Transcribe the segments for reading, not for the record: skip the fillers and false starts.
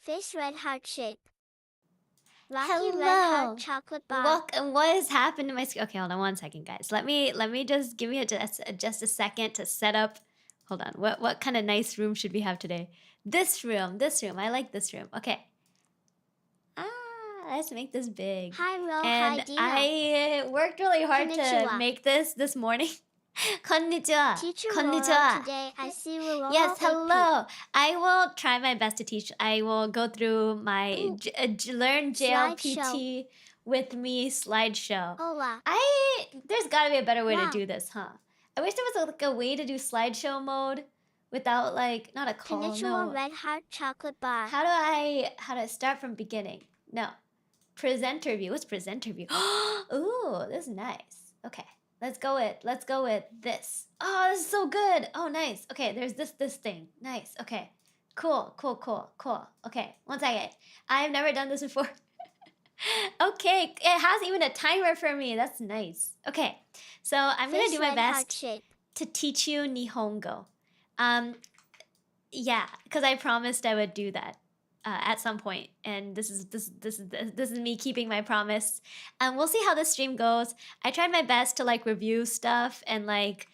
Fish red heart shape. Rocky Hello. red heart chocolate bar. What has happened to my screen? Okay, hold on one second, guys. Let me just give me just a second to set up. Hold on. What kind of nice room should we have today? This room. I like this room. Okay. Let's make this big. Hi, Ro. And Hi, Dino. I worked really hard to Konnichiwa. make this morning. Konnichiwa. Teacher Konnichiwa. Roro, today I see Roro. Yes, hello. I will try my best to teach. I will go through my learn JLPT with me slideshow. Hola. There's got to be a better way Wow. to do this, huh? I wish there was like a way to do slideshow mode without like not a call. Konnichiwa No. red heart chocolate bar. How do I start from beginning? No. Presenter view. What's presenter view? Ooh, this is nice. Okay. Let's go with this. Oh, this is so good. Oh, nice. Okay, there's this thing. Nice. Okay. Cool. Okay, one second. I've never done this before. Okay, it has even a timer for me. That's nice. Okay, so I'm gonna do my best to teach you Nihongo. Yeah, because I promised I would do that at some point, and this is me keeping my promise. We'll see how this stream goes. I tried my best to like review stuff and like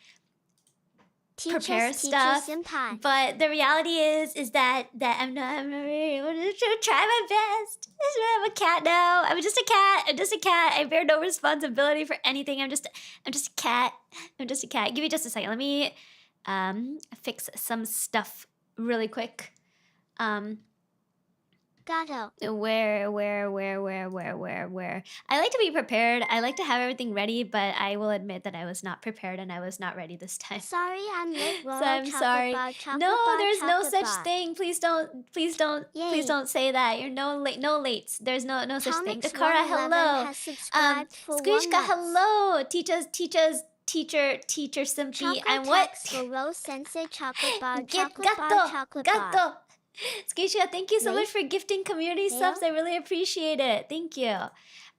prepare stuff, but the reality is that I'm not really able to try my best. I'm a cat now. I'm just a cat. I bear no responsibility for anything. I'm just a cat. Give me just a second. Let me fix some stuff really quick. Gato. Where? I like to be prepared. I like to have everything ready, but I will admit that I was not prepared and I was not ready this time. Sorry, I'm late. So I'm sorry. No, there's no such thing. Please don't say that. You're no late. There's no such thing. Akara, hello. Squishka, hello. Teacher Simpy. And what? Sensei chocolate bar. Gato. Skeisha, thank you so much for gifting community subs. I really appreciate it. Thank you.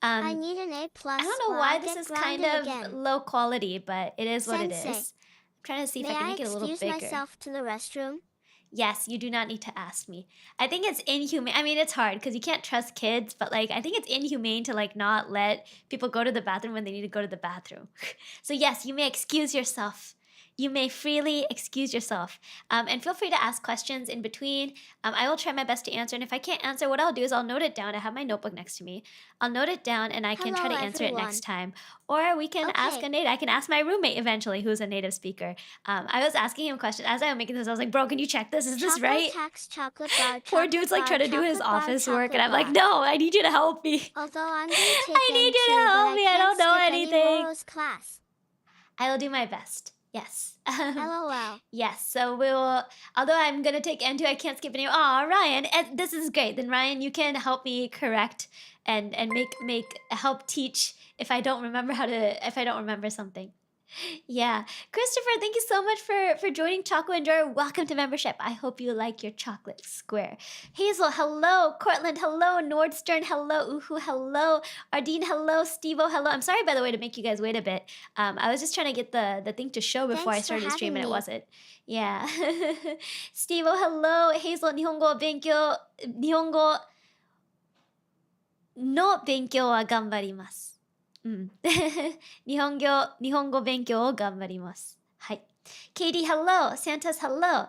I need an A+. I don't know why this is kind of low quality, but it is what it is. I'm trying to see if I can make it a little bigger. May I excuse myself to the restroom? Yes, you do not need to ask me. I think it's inhumane. I mean, it's hard because you can't trust kids, but like I think it's inhumane to like not let people go to the bathroom when they need to go to the bathroom. So yes, you may excuse yourself. You may freely excuse yourself. And feel free to ask questions in between. I will try my best to answer. And if I can't answer, what I'll do is I'll note it down. I have my notebook next to me. I'll note it down and I can try to answer it next time. Or we can ask a native. I can ask my roommate eventually who's a native speaker. I was asking him questions. As I was making this, I was like, bro, can you check this? Is this right? Poor dude's like trying to do his office work. And I'm like, no, I need you to help me. Although I'm going to take I need you to help me. I don't know anything. Class. I will do my best. Yes. LOL. Yes. So we will. Although I'm gonna take N2, I can't skip any. Oh, Ryan, this is great. Then Ryan, you can help me correct and help teach if I don't remember something. Yeah, Christopher, thank you so much for joining Chocolate Enjoyer. Welcome to membership. I hope you like your chocolate square. Hazel, hello. Cortland, hello. Nordstern, hello. Uhu, hello. Ardeen, hello. Stevo, hello. I'm sorry, by the way, to make you guys wait a bit. I was just trying to get the thing to show before I started the stream, and it wasn't. Yeah. Stevo, hello. Hazel, Nihongo no benkyou wa ganbarimasu. 日本語勉強を頑張ります。はい。Katie, hello. Santa's, hello.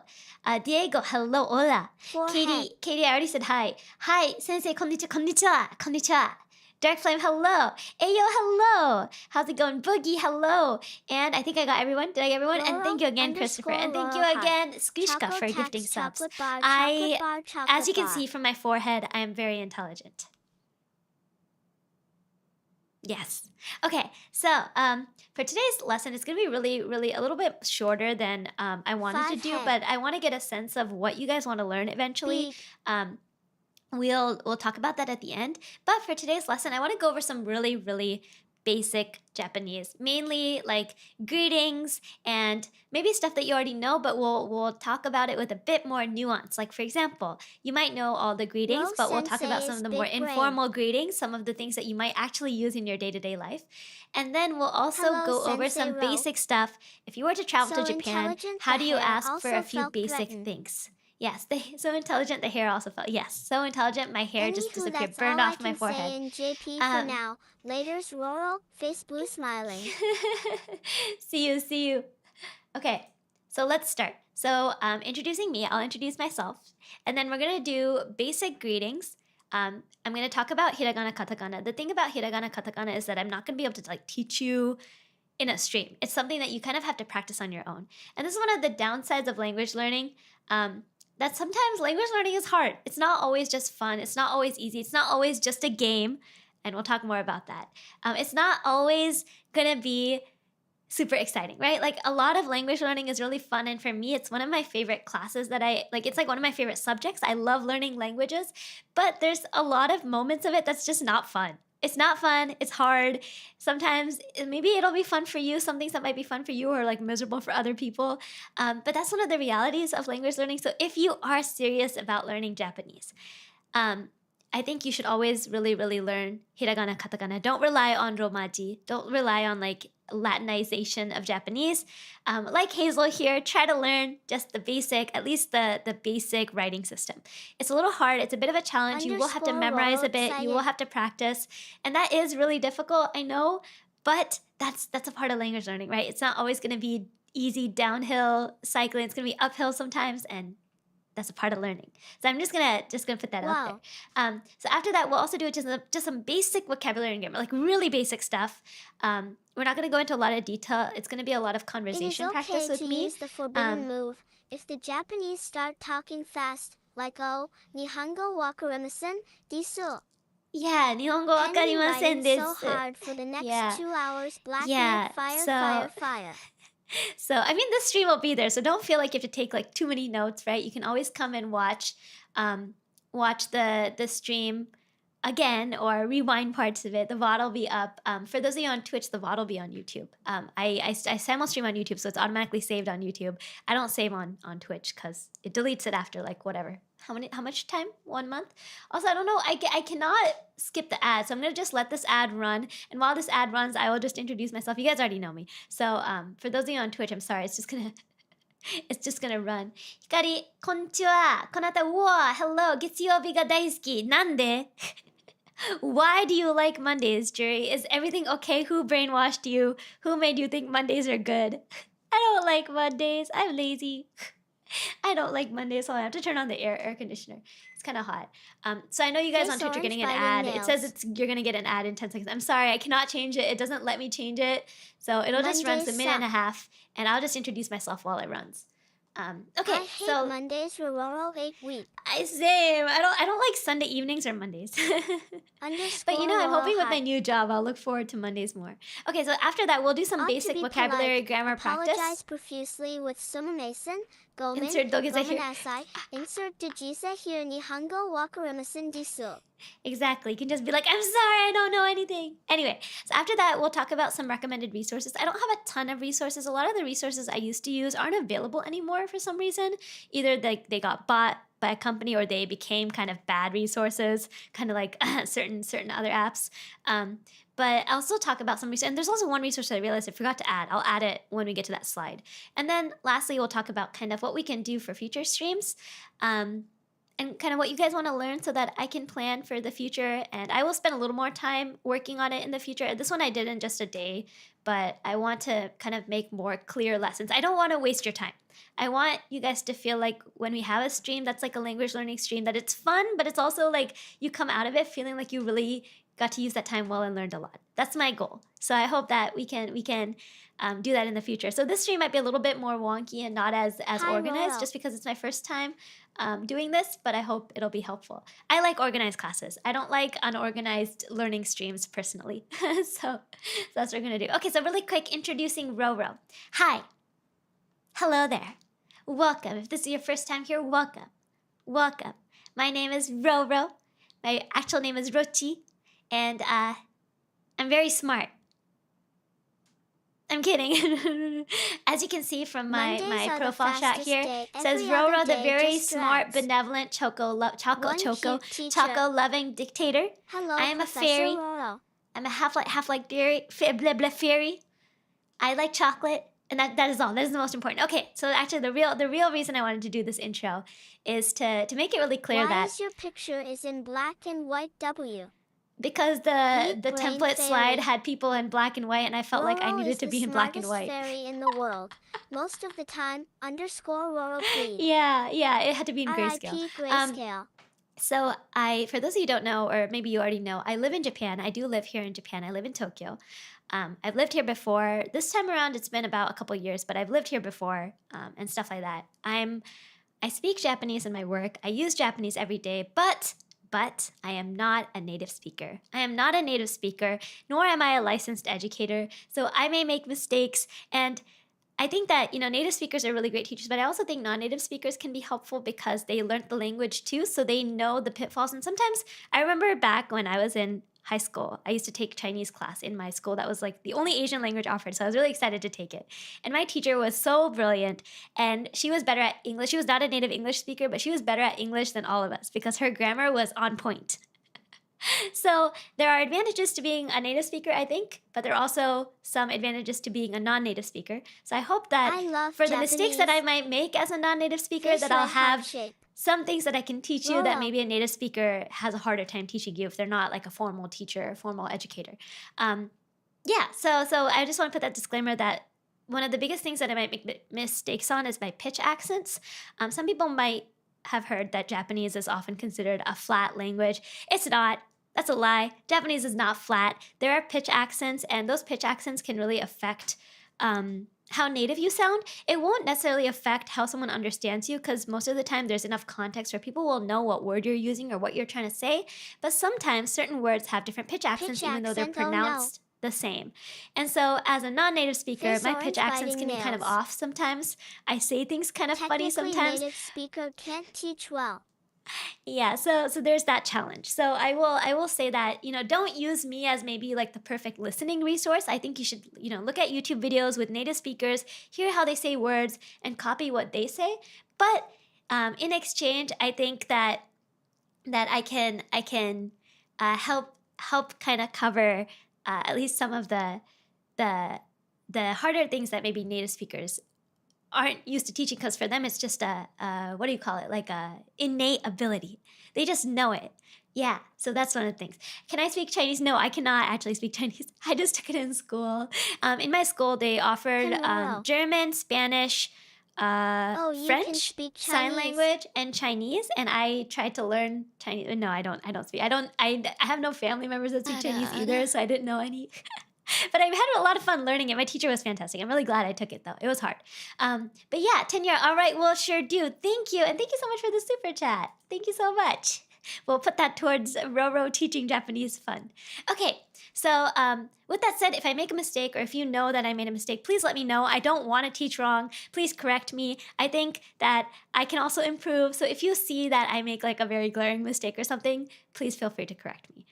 Diego, hello. Hola. Katie, I already said hi. Hi, sensei, konnichiwa. Dark Flame, hello. Ayo, hello. How's it going? Boogie, hello. And I think I got everyone. Did I get everyone? And thank you again, Christopher. And thank you again, Squishka, for gifting subs. As you can see from my forehead, I am very intelligent. Yes. Okay, so for today's lesson, it's going to be really a little bit shorter than I wanted to do, but I want to get a sense of what you guys want to learn eventually. We'll talk about that at the end. But for today's lesson, I want to go over some really basic Japanese, mainly like greetings and maybe stuff that you already know, but we'll talk about it with a bit more nuance. Like for example, you might know all the greetings, but we'll talk about some of the more informal greetings, some of the things that you might actually use in your day-to-day life. And then we'll also go over some basic stuff. If you were to travel to Japan, how do you ask for a few basic things? Yes, so intelligent the hair also fell. Yes, so intelligent my hair just Anywho, disappeared, that's burned all off I my can forehead. say in JP for now. Later's RORO, face blue smiling. See you. Okay, so let's start. So introducing me, I'll introduce myself. And then we're going to do basic greetings. I'm going to talk about hiragana, katakana. The thing about hiragana, katakana is that I'm not going to be able to like teach you in a stream. It's something that you kind of have to practice on your own. And this is one of the downsides of language learning. That sometimes language learning is hard. It's not always just fun. It's not always easy. It's not always just a game. And we'll talk more about that. It's not always going to be super exciting, right? Like a lot of language learning is really fun. And for me, it's one of my favorite classes that it's like one of my favorite subjects. I love learning languages, but there's a lot of moments of it that's just not fun. It's not fun. It's hard. Sometimes maybe it'll be fun for you. Some things that might be fun for you are like miserable for other people. But that's one of the realities of language learning. So if you are serious about learning Japanese, I think you should always really, really learn hiragana, katakana. Don't rely on romaji. Don't rely on like Latinization of Japanese. Like Hazel here, try to learn just the basic, at least the basic writing system. It's a little hard. It's a bit of a challenge. You will have to memorize a bit. You will have to practice. And that is really difficult, I know. But that's a part of language learning, right? It's not always going to be easy downhill cycling. It's going to be uphill sometimes, and that's a part of learning. So I'm just gonna put that out there. So after that, we'll also do just some basic vocabulary and grammar, like really basic stuff. We're not gonna go into a lot of detail. It's gonna be a lot of conversation practice with me. It is okay to use the forbidden move if the Japanese start talking fast, like Nihongo wakarimasen desu. Yeah, Nihongo wakarimasen desu. So hard for the next 2 hours. Black fire. So, I mean, this stream will be there, so don't feel like you have to take like too many notes, right? You can always come and watch the stream again or rewind parts of it. The VOD will be up. For those of you on Twitch, the VOD will be on YouTube. I simul stream on YouTube, so it's automatically saved on YouTube. I don't save on Twitch because it deletes it after like whatever. How much time? 1 month? Also, I don't know. I cannot skip the ad, so I'm gonna just let this ad run. And while this ad runs, I will just introduce myself. You guys already know me. So for those of you on Twitch, I'm sorry. It's just gonna run. Hikari, konnichiwa. Konata wa. Hello. 月曜日が大好き. Nande? Why do you like Mondays, Jury? Is everything okay? Who brainwashed you? Who made you think Mondays are good? I don't like Mondays. I'm lazy. I don't like Mondays, so I have to turn on the air conditioner. It's kind of hot. So I know you guys on Twitch are getting an ad. It says you're gonna get an ad in 10 seconds. I'm sorry, I cannot change it. It doesn't let me change it. So it'll just run a minute and a half, and I'll just introduce myself while it runs. Okay, I hate Mondays for RORO 8 week. Same. I don't like Sunday evenings or Mondays. But you know, I'm hoping with my new job, I'll look forward to Mondays more. Okay, so after that, we'll do some basic vocabulary grammar practice. Apologize profusely with sumimasen, gomen, Insert dogeza here. gomenasai, insert dojisa here Nihongo wakarimasen desu. Exactly. You can just be like, I'm sorry, I don't know anything. Anyway, so after that, we'll talk about some recommended resources. I don't have a ton of resources. A lot of the resources I used to use aren't available anymore for some reason. Either they got bought by a company or they became kind of bad resources, kind of like certain other apps. But I'll still talk about some resources. And there's also one resource that I realized I forgot to add. I'll add it when we get to that slide. And then lastly, we'll talk about kind of what we can do for future streams. And kind of what you guys want to learn so that I can plan for the future. And I will spend a little more time working on it in the future. This one I did in just a day, but I want to kind of make more clear lessons. I don't want to waste your time. I want you guys to feel like when we have a stream that's like a language learning stream, that it's fun, but it's also like you come out of it feeling like you really got to use that time well and learned a lot. That's my goal. So I hope that we can do that in the future. So this stream might be a little bit more wonky and not as organized just because it's my first time doing this, but I hope it'll be helpful. I like organized classes. I don't like unorganized learning streams personally. So that's what we're going to do. Okay, so really quick, introducing RORO. Hi. Hello there. Welcome. If this is your first time here, welcome. Welcome. My name is RORO. My actual name is Rocchi. And I'm very smart. I'm kidding. As you can see from my profile shot here, it says RORO, the very smart, benevolent, choco loving dictator. Hello, I am a Professor fairy. RORO. I'm a half like fairy. I like chocolate. And that is all. That is the most important. Okay, so actually the real reason I wanted to do this intro is to make it really clear Why that is your picture is in black and white W? because the Big brain template slide fairy. had people in black and white, and I felt like I RORO needed is to the be in black and smartest white. fairy in the world. Most of the time, _RORO please. Yeah, it had to be in grayscale. RIP grayscale. So for those of you who don't know, or maybe you already know, I live in Japan. I do live here in Japan. I live in Tokyo. I've lived here before. This time around, it's been about a couple years, but I've lived here before and stuff like that. I speak Japanese in my work. I use Japanese every day, but I am not a native speaker. I am not a native speaker, nor am I a licensed educator. So I may make mistakes, and I think that, native speakers are really great teachers, but I also think non-native speakers can be helpful because they learned the language too, so they know the pitfalls. And sometimes I remember back when I was in high school, I used to take Chinese class in my school. That was like the only Asian language offered, so I was really excited to take it. And my teacher was so brilliant, and she was better at English. She was not a native English speaker, but she was better at English than all of us because her grammar was on point. So there are advantages to being a native speaker, I think, but there are also some advantages to being a non-native speaker. So I hope that for the mistakes that I might make as a non-native speaker, that I'll have some things that I can teach you that maybe a native speaker has a harder time teaching you if they're not like a formal teacher or formal educator. So I just want to put that disclaimer that one of the biggest things that I might make mistakes on is my pitch accents. Some people might have heard that Japanese is often considered a flat language. It's not. That's a lie. Japanese is not flat. There are pitch accents, and those pitch accents can really affect how native you sound. It won't necessarily affect how someone understands you because most of the time there's enough context where people will know what word you're using or what you're trying to say. But sometimes certain words have different pitch accents even though they're pronounced the same. And so as a non-native speaker, my pitch accents can be kind of off sometimes. I say things kind of funny sometimes. Native speaker can't teach well. Yeah, so there's that challenge. So I will say that, don't use me as maybe like the perfect listening resource. I think you should, look at YouTube videos with native speakers, hear how they say words, and copy what they say. But in exchange, I think that I can help kind of cover at least some of the harder things that maybe native speakers aren't used to teaching because for them it's just what do you call it, like a innate ability. They just know it. Yeah, so that's one of the things. Can I speak Chinese? No, I cannot actually speak Chinese. I just took it in school. In my school they offered German, Spanish, French, sign language, and Chinese, and I tried to learn Chinese. No, I don't speak. I have no family members that speak Chinese either, so I didn't know any. But I've had a lot of fun learning it. My teacher was fantastic. I'm really glad I took it, though. It was hard. But yeah, tenure. All right, well, sure do. Thank you. And thank you so much for the super chat. Thank you so much. We'll put that towards RORO teaching Japanese fun. Okay, so with that said, if I make a mistake or if you know that I made a mistake, please let me know. I don't want to teach wrong. Please correct me. I think that I can also improve. So if you see that I make like a very glaring mistake or something, please feel free to correct me.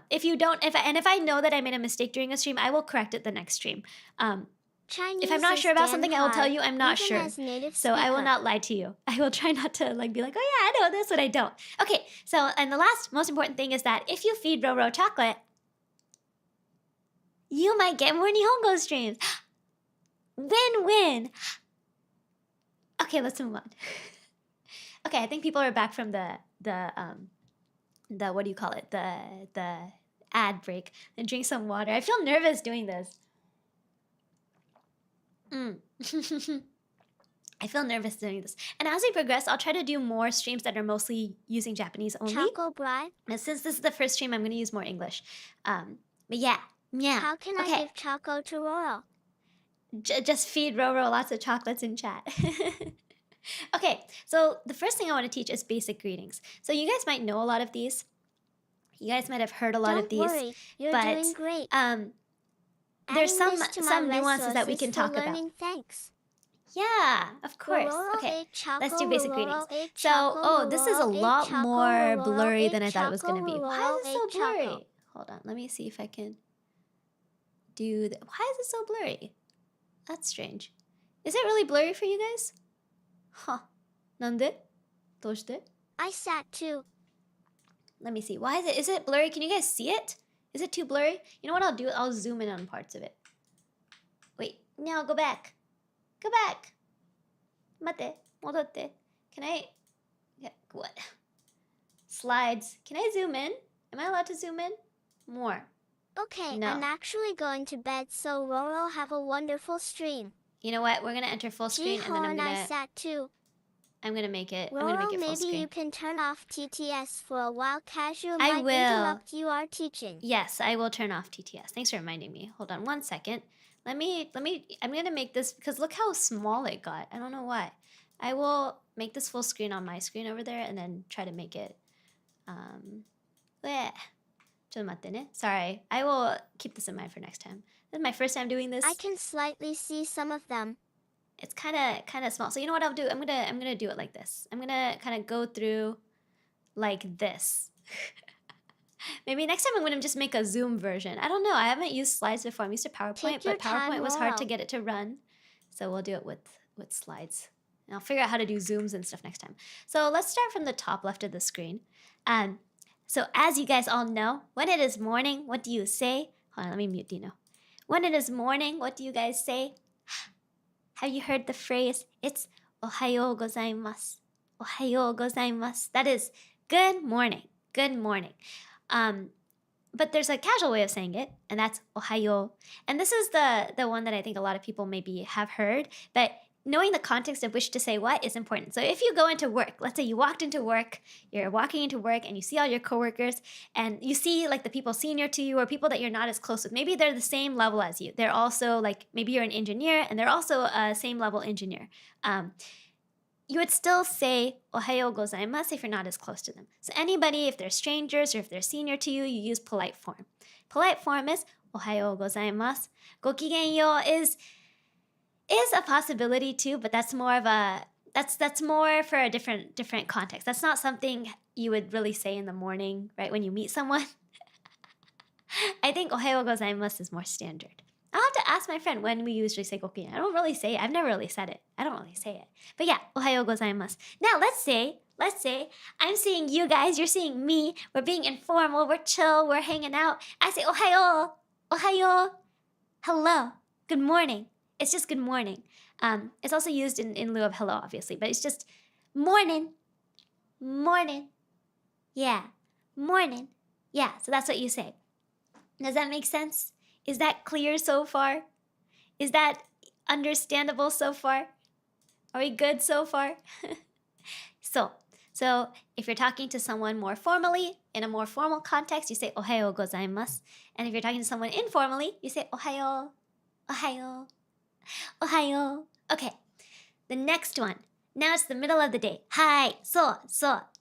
If you don't, if I know that I made a mistake during a stream, I will correct it the next stream. If I'm not sure about something, I will tell you I'm not sure. So I will not lie to you. I will try not to be like, oh yeah, I know this, but I don't. Okay, so and the last most important thing is that if you feed RORO chocolate, you might get more Nihongo streams. Win-win. Okay, let's move on. Okay, I think people are back from the what do you call it? The ad break. And drink some water. I feel nervous doing this. I feel nervous doing this. And as we progress, I'll try to do more streams that are mostly using Japanese only. Choco Bride. And since this is the first stream, I'm going to use more English. But yeah. How can I give Choco to RORO? Just feed RORO lots of chocolates in chat. Okay, so the first thing I want to teach is basic greetings. So you guys might know a lot of these. You guys might have heard a lot of these. Don't worry, you're doing great. There's some nuances that we can talk about. Thanks. Yeah, of course. Okay, let's do basic greetings. So, this is a lot more blurry than I thought it was going to be. Why is it so blurry? Hold on, let me see if I can do that. Why is it so blurry? That's strange. Is it really blurry for you guys? Huh. Nande? Doshite? I sat too. Let me see. Why is it blurry? Can you guys see it? Is it too blurry? You know what I'll do? I'll zoom in on parts of it. Wait, now go back. Go back. 待って、戻って。Can I... What? Slides. Can I zoom in? Am I allowed to zoom in? More. Okay, No. I'm actually going to bed, so Roro have a wonderful stream. You know what? We're gonna enter full screen and then Jiho and I sat too. I'm gonna make it full Roro, screen. maybe you can turn off TTS for a while. Casual I might will. interrupt you are teaching. Yes, I will turn off TTS. Thanks for reminding me. Hold on one second. I'm gonna make this, because look how small it got. I don't know why. I will make this full screen on my screen over there and then try to make it, bleh. ちょっと待ってね. Sorry, I will keep this in mind for next time. This is my first time doing this. I can slightly see some of them. It's kind of small. So you know what I'll do? I'm gonna do it like this. I'm gonna kind of go through like this. Maybe next time I'm gonna just make a Zoom version. I don't know. I haven't used slides before. I'm used to PowerPoint, but PowerPoint was hard to get it to run. So we'll do it with slides. And I'll figure out how to do Zooms and stuff next time. So let's start from the top left of the screen. So as you guys all know, when it is morning, what do you say? Hold on, let me mute Dino. When it is morning, what do you guys say? Have you heard the phrase? It's ohayo gozaimasu. Ohayo gozaimasu. That is good morning. Good morning. But there's a casual way of saying it, and that's ohayo. And this is the one that I think a lot of people maybe have heard, but knowing the context of which to say what is important. So if you go into work, let's say you walked into work, you're walking into work and you see all your coworkers and you see like the people senior to you or people that you're not as close with. Maybe they're the same level as you. They're also like, maybe you're an engineer and they're also a same level engineer. You would still say ohayo gozaimasu if you're not as close to them. So anybody, if they're strangers or if they're senior to you, you use polite form. Polite form is ohayo gozaimasu. Gokigenyo is a possibility too, but that's more of a that's more for a different context. That's not something you would really say in the morning, right, when you meet someone. I think ohayo gozaimasu is more standard. I'll have to ask my friend when we usually say gokigen. I don't really say it. I've never really said it. I don't really say it. But yeah, ohayo gozaimasu. Now let's say I'm seeing you guys, you're seeing me, we're being informal, we're chill, we're hanging out. I say ohayo, hello, good morning. It's just good morning. It's also used in lieu of hello, obviously, but it's just morning. Yeah, morning. Yeah, so that's what you say. Does that make sense? Is that clear so far? Is that understandable so far? Are we good so far? So if you're talking to someone more formally, in a more formal context, you say ohayo gozaimasu. And if you're talking to someone informally, you say ohayo. Okay, the next one. Now it's the middle of the day. Hi, so,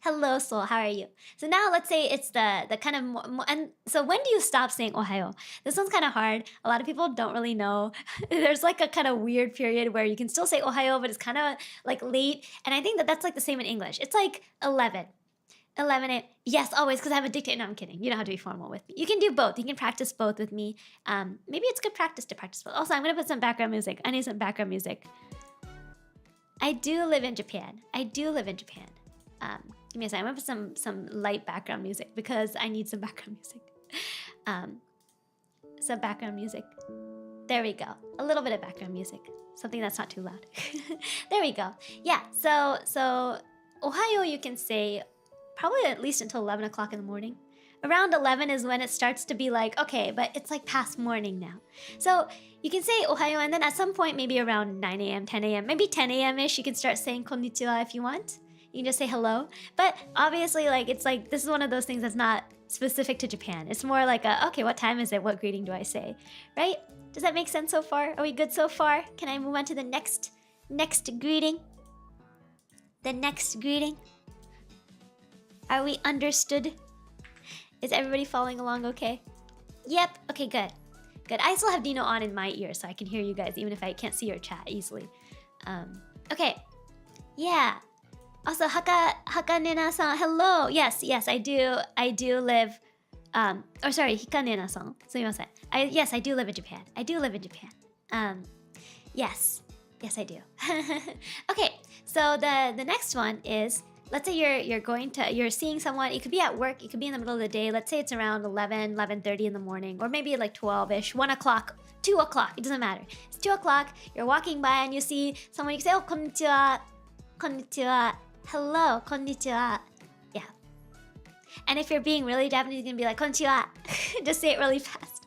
hello, so, how are you? So now let's say it's the kind of more, and so when do you stop saying ohayo? This one's kind of hard. A lot of people don't really know. There's like a kind of weird period where you can still say ohayo, but it's kind of like late. And I think that's like the same in English. It's like 11 a.m. Yes, always, because I have a dictator. No, I'm kidding. You don't have to be formal with me. You can do both. You can practice both with me. Maybe it's good practice to practice both. Also, I'm going to put some background music. I need some background music. I do live in Japan. Give me a second. I'm going to put some light background music because I need some background music. Some background music. There we go. A little bit of background music. Something that's not too loud. There we go. Yeah, so ohayo you can say probably at least until 11 o'clock in the morning. Around 11 is when it starts to be like, okay, but it's like past morning now. So you can say ohayo, and then at some point, maybe around 9 a.m., 10 a.m., maybe 10 a.m.-ish, you can start saying konnichiwa if you want. You can just say hello. But obviously, like, it's like, this is one of those things that's not specific to Japan. It's more like okay, what time is it? What greeting do I say? Right? Does that make sense so far? Are we good so far? Can I move on to the next greeting? The next greeting? Are we understood? Is everybody following along okay? Yep. Okay, good. Good. I still have Dino on in my ear so I can hear you guys even if I can't see your chat easily. Okay. Yeah. Also, Hakanena-san, hello. Yes, I do live... sorry, Hikanena-san. Sumimasen. Yes, I do live in Japan. Yes, I do. Okay, so the next one is... let's say you're seeing someone. It could be at work, it could be in the middle of the day. Let's say it's around 11:30 in the morning, or maybe like 12ish, 1 o'clock, 2 o'clock, it doesn't matter. It's 2 o'clock, you're walking by and you see someone, you say, oh, konnichiwa, konnichiwa, hello, konnichiwa. Yeah. And if you're being really Japanese, you're gonna be like, konnichiwa. Just say it really fast.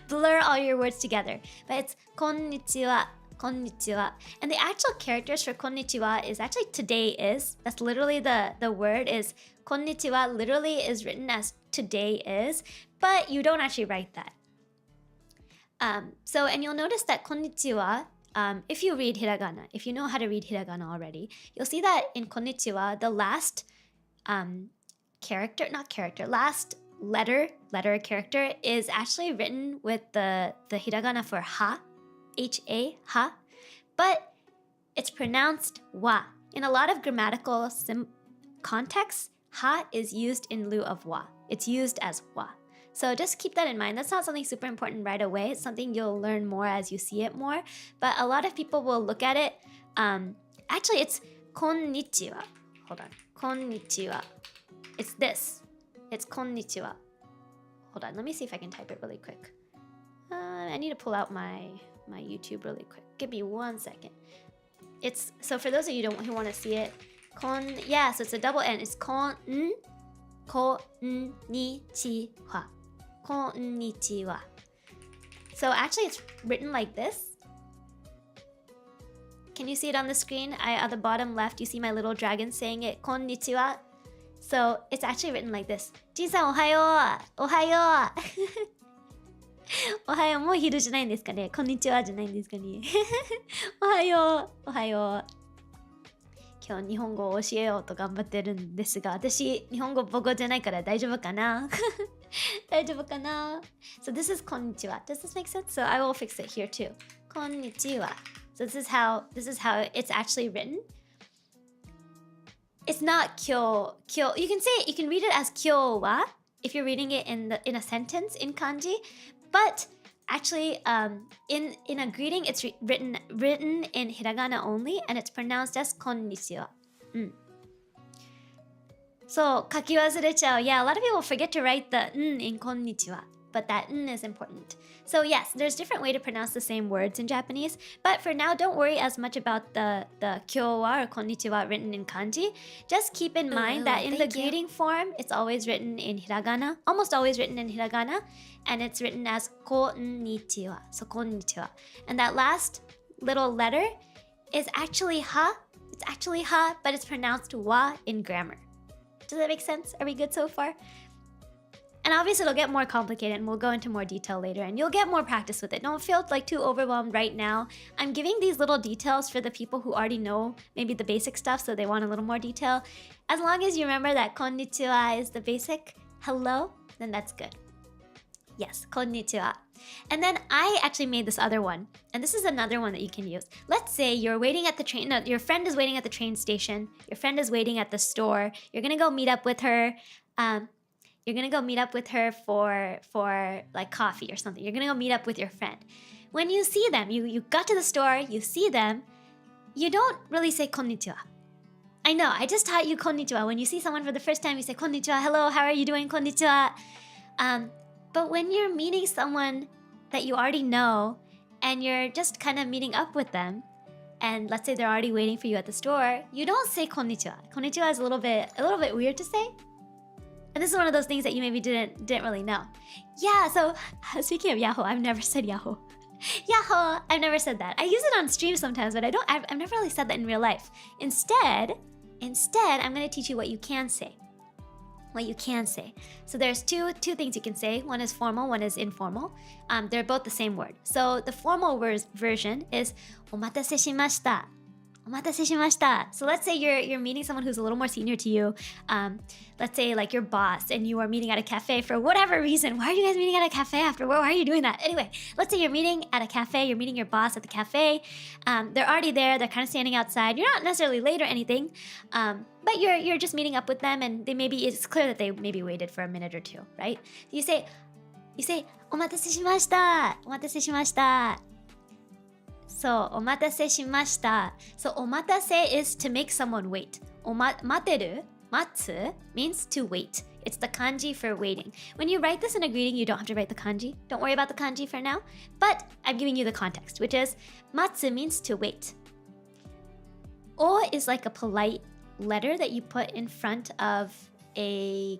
Blur all your words together. But it's konnichiwa, konnichiwa. And the actual characters for konnichiwa is actually today is. That's literally the word is konnichiwa literally is written as today is, but you don't actually write that. And you'll notice that konnichiwa, if you read hiragana, if you know how to read hiragana already, you'll see that in konnichiwa, the last last letter character is actually written with the hiragana for ha, H-A, ha, but it's pronounced wa. In a lot of grammatical contexts, ha is used in lieu of wa. It's used as wa. So just keep that in mind. That's not something super important right away. It's something you'll learn more as you see it more. But a lot of people will look at it. Actually, it's konnichiwa. Hold on. Konnichiwa. It's this. It's konnichiwa. Hold on. Let me see if I can type it really quick. I need to pull out my YouTube really quick. Give me 1 second. So for those of you who want to see it, so it's a double N. It's konnichiwa. Konnichiwa. So actually it's written like this. Can you see it on the screen? At the bottom left, you see my little dragon saying it, konnichiwa. So it's actually written like this. Jin-san, ohayo. Ohayo. Ohayo, もう昼じゃないんですかね。こんにちはじゃないんですかね。おはよう。おはよう。今日日本語を教えようと頑張ってるんですが、私日本語母語じゃないから大丈夫かな？大丈夫かな？ So this is こんにちは. Does this make sense? So I will fix it here too. こんにちは. So this is how it's actually written. It's not 今日. You can read it as 今日は if you're reading it in a sentence in kanji, but actually in a greeting it's written in hiragana only, and it's pronounced as こんにちは. So 書き忘れちゃう. Yeah, a lot of people forget to write the in こんにちは, but that is important. So yes, there's different way to pronounce the same words in Japanese, but for now don't worry as much about the 今日は or こんにちは written in kanji. Just keep in mind that in the greeting form it's always written in hiragana, almost always written in hiragana, and it's written as こんにちは. So こんにちは. And that last little letter is actually ha. It's actually ha, but it's pronounced wa in grammar. Does that make sense? Are we good so far? And obviously it'll get more complicated and we'll go into more detail later and you'll get more practice with it. Don't feel like too overwhelmed right now. I'm giving these little details for the people who already know maybe the basic stuff, so they want a little more detail. As long as you remember that konnichiwa is the basic hello, then that's good. Yes, konnichiwa. And then I actually made this other one. And this is another one that you can use. Let's say you're waiting at the train. No, your friend is waiting at the train station. Your friend is waiting at the store. You're going to go meet up with her. You're going to go meet up with her for like coffee or something. You're going to go meet up with your friend. When you see them, you got to the store, you see them, you don't really say konnichiwa. I know, I just taught you konnichiwa. When you see someone for the first time, you say konnichiwa. Hello, how are you doing? Konnichiwa. But when you're meeting someone that you already know and you're just kind of meeting up with them, and let's say they're already waiting for you at the store, you don't say konnichiwa. Konnichiwa is a little bit weird to say. And this is one of those things that you maybe didn't really know. Yeah, so speaking of Yahoo, I've never said Yahoo. Yahoo, I've never said that. I use it on stream sometimes, but I've never really said that in real life. Instead, I'm going to teach you what you can say. What you can say. So there's two things you can say. One is formal, one is informal. They're both the same word. So the formal version is お待たせしました. お待たせしました. So let's say you're meeting someone who's a little more senior to you. Let's say like your boss, and you are meeting at a cafe for whatever reason. Why are you guys meeting at a cafe after? Why are you doing that? Anyway, let's say you're meeting at a cafe. You're meeting your boss at the cafe. They're already there. They're kind of standing outside. You're not necessarily late or anything. But you're just meeting up with them, and it's clear that they maybe waited for a minute or two, right? You say お待たせしました. お待たせしました. So, お待たせしました. So, お待たせ is to make someone wait. 待てる matsu means to wait. It's the kanji for waiting. When you write this in a greeting, you don't have to write the kanji. Don't worry about the kanji for now. But I'm giving you the context, which is matsu means to wait. O is like a polite letter that you put in front of a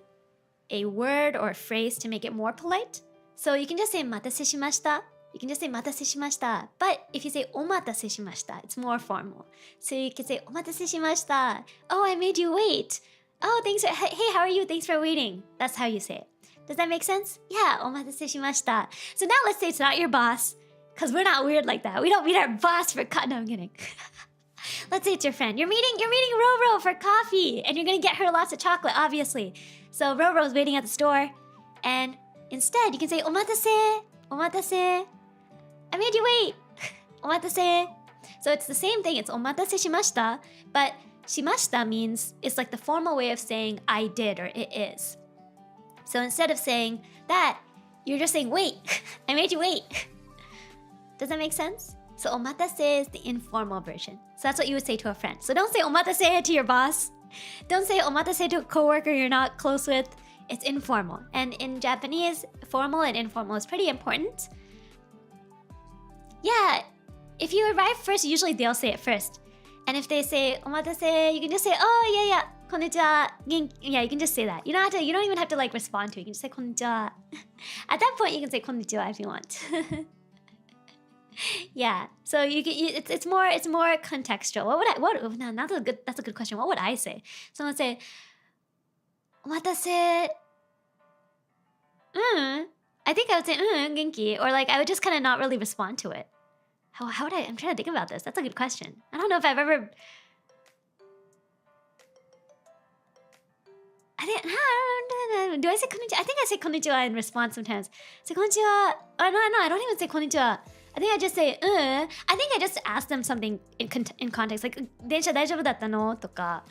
word or a phrase to make it more polite. So you can just say 待たせしました. You can just say 待たせしました. But if you say お待たせしました, it's more formal. So you can say お待たせしました. Oh, I made you wait. Oh, thanks. Hey, how are you? Thanks for waiting. That's how you say it. Does that make sense? Yeah, お待たせしました. So now let's say it's not your boss, because we're not weird like that. We don't meet our boss for No, I'm kidding. Let's say it's your friend. You're meeting Roro for coffee, and you're gonna get her lots of chocolate, obviously. So Roro's waiting at the store, and instead you can say お待たせ, お待たせ. I made you wait. お待たせ. So it's the same thing. It's お待たせしました, but しました means it's like the formal way of saying I did or it is. So instead of saying that, you're just saying wait. I made you wait. Does that make sense? So お待たせ is the informal version. So that's what you would say to a friend. So don't say お待たせ to your boss. Don't say お待たせ to a coworker you're not close with. It's informal. And in Japanese, formal and informal is pretty important. Yeah, if you arrive first, usually they'll say it first. And if they say お待たせ, you can just say, oh, yeah, こんにちは. Yeah, you can just say that. You don't even have to like respond to it. You can just say こんにちは. At that point, you can say こんにちは if you want. Yeah, so it's more contextual. That's a good question. What would I say? Someone say お待たせ. I think I would say 元気, or like I would just kind of not really respond to it. How would I'm trying to think about this. That's a good question. I don't know if I've ever. Do I say こんにちは? I think I say こんにちは in response sometimes. Say こんにちは. No, I don't even say こんにちは. I think I just say I think I just ask them something in context, like 電車大丈夫だったの? とか、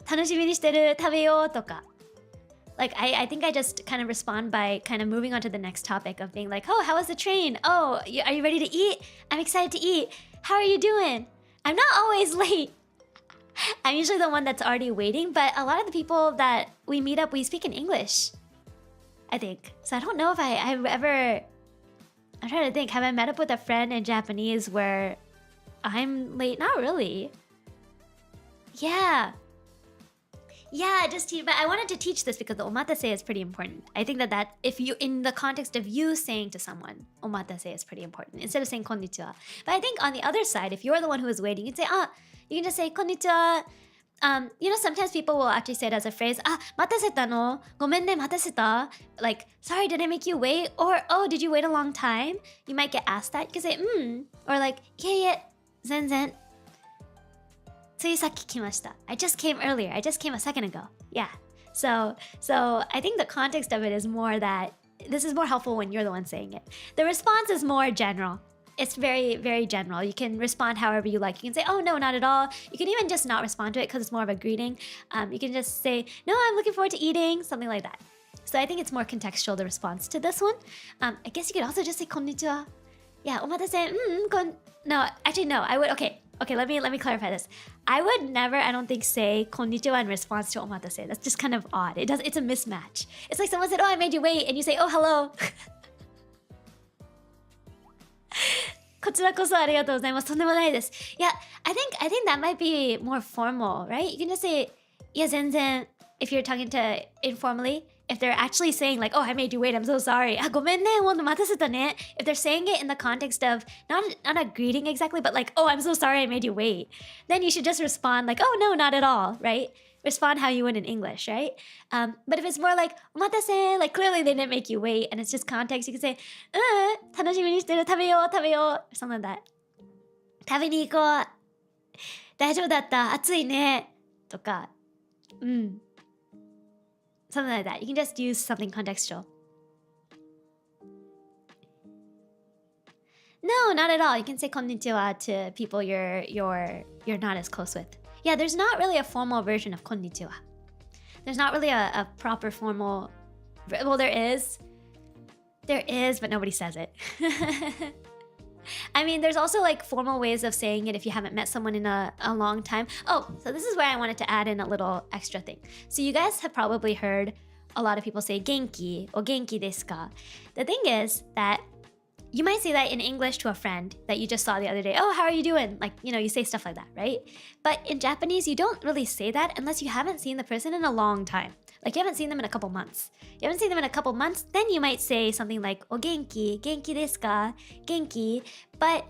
楽しみにしてる? 食べよう? とか. Like, I think I just kind of respond by kind of moving on to the next topic of being like, oh, how was the train? Oh, are you ready to eat? I'm excited to eat. How are you doing? I'm not always late. I'm usually the one that's already waiting, but a lot of the people that we meet up, we speak in English, I think. So I don't know if I've ever... I'm trying to think. Have I met up with a friend in Japanese where I'm late? Not really. Yeah, but I wanted to teach this because the omatase is pretty important. I think that if you, in the context of you saying to someone, omatase is pretty important instead of saying konnichiwa. But I think on the other side, if you're the one who is waiting, you'd say, you can just say konnichiwa. Sometimes people will actually say it as a phrase, 待たせたの? ごめんね、待たせた? Like, sorry, did I make you wait? Or, oh, did you wait a long time? You might get asked that. You can say, or like, いえいえ、全然。ついさっき来ました. I just came earlier. I just came a second ago. Yeah. So I think the context of it is more that this is more helpful when you're the one saying it. The response is more general. It's very, very general. You can respond however you like. You can say, oh, no, not at all. You can even just not respond to it because it's more of a greeting. You can just say, no, I'm looking forward to eating, something like that. So I think it's more contextual, the response to this one. I guess you could also just say, こんにちは. Yeah, お待たせ. No, actually, no. I would, okay, let me clarify this. I would never, I don't think, say こんにちは in response to お待たせ. That's just kind of odd. It's a mismatch. It's like someone said, oh, I made you wait, and you say, oh, hello. こちらこそありがとうございます。とんでもないです。Yeah, I think that might be more formal, right? You can just say, いや、全然, if you're talking to informally, if they're actually saying like, oh, I made you wait, I'm so sorry. ごめんね、ほんと待たせたね. If they're saying it in the context of not a greeting exactly, but like, oh, I'm so sorry I made you wait, then you should just respond like, oh, no, not at all, right? Respond how you would in English, right? But if it's more like, お待たせ, like clearly they didn't make you wait, and it's just context, you can say, 楽しみにしてる、食べよう、or something like that. 食べに行こう。大丈夫だった、暑いね。とか、something like that. You can just use something contextual. No, not at all. You can say こんにちは to people you're not as close with. Yeah, there's not really a formal version of こんにちは. There's not really a proper formal... Well, there is, but nobody says it. I mean, there's also like formal ways of saying it if you haven't met someone in a long time. Oh, so this is where I wanted to add in a little extra thing. So you guys have probably heard a lot of people say genki or genki desu ka. The thing is that you might say that in English to a friend that you just saw the other day. Oh, how are you doing? Like, you say stuff like that, right? But in Japanese, you don't really say that unless you haven't seen the person in a long time. Like you haven't seen them in a couple months. You haven't seen them in a couple months, then you might say something like, "O genki desu ka? Genki." But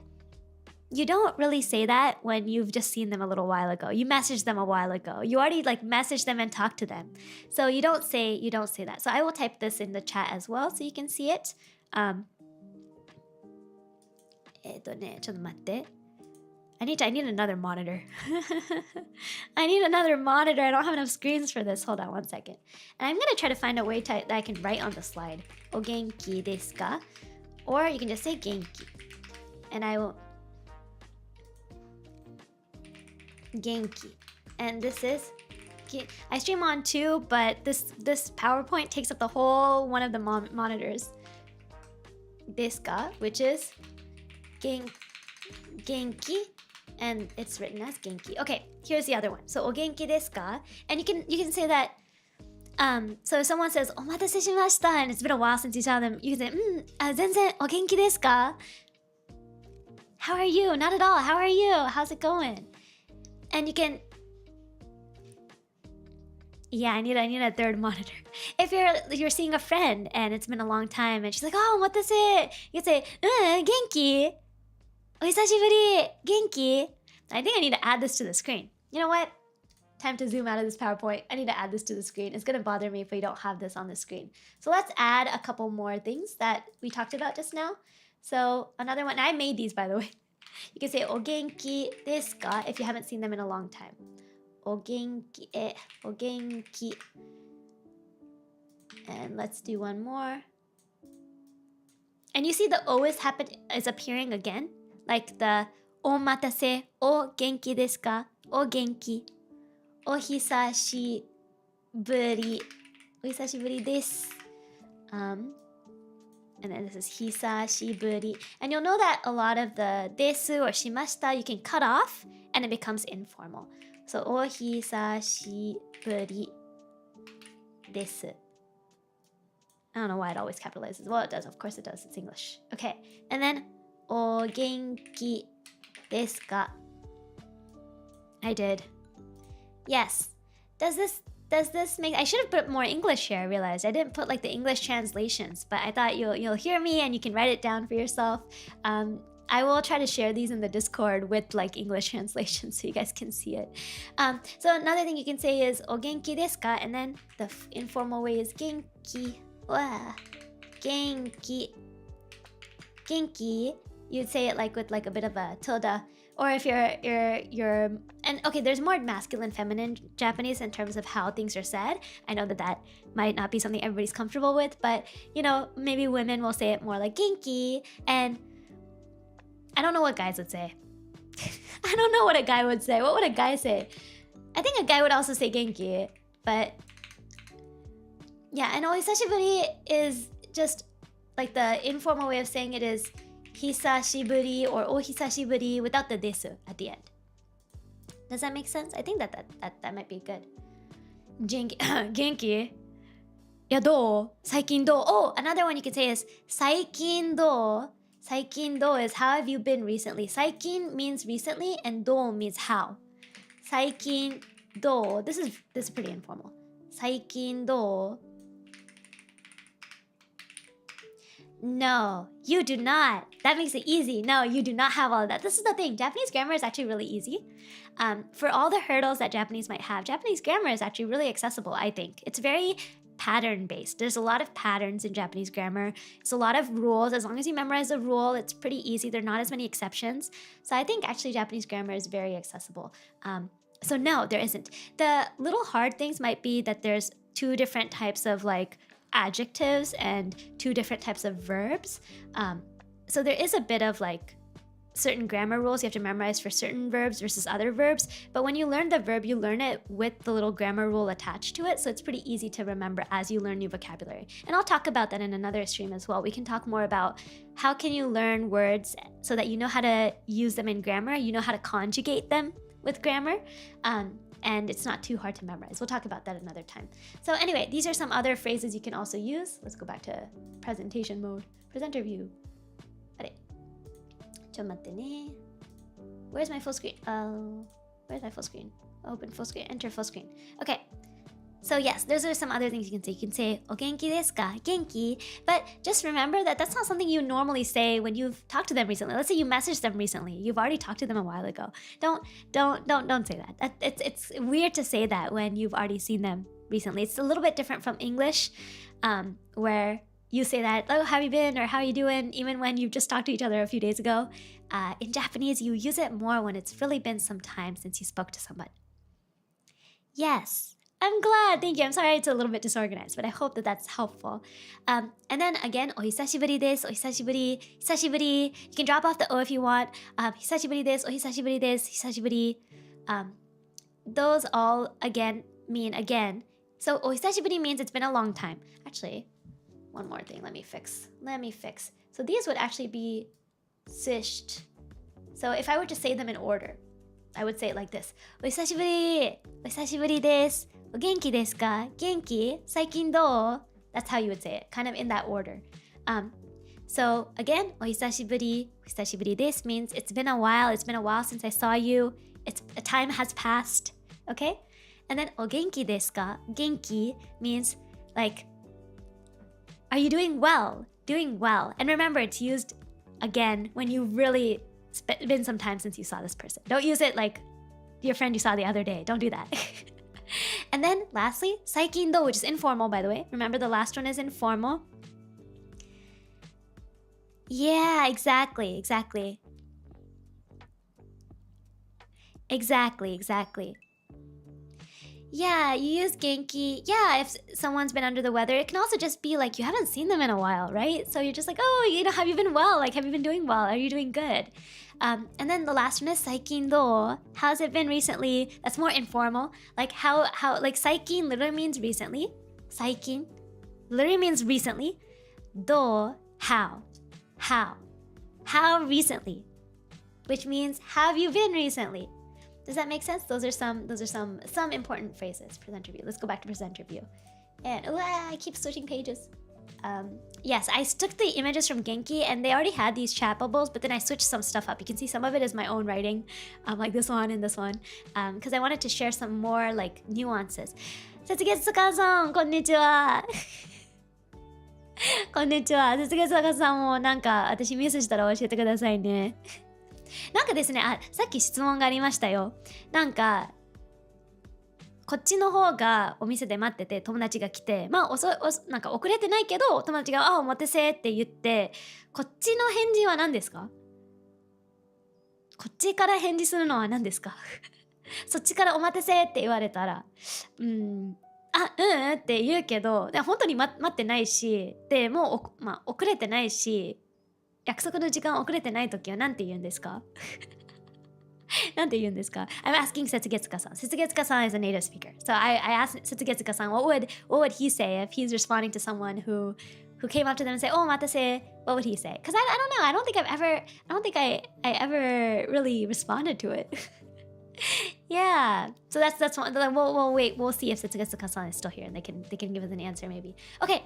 you don't really say that when you've just seen them a little while ago. You messaged them a while ago. You already like messaged them and talked to them. So you don't say that. So I will type this in the chat as well so you can see it. ちょっと待って。I need another monitor. I need another monitor. I don't have enough screens for this. Hold on one second. And I'm going to try to find a way that I can write on the slide. O genki desu ka? Or you can just say genki. And I will... Genki. And this is... I stream on two, but this PowerPoint takes up the whole one of the monitors. Desu ka, which is... Genki. And it's written as genki. Okay, here's the other one. So, o genki desu ka? And you can say that. So if someone says, "Omatase shimashita," and it's been a while since you saw them, you can say, "Zenzen o genki desu ka?" How are you? Not at all. How are you? How's it going? And you can. Yeah, I need a third monitor. If you're seeing a friend and it's been a long time and she's like, "Oh, omatase," you can say, "Genki? Ohisashiburi, genki?" I think I need to add this to the screen. You know what? Time to zoom out of this PowerPoint. I need to add this to the screen. It's going to bother me if we don't have this on the screen. So let's add a couple more things that we talked about just now. So another one, I made these by the way. You can say, "O genki desu ka?" if you haven't seen them in a long time. O genki, o genki. And let's do one more. And you see the O is appearing again. Like the omatase, o genki desu ka? O genki. Ohisashiburi. Ohisashiburi desu. And then this is hisashiburi. And you'll know that a lot of the desu or shimashita you can cut off and it becomes informal. So ohisashiburi desu. I don't know why it always capitalizes. Well, it does. Of course it does. It's English. Okay. And then o genki desu ka? I did. Yes. Does this make... I should have put more English here, I realized. I didn't put like the English translations, but I thought you'll hear me and you can write it down for yourself. I will try to share these in the Discord with like English translations so you guys can see it. So another thing you can say is o genki desu ka? And then the informal way is genki. Genki. Genki. You'd say it like with like a bit of a tilde. Or if you're and okay, there's more masculine, feminine Japanese in terms of how things are said. I know that might not be something everybody's comfortable with, but maybe women will say it more like genki. And I don't know what guys would say. I don't know what a guy would say. What would a guy say? I think a guy would also say genki, but yeah. And ohisashiburi is just like the informal way of saying it is hisashiburi or ohisashiburi without the desu at the end. Does that make sense? I think that might be good. Genki? Ya do? Saikin do? Oh, another one you could say is saikin do. Saikin do is how have you been recently? Saikin means recently and do means how. Saikin do. This is pretty informal. Saikin do. No, you do not. That makes it easy. No, you do not have all of that. This is the thing. Japanese grammar is actually really easy. For all the hurdles that Japanese might have, Japanese grammar is actually really accessible, I think. It's very pattern-based. There's a lot of patterns in Japanese grammar. It's a lot of rules. As long as you memorize the rule, it's pretty easy. There are not as many exceptions. So I think actually Japanese grammar is very accessible. So no, there isn't. The little hard things might be that there's two different types of like adjectives and two different types of verbs. So there is a bit of like certain grammar rules you have to memorize for certain verbs versus other verbs. But when you learn the verb, you learn it with the little grammar rule attached to it. So it's pretty easy to remember as you learn new vocabulary. And I'll talk about that in another stream as well. We can talk more about how can you learn words so that you know how to use them in grammar, you know how to conjugate them with grammar. And it's not too hard to memorize. We'll talk about that another time. So anyway, these are some other phrases you can also use. Let's go back to presentation mode. Presenter view. Where's my full screen? Where's my full screen? Open full screen, enter full screen. Okay. So yes, those are some other things you can say. You can say, "O genki desu ka?" Genki. But just remember that that's not something you normally say when you've talked to them recently. Let's say you messaged them recently. You've already talked to them a while ago. Don't say that. It's weird to say that when you've already seen them recently. It's a little bit different from English, where you say that, "Oh, how have you been?" or "How are you doing?" even when you've just talked to each other a few days ago. In Japanese, you use it more when it's really been some time since you spoke to someone. Yes. I'm glad, thank you. I'm sorry it's a little bit disorganized, but I hope that that's helpful. And then again, お久しぶりです、お久しぶり、久しぶり. You can drop off the O if you want. 久しぶりです、お久しぶりです、久しぶり. Those all again mean again. So お久しぶり means it's been a long time. Actually, one more thing, let me fix. So these would actually be sished. So if I were to say them in order, I would say it like this. お久しぶり、お久しぶりです。お元気ですか？元気？最近どう？ That's how you would say it, kind of in that order. So again, お久しぶり、お久しぶりです means it's been a while since I saw you. A time has passed, okay? And then お元気ですか？元気 means like, are you doing well? Doing well. And remember, it's used again when you really been some time since you saw this person. Don't use it like your friend you saw the other day. Don't do that. And then lastly, 最近どう, which is informal, by the way. Remember the last one is informal. Yeah, exactly. Yeah, you use genki. Yeah, if someone's been under the weather, it can also just be like you haven't seen them in a while, right? So you're just like, oh, have you been well? Like, have you been doing well? Are you doing good? And then the last one is 最近どう? How's it been recently? That's more informal. Like how like 最近 literally means recently. 最近 literally means recently. どう? How recently? Which means how have you been recently? Does that make sense? Those are some important phrases. Presenter view. Let's go back to presenter view. And I keep switching pages. Yes, I took the images from Genki and they already had these chat bubbles, but then I switched some stuff up. You can see some of it is my own writing, like this one and this one, because I wanted to share some more like nuances. 節月坂さん、こんにちは。こんにちは。節月坂さんもなんか私ミスしたら教えてくださいね。なんかですね、さっき質問がありましたよ。なんかこっちの方がお店で待ってて友達が来て、まあなんか遅れてないけど友達がお待たせって言って、こっちの返事は何ですか？こっちから返事するのは何ですか？そっちからお待たせって言われたら、って言うけど、本当に待ってないし、でもう、遅れてないし、約束の時間遅れてないときは何て言うんですか？なんて言うんですか？ I'm asking Setsugetsuka-san. Setsugetsuka-san is a native speaker. So I asked Setsugetsuka-san what would he say if he's responding to someone who came up to them and say, "Oh, matase," what would he say? Because I don't know. I don't think I ever really responded to it. Yeah. So that's one. We'll wait. We'll see if Setsugetsuka-san is still here and they can give us an answer maybe. Okay.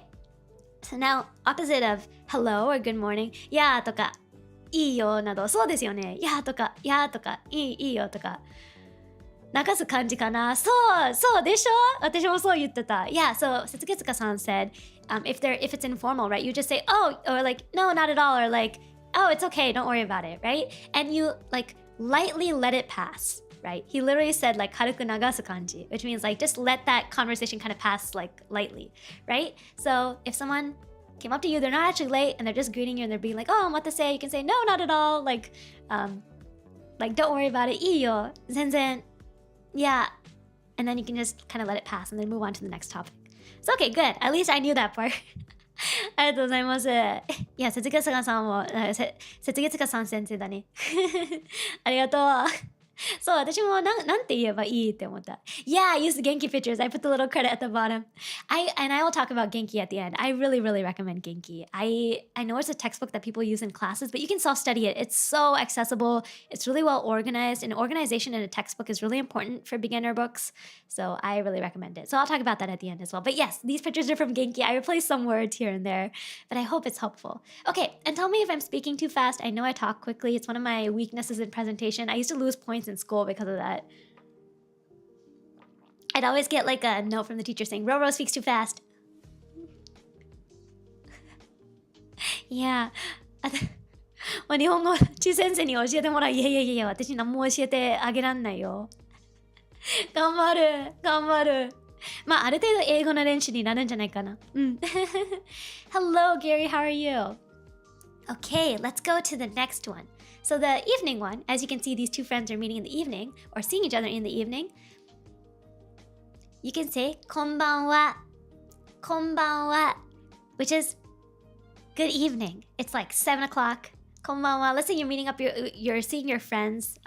So now opposite of hello or good morning. Yeah とかいいよなど、そうですよね。やとかいいよとか流す感じかな。そうでしょ？私もそう言ってた。Yeah, so Setsugetsuka-san said, if it's informal, right? You just say, oh, or like, no, not at all, or like, oh, it's okay, don't worry about it, right? And you like lightly let it pass, right? He literally said like 軽く流す感じ, which means like just let that conversation kind of pass like lightly, right? So if someone came up to you, they're not actually late and they're just greeting you and they're being like, oh, what to say? You can say, no, not at all. Like don't worry about it. いいよ。全然. Yeah. And then you can just kind of let it pass and then move on to the next topic. So okay, good. At least I knew that part. ありがとうございます。いや、節月花さんも、節月花さん先生だね。ありがとう。そう、私もなんて言えばいいって思った。Yeah, I use the Genki pictures. I put the little credit at the bottom. And I will talk about Genki at the end. I really, really recommend Genki. I know it's a textbook that people use in classes, but you can self-study it. It's so accessible. It's really well organized, and organization in a textbook is really important for beginner books. So I really recommend it. So I'll talk about that at the end as well. But yes, these pictures are from Genki. I replaced some words here and there, but I hope it's helpful. Okay, and tell me if I'm speaking too fast. I know I talk quickly. It's one of my weaknesses in presentation. I used to lose points in school because of that. I'd always get like a note from the teacher saying, Roro speaks too fast. Yeah. まあ、日本語、ち先生に教えてもらう。いやいやいや、私何も教えてあげらんないよ。頑張る、頑張る。まあ、ある程度英語の練習になるんじゃないかな。うん。Hello, Gary, how are you? Okay, let's go to the next one. So the evening one, as you can see, these two friends are meeting in the evening, or seeing each other in the evening. You can say, こんばんは, こんばんは, which is good evening. It's like 7 o'clock. こんばんは. Let's say you're meeting up, you're seeing your friends.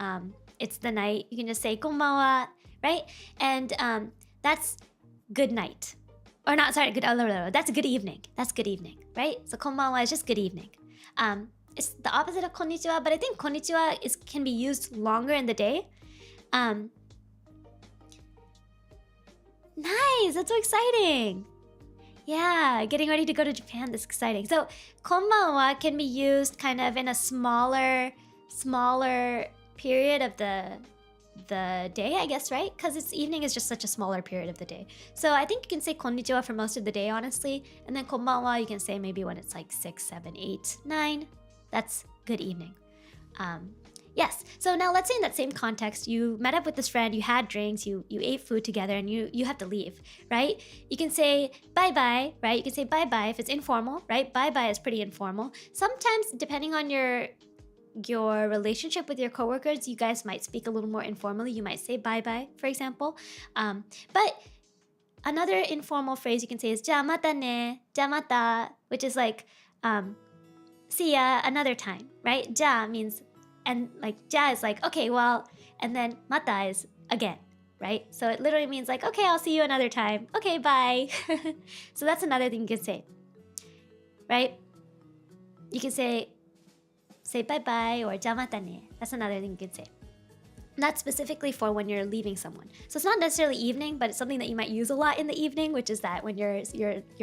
It's the night. You can just say, こんばんは, right? And that's good night. Or not, sorry, that's good evening. That's good evening, right? So こんばんは is just good evening. It's the opposite of konnichiwa, but I think konnichiwa can be used longer in the day. Nice, that's so exciting. Yeah, getting ready to go to Japan, that's exciting. So, konbanwa can be used kind of in a smaller period of the day, I guess, right? Because it's evening is just such a smaller period of the day. So I think you can say konnichiwa for most of the day, honestly. And then konbanwa you can say maybe when it's like 6, 7, 8, 9. That's good evening. Yes, so now let's say in that same context, you met up with this friend, you had drinks, you ate food together, and you have to leave, right? You can say bye-bye, right? You can say bye-bye if it's informal, right? Bye-bye is pretty informal. Sometimes, depending on your relationship with your coworkers, you guys might speak a little more informally. You might say bye-bye, for example. But another informal phrase you can say is じゃあまたね, じゃあまた, which is like, see ya another time, right? じゃあ means, and like じゃあ is like, okay, well, and then また is again, right? So it literally means like, okay, I'll see you another time. Okay, bye. So that's another thing you can say, right? You can say bye-bye or じゃあまたね. That's another thing you can say. That's specifically for when you're leaving someone. So it's not necessarily evening, but it's something that you might use a lot in the evening, which is that when you're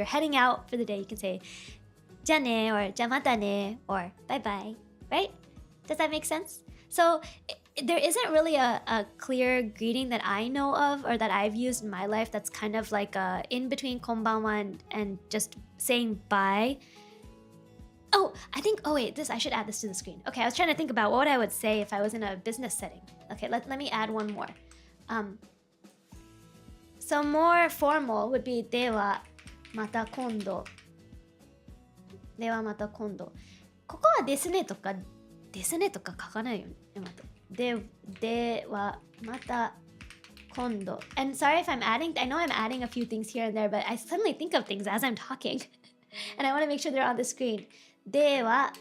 heading out for the day, you can say じゃあね or じゃあまたね or bye-bye, right? Does that make sense? So there isn't really a clear greeting that I know of or that I've used in my life that's kind of like in between konbanwa and just saying bye. Oh, wait, I should add this to the screen. Okay, I was trying to think about what I would say if I was in a business setting. Okay, let me add one more. So more formal would be ではまた今度. ではまた今度. ここはですねとか書かないよね。ではまた今度. And sorry if I'm adding, I know I'm adding a few things here and there, but I suddenly think of things as I'm talking. And I want to make sure they're on the screen. では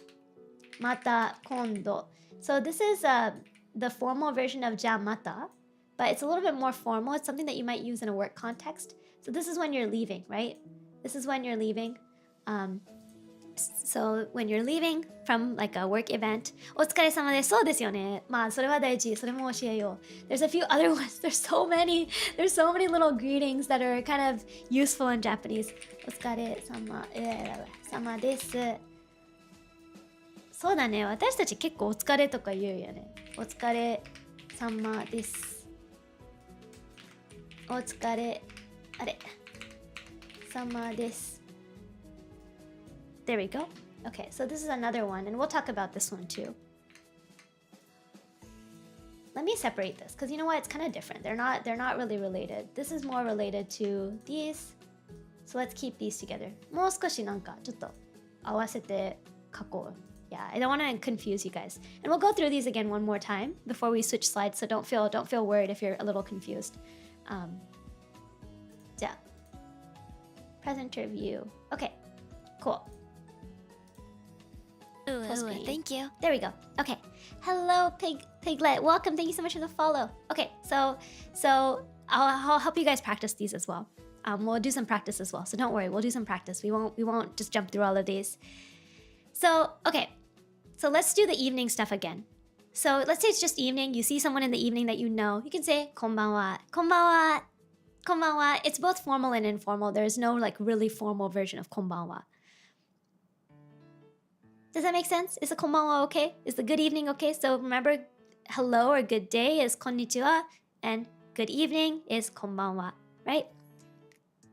また今度. So this is the formal version of じゃあまた, but it's a little bit more formal. It's something that you might use in a work context. So this is when you're leaving, right? This is when you're leaving. So when you're leaving from like a work event, お疲れ様です。そうですよね。まあそれは大事。それも教えよう。There's a few other ones. There's so many little greetings that are kind of useful in Japanese. お疲れ様です。そうだね。私たち結構お疲れとか言うよね。お疲れ様です。お疲れ様です。There we go. Okay, so this is another one, and we'll talk about this one too. Let me separate this, because you know what? It's kind of different. They're not really related. This is more related to these. So let's keep these together. もう少しなんかちょっと合わせて書こう. Yeah, I don't want to confuse you guys. And we'll go through these again one more time before we switch slides, so don't feel worried if you're a little confused. じゃあ presenter view. Okay, cool. screen. Thank you. There we go. Okay. Hello, Piglet. Welcome. Thank you so much for the follow. Okay, so I'll help you guys practice these as well. We'll do some practice as well. So don't worry. We'll do some practice. We won't just jump through all of these. So okay. So let's do the evening stuff again. So let's say it's just evening. You see someone in the evening that you know. You can say konbanwa. Konbanwa. Konbanwa. It's both formal and informal. There's no like really formal version of konbanwa. Does that make sense? Is the konbanwa okay? Is the good evening okay? So remember, hello or good day is konnichiwa, and good evening is konbanwa, right?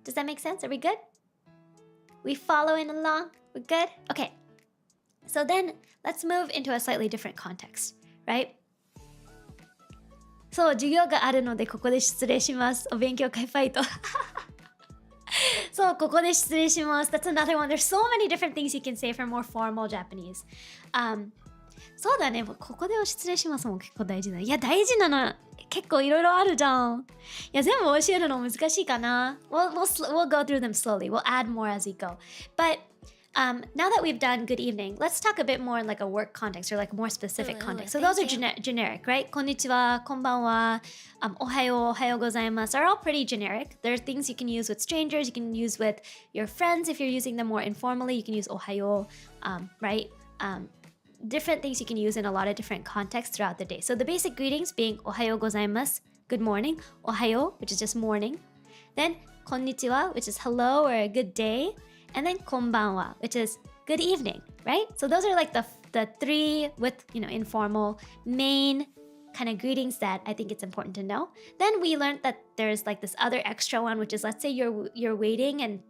Does that make sense? Are we good? We following along? We're good? Okay. So then let's move into a slightly different context, right? そう、授業があるのでここで失礼します。お勉強会ファイト。そう、ここで失礼します。That's another one. There's so many different things you can say for more formal Japanese. そうだね。ここで失礼しますも結構大事だ。いや、大事なの結構いろいろあるじゃん。いや、全部教えるの難しいかな。We'll go through them slowly. We'll add more as we go. But now that we've done good evening, let's talk a bit more in like a work context or like more specific context. So those are generic, right? Konnichiwa, konbanwa, ohayo gozaimasu are all pretty generic. There are things you can use with strangers, you can use with your friends. If you're using them more informally, you can use ohayo, right? Different things you can use in a lot of different contexts throughout the day. So the basic greetings being ohayo gozaimasu, good morning, ohayo, which is just morning. Then konnichiwa, which is hello or good day. And then konbanwa, which is good evening, right? So those are like the three with, informal main kind of greetings that I think it's important to know. Then we learned that there's like this other extra one, which is let's say you're waiting and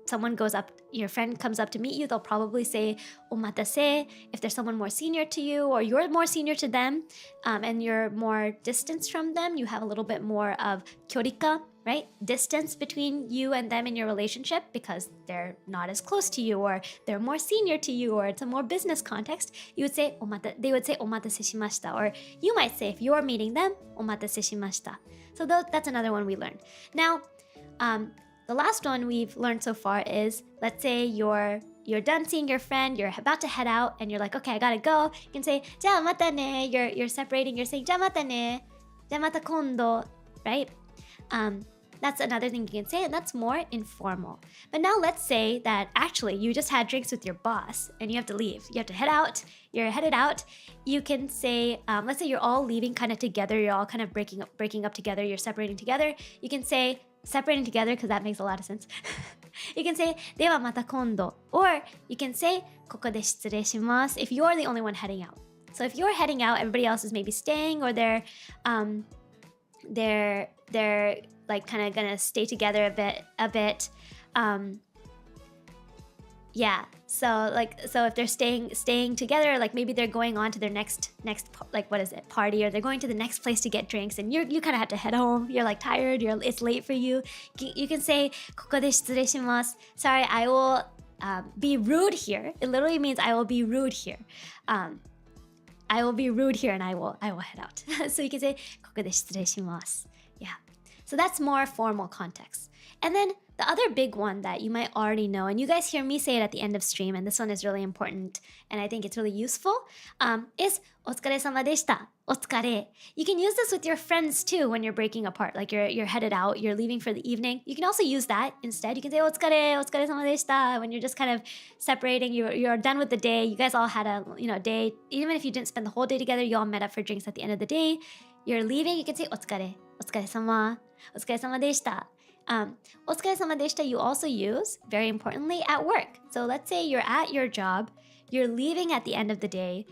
someone goes up, your friend comes up to meet you, they'll probably say omatase if there's someone more senior to you or you're more senior to them and you're more distanced from them, you have a little bit more of kyorika, right? Distance between you and them in your relationship because they're not as close to you or they're more senior to you or it's a more business context. They would say omatase shimashita, or you might say if you're meeting them, omatase shimashita. So that's another one we learned. Now, the last one we've learned so far is, let's say you're done seeing your friend, you're about to head out and you're like, okay, I gotta go. You can say, じゃあまたね. You're separating, you're saying, じゃあまたね. じゃあまた今度, right? That's another thing you can say, and that's more informal. But now let's say that actually you just had drinks with your boss and you have to leave. You have to head out. You're headed out. You can say, let's say you're all leaving kind of together. You're all kind of breaking up together. You're separating together. You can say separating together because that makes a lot of sense. You can say ではまた今度, or you can say ここで失礼します if you're the only one heading out. So if you're heading out, everybody else is maybe staying or they're like kind of gonna stay together a bit. Yeah. So if they're staying together, like maybe they're going on to their next like what is it, party, or they're going to the next place to get drinks, and you kind of have to head home. You're like tired. It's late for you. You can say ここで失礼します. Sorry, I will be rude here. It literally means I will be rude here. I will be rude here, and I will head out. So you can say ここで失礼します. Yeah. So that's more formal context. And then the other big one that you might already know, and you guys hear me say it at the end of stream, and this one is really important, and I think it's really useful, is お疲れ様でした. お疲れ. You can use this with your friends too when you're breaking apart. Like you're headed out, you're leaving for the evening. You can also use that instead. You can say お疲れ様でした when you're just kind of separating. You're done with the day. You guys all had a day. Even if you didn't spend the whole day together, you all met up for drinks at the end of the day. You're leaving, you can say お疲れ様. お疲れ様でした. お疲れ様でした you also use, very importantly, at work. So let's say you're at your job, you're leaving at the end of the day.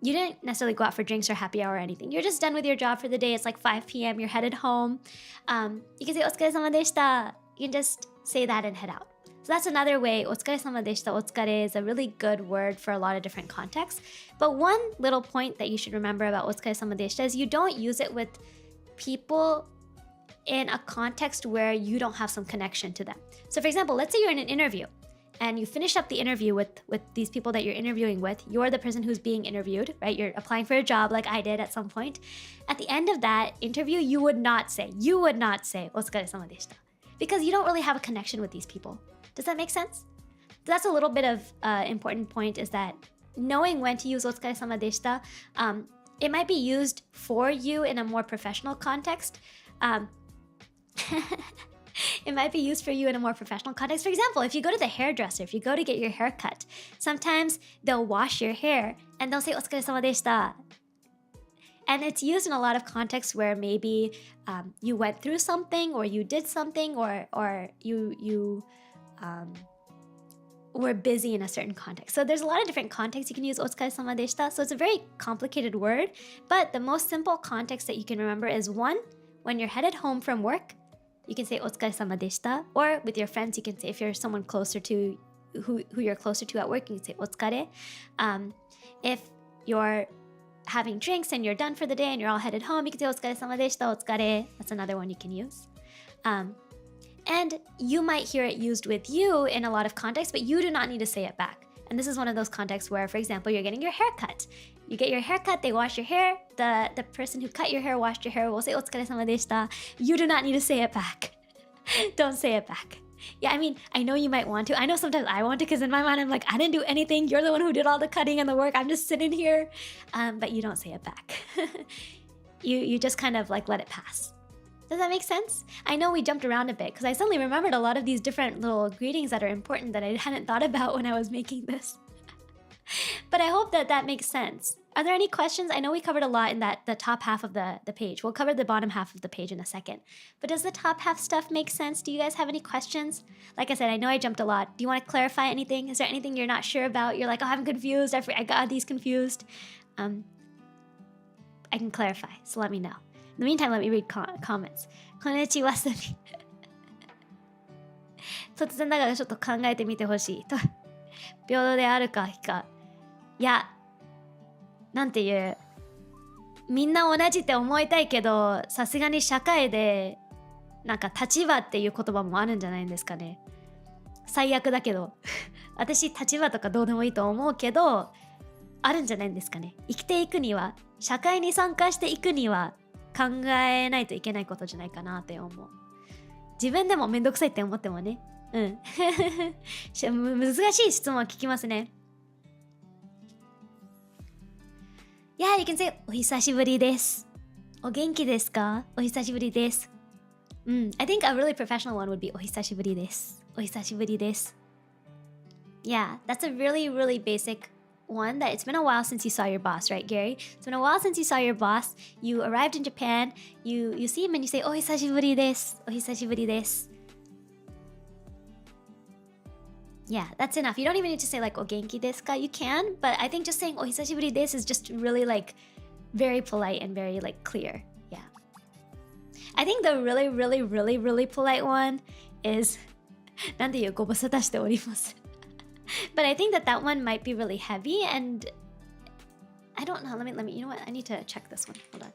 You didn't necessarily go out for drinks or happy hour or anything. You're just done with your job for the day. It's like 5 p.m. You're headed home. You can say お疲れ様でした. You can just say that and head out. So that's another way. お疲れ様でした. お疲れ is a really good word for a lot of different contexts. But one little point that you should remember about お疲れ様でした is you don't use it with people in a context where you don't have some connection to them. So for example, let's say you're in an interview and you finish up the interview with these people that you're interviewing with. You're the person who's being interviewed, right? You're applying for a job like I did at some point. At the end of that interview, you would not say お疲れ様でした because you don't really have a connection with these people. Does that make sense? That's a little bit of important point, is that knowing when to use お疲れ様でした、it might be used for you in a more professional context. It might be used for you in a more professional context. For example, if you go to the hairdresser, if you go to get your hair cut, sometimes they'll wash your hair and they'll say お疲れ様でした. And it's used in a lot of contexts where maybe you went through something or you did something or you were busy in a certain context. So there's a lot of different contexts you can use お疲れ様でした. So it's a very complicated word, but the most simple context that you can remember is one, when you're headed home from work, you can say お疲れ様でした. Or with your friends, you can say, if you're someone closer to, who you're closer to at work, you can say お疲れ. If you're having drinks and you're done for the day and you're all headed home, you can say お疲れ様でした, お疲れ. That's another one you can use. And you might hear it used with you in a lot of contexts, but you do not need to say it back. And this is one of those contexts where, for example, you're getting your hair cut. You get your hair cut, they wash your hair, the person who cut your hair, washed your hair, will say お疲れ様でした. You do not need to say it back. Don't say it back. Yeah, I mean, I know you might want to. I know sometimes I want to because in my mind I'm like, I didn't do anything. You're the one who did all the cutting and the work. I'm just sitting here. But you don't say it back. You just kind of like let it pass. Does that make sense? I know we jumped around a bit because I suddenly remembered a lot of these different little greetings that are important that I hadn't thought about when I was making this. But I hope that makes sense. Are there any questions? I know we covered a lot in the top half of the page. We'll cover the bottom half of the page in a second. But does the top half stuff make sense? Do you guys have any questions? Like I said, I know I jumped a lot. Do you want to clarify anything? Is there anything you're not sure about? You're like, oh, I'm confused. I got these confused. I can clarify, so let me know. In the meantime, let me read comments. こんにちは、突然だからちょっと考えてみてほしい。と平等であるか非か。いや、なんていう、みんな同じって思いたいけど、さすがに社会でなんか立場っていう言葉もあるんじゃないんですかね。最悪だけど、私立場とかどうでもいいと思うけど、あるんじゃないんですかね。生きていくには、社会に参加していくには考えないといけないことじゃないかなって思う。自分でもめんどくさいって思ってもね。うん。難しい質問は聞きますね。Yeah, you can say お久しぶりです。お元気ですか？お久しぶりです。I think a really professional one would be お久しぶりです。お久しぶりです。Yeah, that's a really, really basic one that it's been a while since you saw your boss, right, Gary? It's been a while since you saw your boss. You arrived in Japan. You see him and you say, お久しぶりです。お久しぶりです。Yeah, that's enough. You don't even need to say like お元気ですか? You can, but I think just saying お久しぶりです is just really like very polite and very like clear. Yeah. I think the really, really, really, really polite one is なんていうご無沙汰しております。But I think that one might be really heavy and I don't know. Let me, you know what? I need to check this one. Hold on.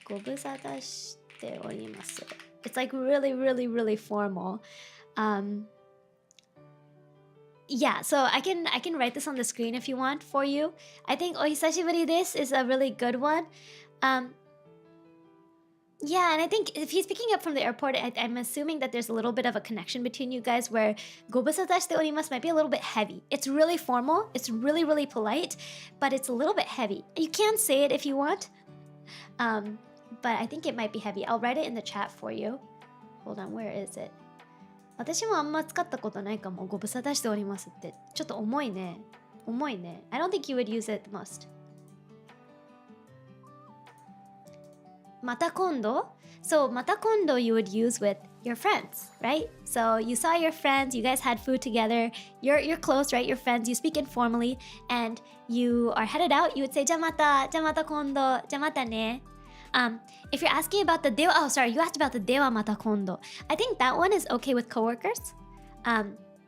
ご無沙汰しております. It's like really, really, really formal. Yeah, so I can write this on the screen if you want for you. I think お久しぶりです is a really good one. Yeah, and I think if he's picking up from the airport, I'm assuming that there's a little bit of a connection between you guys where ご無沙汰しております might be a little bit heavy. It's really formal, it's really, really polite, but it's a little bit heavy. You can say it if you want, but I think it might be heavy. I'll write it in the chat for you. Hold on, where is it? 私もあんま使ったことないかも。ご無沙汰しておりますって。ちょっと重いね。重いね。I don't think you would use it the most. また今度? So また今度 you would use with your friends, right? So you saw your friends, you guys had food together, you're close, right? You're friends, you speak informally, and you are headed out, you would say じゃあまた今度、じゃあまたね. If you're asking about the では, oh sorry, you asked about the ではまた今度. I think that one is okay with coworkers.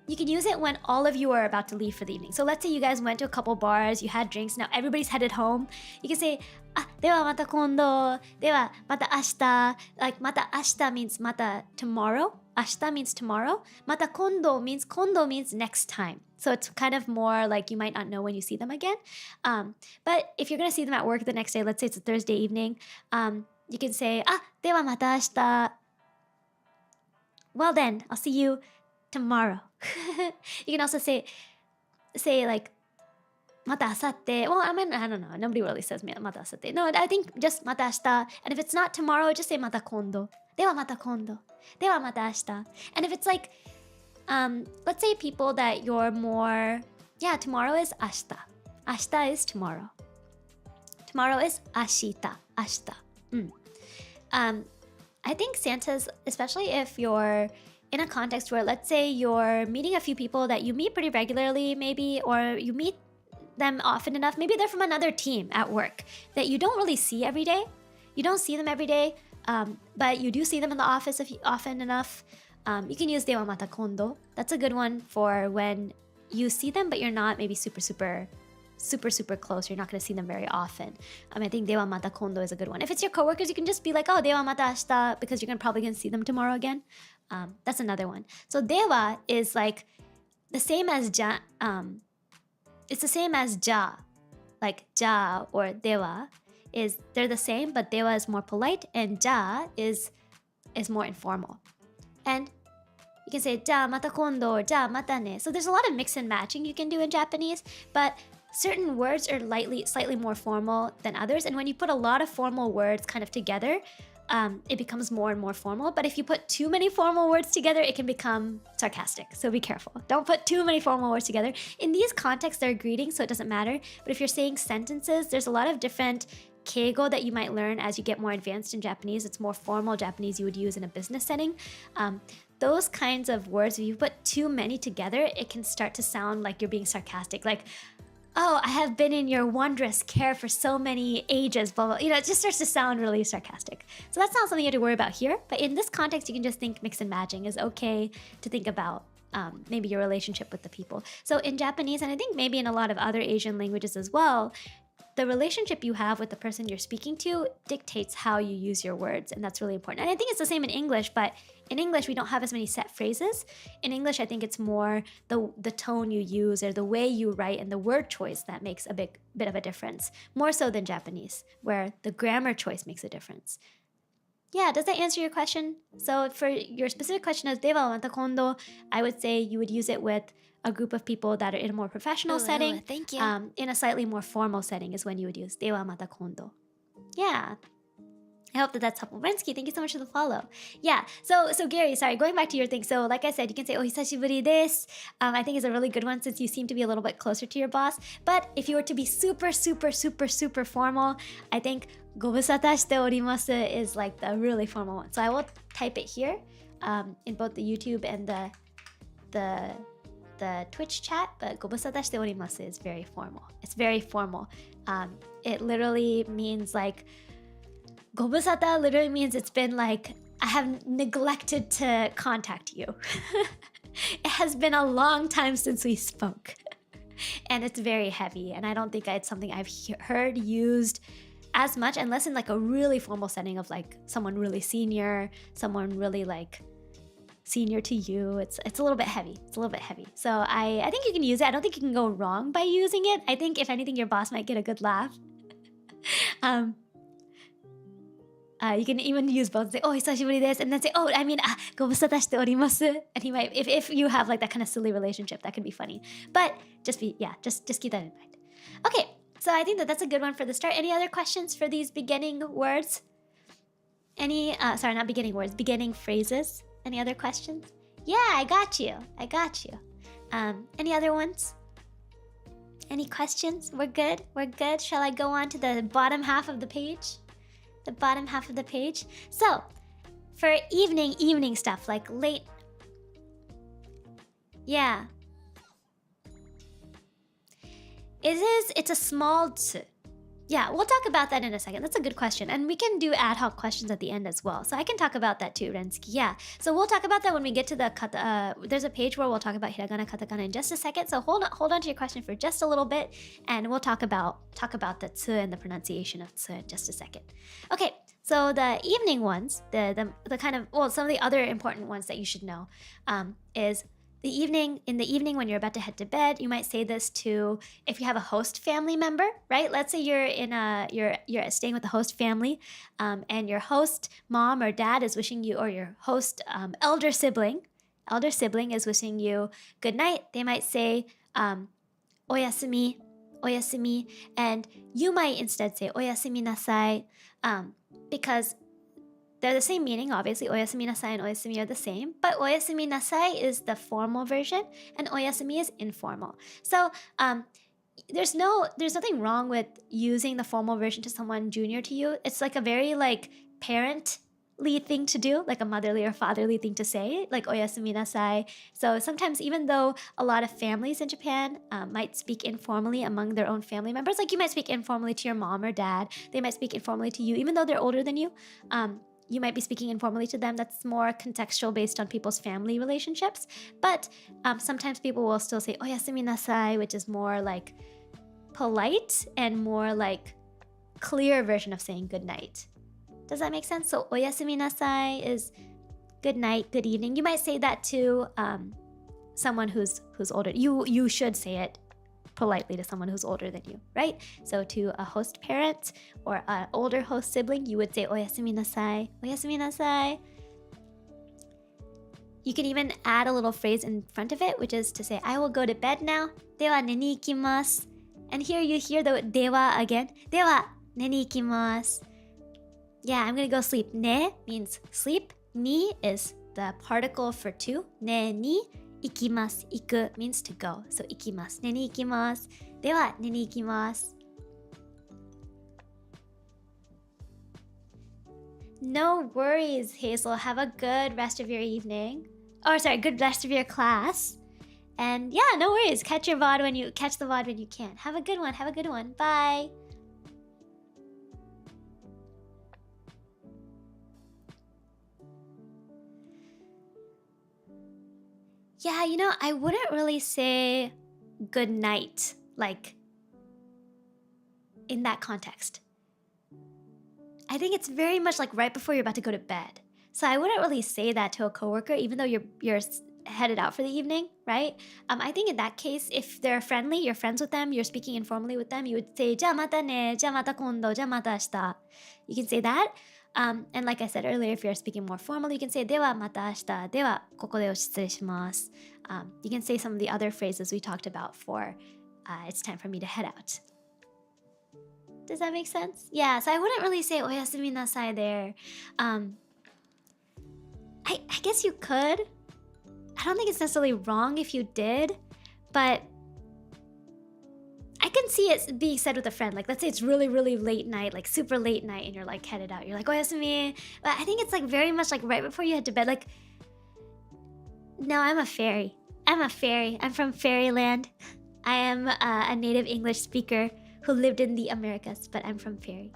You can use it when all of you are about to leave for the evening. So let's say you guys went to a couple bars, you had drinks, now everybody's headed home. You can say, ではまた今度、ではまた明日. Like また明日 means また tomorrow. 明日 means tomorrow. また今度 means next time. So it's kind of more like you might not know when you see them again. But if you're going to see them at work the next day, let's say it's a Thursday evening, you can say, ではまた明日. Well then, I'll see you tomorrow. You can also say like mata asatte. Well, I don't know. Nobody really says mata asatte. No, I think just mata ashita. And if it's not tomorrow, just say mata kondo. Dewa mata kondo. Dewa mata ashita. And if it's like, let's say people that you're more, yeah, tomorrow is ashita. Ashita is tomorrow. Tomorrow is ashita. Ashita. I think Santa's, especially if you're in a context where, let's say you're meeting a few people that you meet pretty regularly, maybe, or you meet them often enough, maybe they're from another team at work that you don't really see every day. You don't see them every day, but you do see them in the office often enough. You can use dewa mata kondo. That's a good one for when you see them, but you're not maybe super close. You're not going to see them very often. I think dewa mata kondo is a good one. If it's your coworkers, you can just be like, oh, dewa mata ashita, because you're probably going to see them tomorrow again. That's another one. So dewa is like the same as ja. It's the same as ja. Like ja or dewa they're the same, but dewa is more polite and ja is more informal. And you can say ja mata kondo or ja mata ne. So there's a lot of mix and matching you can do in Japanese, but certain words are slightly more formal than others. And when you put a lot of formal words kind of together, it becomes more and more formal. But if you put too many formal words together, it can become sarcastic. So be careful. Don't put too many formal words together. In these contexts, they're greetings, so it doesn't matter. But if you're saying sentences, there's a lot of different keigo that you might learn as you get more advanced in Japanese. It's more formal Japanese you would use in a business setting. Those kinds of words, if you put too many together, it can start to sound like you're being sarcastic. Like, oh, I have been in your wondrous care for so many ages, blah, blah. It just starts to sound really sarcastic. So that's not something you have to worry about here. But in this context, you can just think mix and matching is okay to think about maybe your relationship with the people. So in Japanese, and I think maybe in a lot of other Asian languages as well, the relationship you have with the person you're speaking to dictates how you use your words, and that's really important. And I think it's the same in English, but in English, we don't have as many set phrases. In English, I think it's more the tone you use or the way you write and the word choice that makes a bit of a difference, more so than Japanese, where the grammar choice makes a difference. Yeah, does that answer your question? So for your specific question of dewa mata kondo, I would say you would use it with a group of people that are in a more professional setting. Thank you. In a slightly more formal setting is when you would use dewa mata kondo. Yeah. I hope that's helpful. Rensky, thank you so much for the follow. Yeah, so Gary, sorry, going back to your thing. So like I said, you can say, oh, hisashiburi desu. I think is a really good one since you seem to be a little bit closer to your boss. But if you were to be super formal, I think gobusata shite orimasu is like the really formal one. So I will type it here in both the YouTube and the Twitch chat, but gobusata shite orimasu is very formal. It's very formal. It literally means like, gobusata literally means it's been like, I have neglected to contact you. It has been a long time since we spoke. And it's very heavy, and I don't think it's something I've heard used as much unless in like a really formal setting of like someone really senior, someone really like senior to you. It's a little bit heavy. It's a little bit heavy. So I think you can use it. I don't think you can go wrong by using it. I think if anything, your boss might get a good laugh. You can even use both. Say, oh, hisashiburi desu, and then say, oh, I mean, gobusata shite orimasu. And he might, if you have like that kind of silly relationship, that can be funny. But just keep that in mind. Okay, so I think that's a good one for the start. Any other questions for these beginning words? Sorry, not beginning words, beginning phrases. Any other questions? Yeah, I got you. Any other ones? Any questions? We're good? Shall I go on to the bottom half of the page? The bottom half of the page. So, for evening stuff, like late. Yeah. It's a small tsu. Yeah, we'll talk about that in a second. That's a good question. And we can do ad hoc questions at the end as well. So I can talk about that too, Rensky. Yeah. So we'll talk about that when we get to the kata. There's a page where we'll talk about hiragana, katakana in just a second. So hold on to your question for just a little bit, and we'll talk about the tsu and the pronunciation of tsu in just a second. Okay. So the evening ones, the kind of, well, some of the other important ones that you should know is in the evening when you're about to head to bed, you might say this to, if you have a host family member, right? Let's say you're staying with a host family, and your host mom or dad is wishing you, or your host elder sibling is wishing you good night. They might say oyasumi oyasumi, and you might instead say oyasumi nasai, because they're the same meaning, obviously. Oyasumi nasai and oyasumi are the same, but oyasumi nasai is the formal version and oyasumi is informal. So there's nothing wrong with using the formal version to someone junior to you. It's like a very like parently thing to do, like a motherly or fatherly thing to say, like oyasumi nasai. So sometimes, even though a lot of families in Japan might speak informally among their own family members, like you might speak informally to your mom or dad, they might speak informally to you, even though they're older than you. You might be speaking informally to them. That's more contextual based on people's family relationships. But sometimes people will still say oyasumi nasai, which is more like polite and more like clear version of saying good night. Does that make sense? So oyasumi nasai is good night, good evening. You might say that to someone who's older. You should say it politely to someone who's older than you, right? So to a host parent or an older host sibling, you would say oyasumi nasai, oyasumi nasai. You can even add a little phrase in front of it, which is to say, I will go to bed now. Dewa neni ikimasu. And here you hear the dewa again. Dewa neni ikimasu. Yeah, I'm gonna go sleep. Ne means sleep. Ni is the particle for to. Ne ni ikimasu. Iku means to go. So ikimasu. Neni ikimasu. Dewa neni ikimasu. No worries, Hazel. Have a good rest of your evening. Or sorry, good rest of your class. And yeah, no worries. Catch the VOD when you can. Have a good one. Have a good one. Bye. Yeah, I wouldn't really say good night, like, in that context. I think it's very much like right before you're about to go to bed. So I wouldn't really say that to a coworker, even though you're headed out for the evening, right? I think in that case, if they're friendly, you're friends with them, you're speaking informally with them, you would say, じゃあまたね, じゃあまた今度, じゃあまた明日. You can say that. And like I said earlier, if you're speaking more formally, you can say ではまた明日, ではここで失礼します. You can say some of the other phrases we talked about for it's time for me to head out. Does that make sense? Yeah, so I wouldn't really say oyasumi nasai there. I guess you could. I don't think it's necessarily wrong if you did, but I can see it being said with a friend. Like, let's say it's really, really late night, like super late night, and you're like headed out. You're like, oyasumi. But I think it's like very much like right before you head to bed. Like, no, I'm a fairy. I'm from fairyland. I am a native English speaker who lived in the Americas, but I'm from fairy.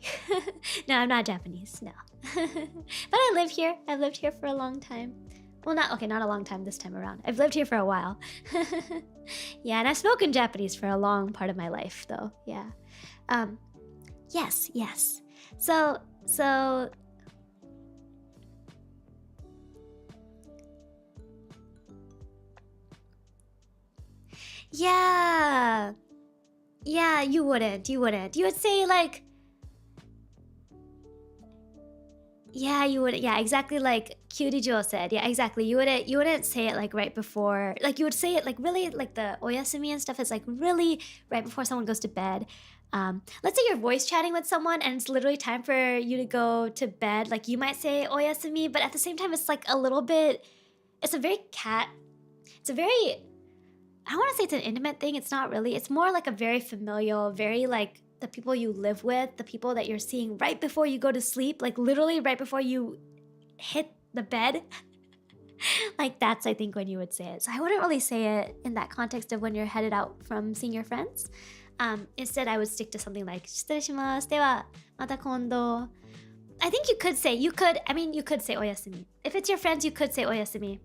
No, I'm not Japanese, no. But I live here. I've lived here for a long time. Well, not a long time this time around. I've lived here for a while. Yeah, and I've spoken Japanese for a long part of my life, though. Yeah. Yes. So. Yeah, you wouldn't. You would say like. Yeah, you would. Yeah, exactly like Kyurijo said. Yeah, exactly. You wouldn't say it like right before. Like you would say it like really like the oyasumi and stuff is like really right before someone goes to bed. Let's say you're voice chatting with someone and it's literally time for you to go to bed. Like you might say oyasumi, but at the same time it's like a little bit. It's a very I don't want to say it's an intimate thing. It's not really. It's more like a very familial, very like the people you live with, the people that you're seeing right before you go to sleep, like literally right before you hit the bed. Like that's, I think, when you would say it. So I wouldn't really say it in that context of when you're headed out from seeing your friends. Instead, I would stick to something like 失礼します。では、また今度. I think you could say oyasumi. If it's your friends, you could say oyasumi.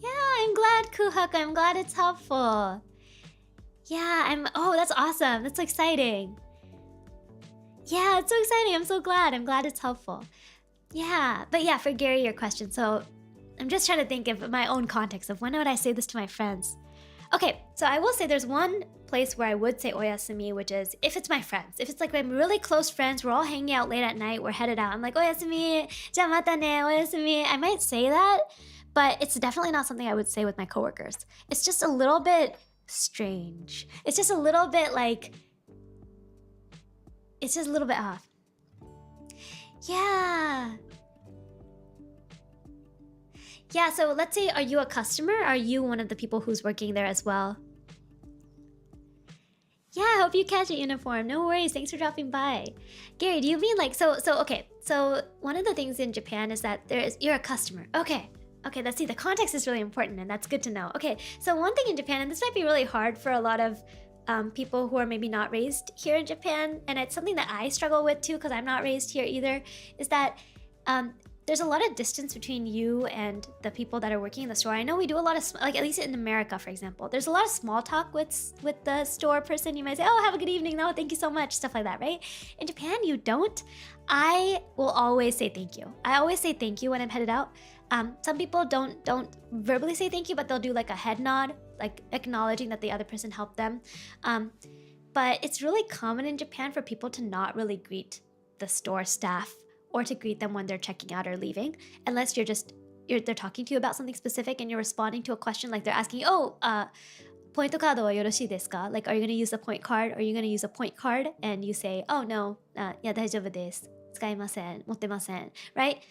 Yeah, I'm glad, Kuhaka. I'm glad it's helpful. Yeah, oh, that's awesome. That's exciting. Yeah, it's so exciting. I'm so glad. I'm glad it's helpful. Yeah, but yeah, for Gary, your question. So I'm just trying to think of my own context of when would I say this to my friends. Okay, so I will say there's one place where I would say oyasumi, which is if it's my friends. If it's like my really close friends, we're all hanging out late at night, we're headed out. I'm like, oyasumi, じゃあまたね, oyasumi. I might say that. but it's definitely not something I would say with my coworkers. It's just a little bit strange. It's just a little bit like, it's just a little bit off. Yeah. Yeah, so let's say, are you a customer? Are you one of the people who's working there as well? Yeah, I hope you catch a uniform. No worries. Thanks for dropping by. Gary, do you mean like, okay. So one of the things in Japan is that you're a customer. Okay, let's see. The context is really important, and that's good to know. Okay, so one thing in Japan, and this might be really hard for a lot of people who are maybe not raised here in Japan, and it's something that I struggle with too because I'm not raised here either, is that there's a lot of distance between you and the people that are working in the store. I know we do a lot of, like at least in America, for example, there's a lot of small talk with the store person. You might say, oh, have a good evening. No, thank you so much. Stuff like that, right? In Japan, you don't. I will always say thank you. I always say thank you when I'm headed out. Some people don't verbally say thank you, but they'll do like a head nod, like acknowledging that the other person helped them. But it's really common in Japan for people to not really greet the store staff or to greet them when they're checking out or leaving, unless they're talking to you about something specific and you're responding to a question, like they're asking, point card wa yoroshii desu ka? Like, are you gonna use the point card? Are you gonna use a point card? And you say, oh no, yeah, daijoubu desu. Tsukaimasen, mottemasen, right?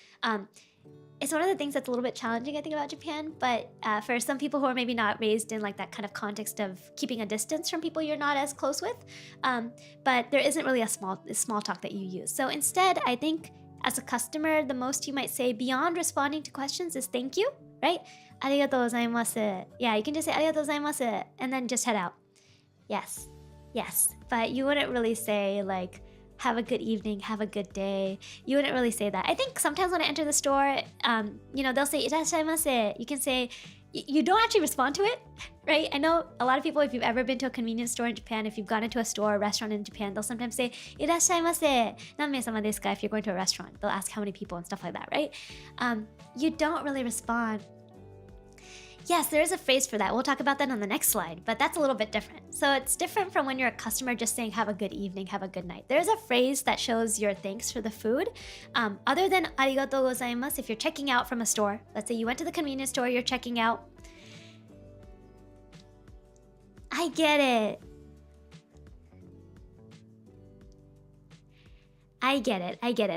It's one of the things that's a little bit challenging, I think, about Japan, but for some people who are maybe not raised in like that kind of context of keeping a distance from people you're not as close with, but there isn't really a small talk that you use. So instead, I think as a customer, the most you might say beyond responding to questions is thank you, right? Arigatou gozaimasu. Yeah, you can just say arigatou gozaimasu and then just head out. Yes. But you wouldn't really say like, have a good evening, have a good day. You wouldn't really say that. I think sometimes when I enter the store, they'll say irashaimase. You can say, you don't actually respond to it, right? I know a lot of people, if you've ever been to a convenience store in Japan, if you've gone into a store or restaurant in Japan, they'll sometimes say, irashaimase, nanmei-sama desu ka? If you're going to a restaurant, they'll ask how many people and stuff like that, right? You don't really respond. Yes, there is a phrase for that. We'll talk about that on the next slide, but that's a little bit different. So it's different from when you're a customer just saying, have a good evening, have a good night. There's a phrase that shows your thanks for the food. Other than arigatou gozaimasu, if you're checking out from a store, let's say you went to the convenience store, you're checking out. I get it.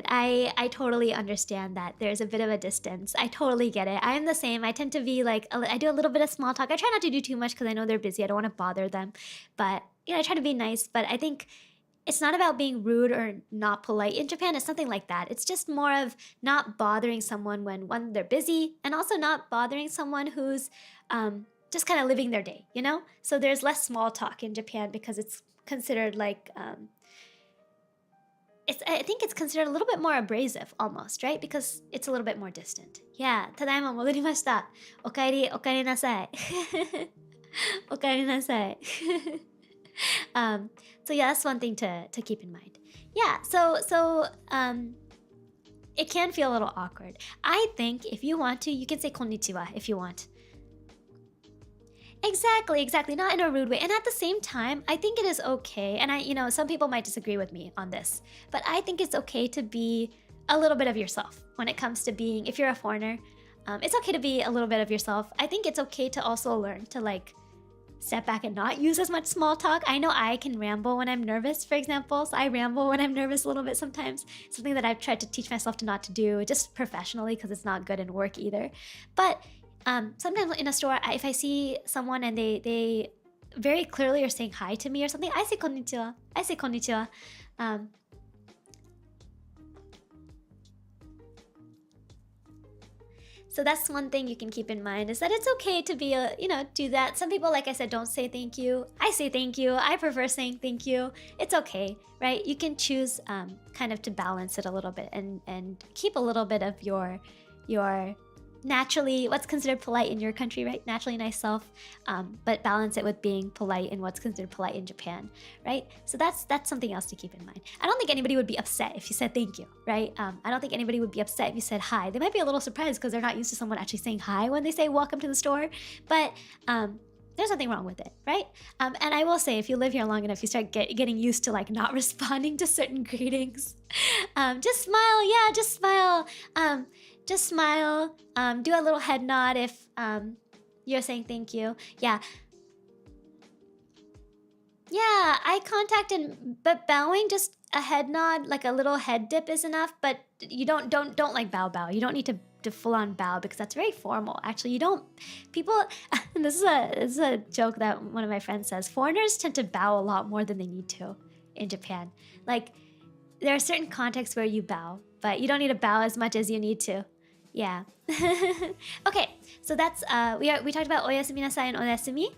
I totally understand that there's a bit of a distance. I totally get it. I'm the same. I tend to be like, I do a little bit of small talk. I try not to do too much because I know they're busy. I don't want to bother them. But, I try to be nice. But I think it's not about being rude or not polite in Japan. It's something like that. It's just more of not bothering someone when they're busy, and also not bothering someone who's just kind of living their day, So there's less small talk in Japan because it's considered like... I think it's considered a little bit more abrasive almost, right? Because it's a little bit more distant. Yeah, tadaima modorimashita. Okaeri nasai. Okaeri nasai. So yeah, that's one thing to keep in mind. Yeah, so it can feel a little awkward. I think if you want to, you can say konnichiwa if you want. Exactly. Not in a rude way. And at the same time, I think it is okay. And some people might disagree with me on this, but I think it's okay to be a little bit of yourself when it comes to being, if you're a foreigner, it's okay to be a little bit of yourself. I think it's okay to also learn to like step back and not use as much small talk. I know I can ramble when I'm nervous, for example. So I ramble when I'm nervous a little bit sometimes. Something that I've tried to teach myself to not to do, just professionally, because it's not good in work either. But sometimes in a store, if I see someone and they very clearly are saying hi to me or something, I say konnichiwa. So that's one thing you can keep in mind, is that it's okay to be do that. Some people, like I said, don't say thank you. I say thank you. I prefer saying thank you. It's okay, right? You can choose kind of to balance it a little bit and keep a little bit of your naturally, what's considered polite in your country, right? Naturally nice self, but balance it with being polite in what's considered polite in Japan, right? So that's something else to keep in mind. I don't think anybody would be upset if you said thank you, right? I don't think anybody would be upset if you said hi. They might be a little surprised because they're not used to someone actually saying hi when they say welcome to the store, but there's nothing wrong with it, right? And I will say, if you live here long enough, you start getting used to like not responding to certain greetings. Just smile, yeah, just smile. just smile, do a little head nod if you're saying thank you. Yeah, eye contact but bowing, just a head nod, like a little head dip is enough. But you don't like bow. You don't need to full on bow because that's very formal. Actually, you don't. People, and this is a joke that one of my friends says. Foreigners tend to bow a lot more than they need to in Japan. Like there are certain contexts where you bow, but you don't need to bow as much as you need to. Yeah. Okay, so that's we talked about oyasumi nasai and oyasumi.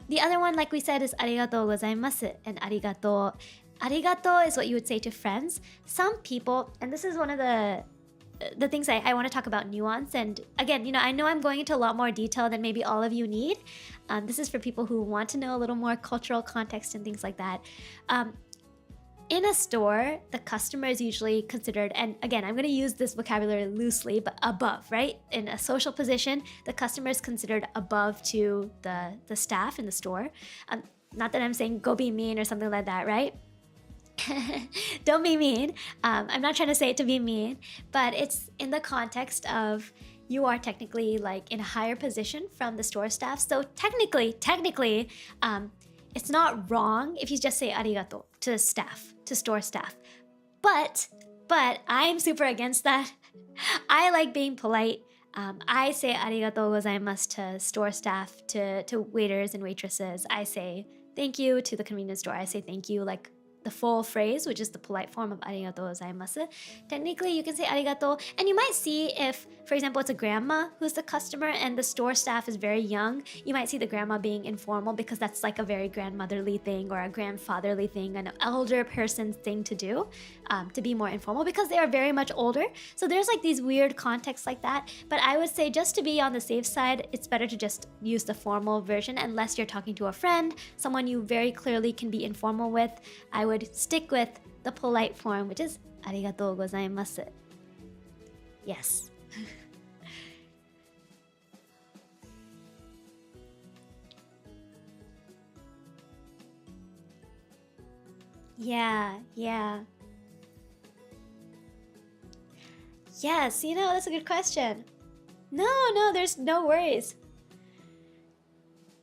The other one, like we said, is arigatou gozaimasu, and arigatou. Arigato is what you would say to friends. Some people, and this is one of the things I want to talk about nuance. And again, I know I'm going into a lot more detail than maybe all of you need. This is for people who want to know a little more cultural context and things like that. In a store, the customer is usually considered, and again, I'm going to use this vocabulary loosely, but above, right? In a social position, the customer is considered above to the staff in the store. Not that I'm saying go be mean or something like that, right? Don't be mean. I'm not trying to say it to be mean, but it's in the context of you are technically like in a higher position from the store staff. So technically, it's not wrong if you just say arigato to staff, to store staff. But I'm super against that. I like being polite. I say arigatou gozaimasu to store staff, to waiters and waitresses. I say thank you to the convenience store. I say thank you like the full phrase, which is the polite form of arigatou gozaimasu. Technically, you can say arigato, and you might see if, for example, it's a grandma who's the customer and the store staff is very young, you might see the grandma being informal because that's like a very grandmotherly thing or a grandfatherly thing, an elder person's thing to do, to be more informal because they are very much older. So there's like these weird contexts like that. But I would say just to be on the safe side, it's better to just use the formal version unless you're talking to a friend, someone you very clearly can be informal with. I would stick with the polite form, which is arigatou gozaimasu. Yes. Yeah. Yes, that's a good question. No, there's no worries.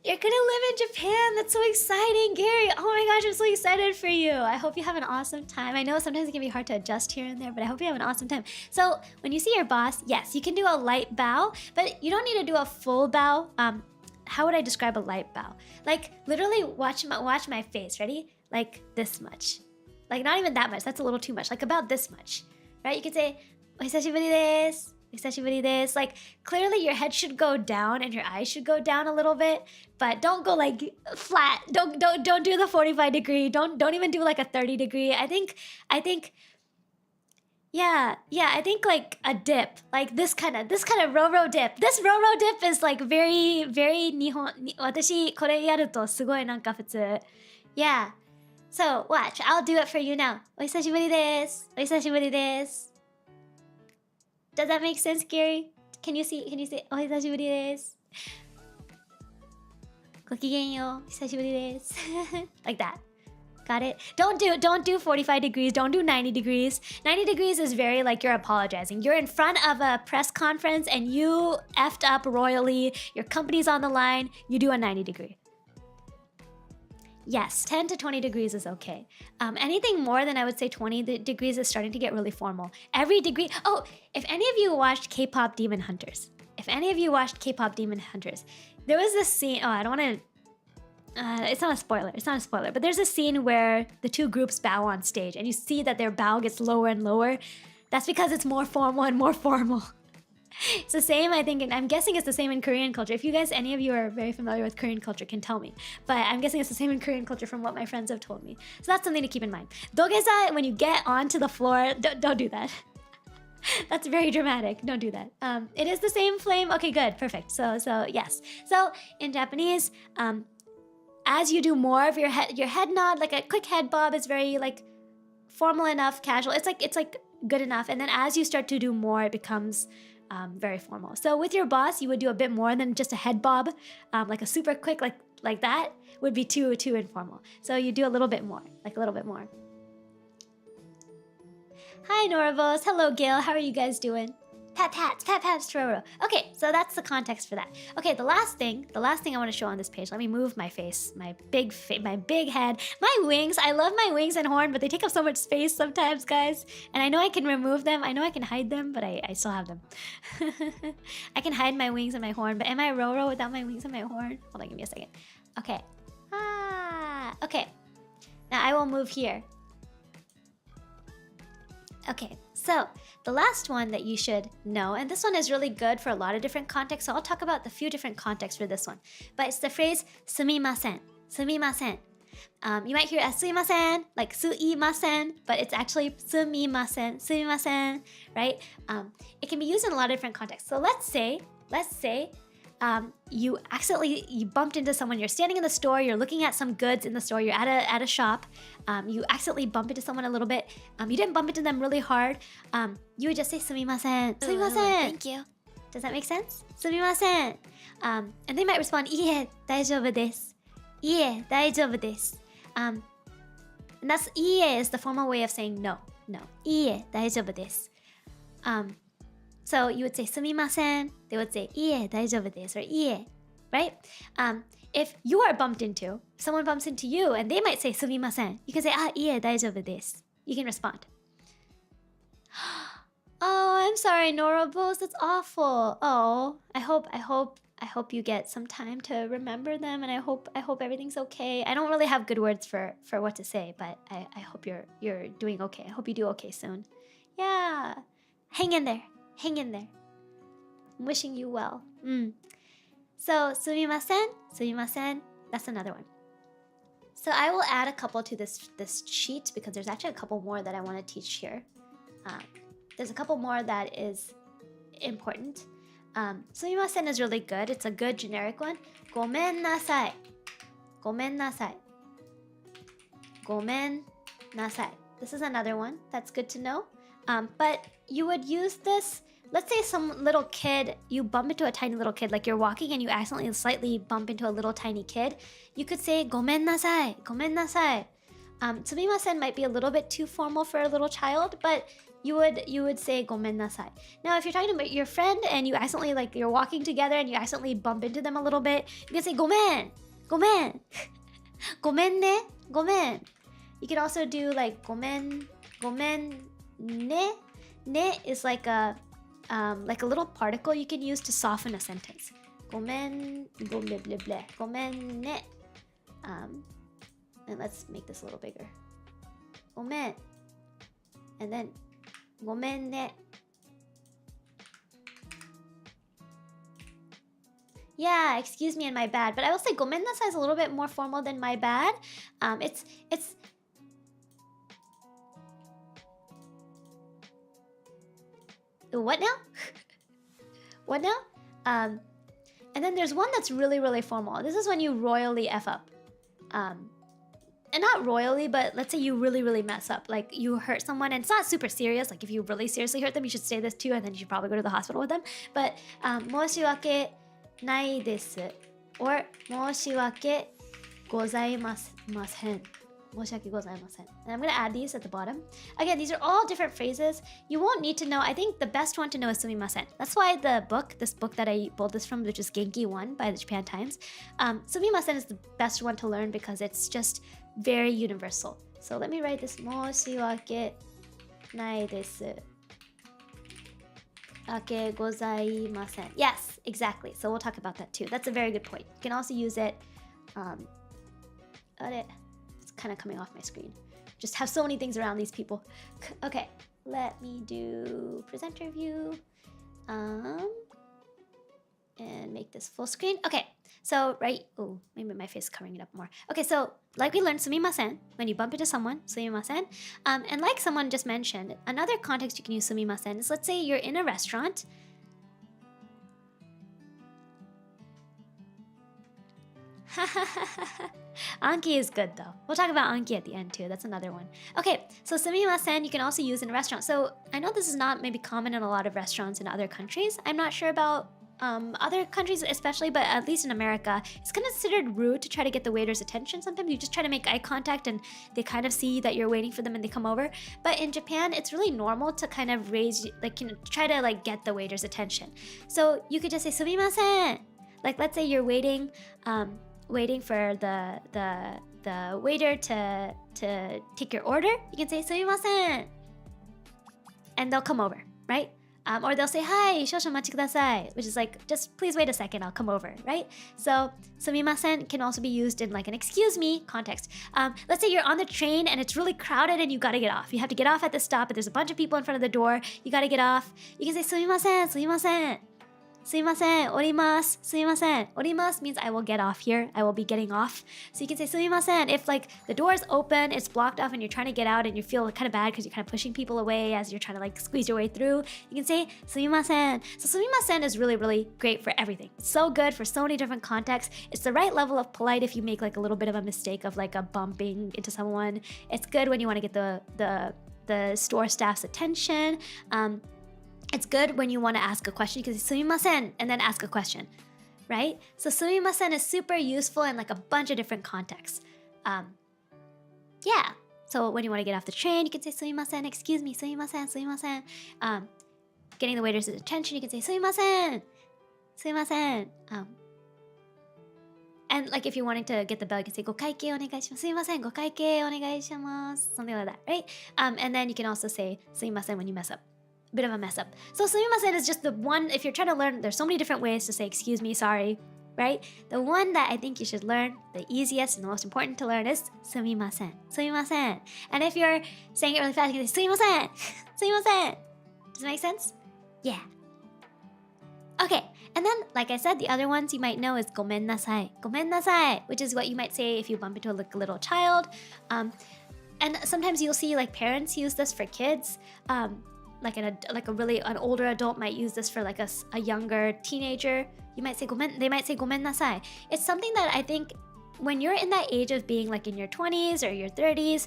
You're gonna live in Japan. That's so exciting, Gary. Oh my gosh, I'm so excited for you. I hope you have an awesome time. I know sometimes it can be hard to adjust here and there, but I hope you have an awesome time. So when you see your boss, yes, you can do a light bow, but you don't need to do a full bow. How would I describe a light bow? Like literally watch my face. Ready? Like this much. Like not even that much. That's a little too much. Like about this much, right? You could say, "Ohisashiburi desu." Like clearly your head should go down and your eyes should go down a little bit, but don't go like flat. Don't do the 45 degree. Don't even do like a 30 degree. I think I think like a dip, like this kind of RORO dip. This RORO dip is like very Nihon. 私これやるとすごいなんか普通. Yeah. So watch. I'll do it for you now. お久しぶりです。お久しぶりです。Does that make sense, Gary? Can you say お久しぶりです。ごきげんよう。久しぶりです。Like that. Got it? Don't do 45 degrees. Don't do 90 degrees. 90 degrees is very like you're apologizing. You're in front of a press conference and you effed up royally. Your company's on the line. You do a 90 degree. Yes, 10 to 20 degrees is okay. Anything more than I would say 20 degrees is starting to get really formal. Every degree... Oh, if any of you watched K-pop Demon Hunters, there was this scene... Oh, I don't want to... it's not a spoiler, but there's a scene where the two groups bow on stage and you see that their bow gets lower and lower. That's because it's more formal and more formal. It's the same, I think, and I'm guessing it's the same in Korean culture. If you guys, any of you are very familiar with Korean culture, can tell me. But I'm guessing it's the same in Korean culture from what my friends have told me. So that's something to keep in mind. Dogeza, when you get onto the floor, don't do that. That's very dramatic. Don't do that. It is the same flame. Okay, good, perfect. So yes. So in Japanese, as you do more of your head nod, like a quick head bob is very like formal enough, casual. It's like good enough. And then as you start to do more, it becomes very formal. So with your boss, you would do a bit more than just a head bob, like a super quick, like that would be too informal. So you do a little bit more, like a little bit more. Hi, Noravos. Hello, Gail. How are you guys doing? pat pats, roro. Okay, so that's the context for that. Okay, the last thing I want to show on this page. Let me move my face, my big head, my wings. I love my wings and horn, but they take up so much space sometimes, guys. And I know I can remove them. I know I can hide them, but I still have them. I can hide my wings and my horn, but am I roro without my wings and my horn? Hold on, give me a second. Okay. Okay. Now I will move here. Okay, so the last one that you should know, and this one is really good for a lot of different contexts, so I'll talk about the few different contexts for this one. But it's the phrase sumimasen, sumimasen. You might hear it as sumimasen, like suimasen, but it's actually sumimasen, sumimasen, right? It can be used in a lot of different contexts. So let's say you bumped into someone. You're standing in the store. You're looking at some goods in the store. You're at a shop. You accidentally bump into someone a little bit. You didn't bump into them really hard. You would just say sumimasen, sumimasen. Thank you. Does that make sense? Sumimasen. And they might respond, iie, daijoubu desu. Iie, daijoubu desu. And that's iie is the formal way of saying no. No. Iie, daijoubu desu. So you would say sumimasen, they would say iie daijoubu desu or iie, right? If you are bumped into, someone bumps into you and they might say sumimasen, you can say iie daijoubu desu. You can respond. Oh, I'm sorry, Norobos, that's awful. Oh, I hope you get some time to remember them, and I hope everything's okay. I don't really have good words for what to say, but I hope you're doing okay. I hope you do okay soon. Yeah. Hang in there. Hang in there. I'm wishing you well. So, sumimasen, that's another one. So I will add a couple to this sheet because there's actually a couple more that I want to teach here. There's a couple more that is important. Sumimasen is really good. It's a good generic one. Gomen nasai. Gomen nasai. Gomen nasai. This is another one that's good to know. But you would use this. Let's say some little kid, you bump into a tiny little kid, like you're walking and you accidentally slightly bump into a little tiny kid. You could say, gomen nasai, gomen nasai. Sumimasen might be a little bit too formal for a little child, but you would say gomen nasai. Now, if you're talking about your friend and you accidentally, like you're walking together and you accidentally bump into them a little bit, you can say, gomen, gomen, gomen ne, gomen. You could also do like gomen, gomen ne. Ne is like a little particle you can use to soften a sentence. Gomen, gomen, blah, blah, gomen ne. And let's make this a little bigger. Gomen. And then gomen ne. Yeah, excuse me and my bad. But I will say gomen nasai is a little bit more formal than my bad. It's what now? What now? And then there's one that's really, really formal. This is when you royally F up. And not royally, but let's say you really, really mess up. Like you hurt someone and it's not super serious. Like if you really seriously hurt them, you should say this too, and then you should probably go to the hospital with them. But moshiwake nai desu or moshiwake gozaimasen. Moshaki gozaimasen. And I'm going to add these at the bottom. Again, these are all different phrases. You won't need to know. I think the best one to know is sumimasen. That's why this book that I pulled this from, which is Genki 1 by the Japan Times, sumimasen is the best one to learn because it's just very universal. So let me write this. Moshiwake nai desu. Ake gozaimasen. Yes, exactly. So we'll talk about that too. That's a very good point. You can also use it. It's kind of coming off my screen. Just have so many things around these people. Okay, let me do presenter view. And make this full screen. Okay, so maybe my face is covering it up more. Okay, so like we learned, sumimasen, when you bump into someone, sumimasen. And like someone just mentioned, another context you can use sumimasen is, let's say you're in a restaurant. Anki is good though. We'll talk about Anki at the end too. That's another one. Okay, so sumimasen you can also use in a restaurant. So I know this is not maybe common in a lot of restaurants in other countries. I'm not sure about other countries especially, but at least in America, it's considered rude to try to get the waiter's attention. Sometimes you just try to make eye contact and they kind of see that you're waiting for them and they come over. But in Japan, it's really normal to kind of try to like get the waiter's attention. So you could just say sumimasen. Like let's say you're waiting for the waiter to take your order. You can say sumimasen, and they'll come over, right? Or they'll say, hi, shosho machi kudasai, which is like, just please wait a second, I'll come over, right? So, sumimasen can also be used in like an excuse me context. Let's say you're on the train and it's really crowded and you gotta get off. You have to get off at the stop and there's a bunch of people in front of the door. You gotta get off. You can say, sumimasen, sumimasen. Sumimasen, orimasu, sumimasen. Orimasu means I will get off here. I will be getting off. So you can say sumimasen if like the door is open, it's blocked off and you're trying to get out and you feel kind of bad because you're kind of pushing people away as you're trying to like squeeze your way through. You can say sumimasen. So sumimasen is really, really great for everything. It's so good for so many different contexts. It's the right level of polite if you make like a little bit of a mistake of like a bumping into someone. It's good when you want to get the store staff's attention. It's good when you want to ask a question. You can say sumimasen and then ask a question, right? So sumimasen is super useful in like a bunch of different contexts. Yeah. So when you want to get off the train, you can say sumimasen, excuse me, sumimasen, sumimasen. Getting the waiter's attention, you can say sumimasen, sumimasen. And like if you're wanting to get the bell, you can say gokaikei onegaishimasu, sumimasen, gokaikei onegaishimasu, something like that, right? And then you can also say sumimasen when you mess up. Bit of a mess up. So sumimasen is just the one, if you're trying to learn, there's so many different ways to say excuse me, sorry, right? The one that I think you should learn, the easiest and the most important to learn is sumimasen, sumimasen. And if you're saying it really fast, you can say sumimasen, sumimasen. Does it make sense? Yeah. Okay, and then like I said, the other ones you might know is gomen nasai, gomen nasai, which is what you might say if you bump into a little child. And sometimes you'll see like parents use this for kids. Like an older adult might use this for like a younger teenager. They might say gomen nasai. It's something that I think when you're in that age of being like in your 20s or your 30s,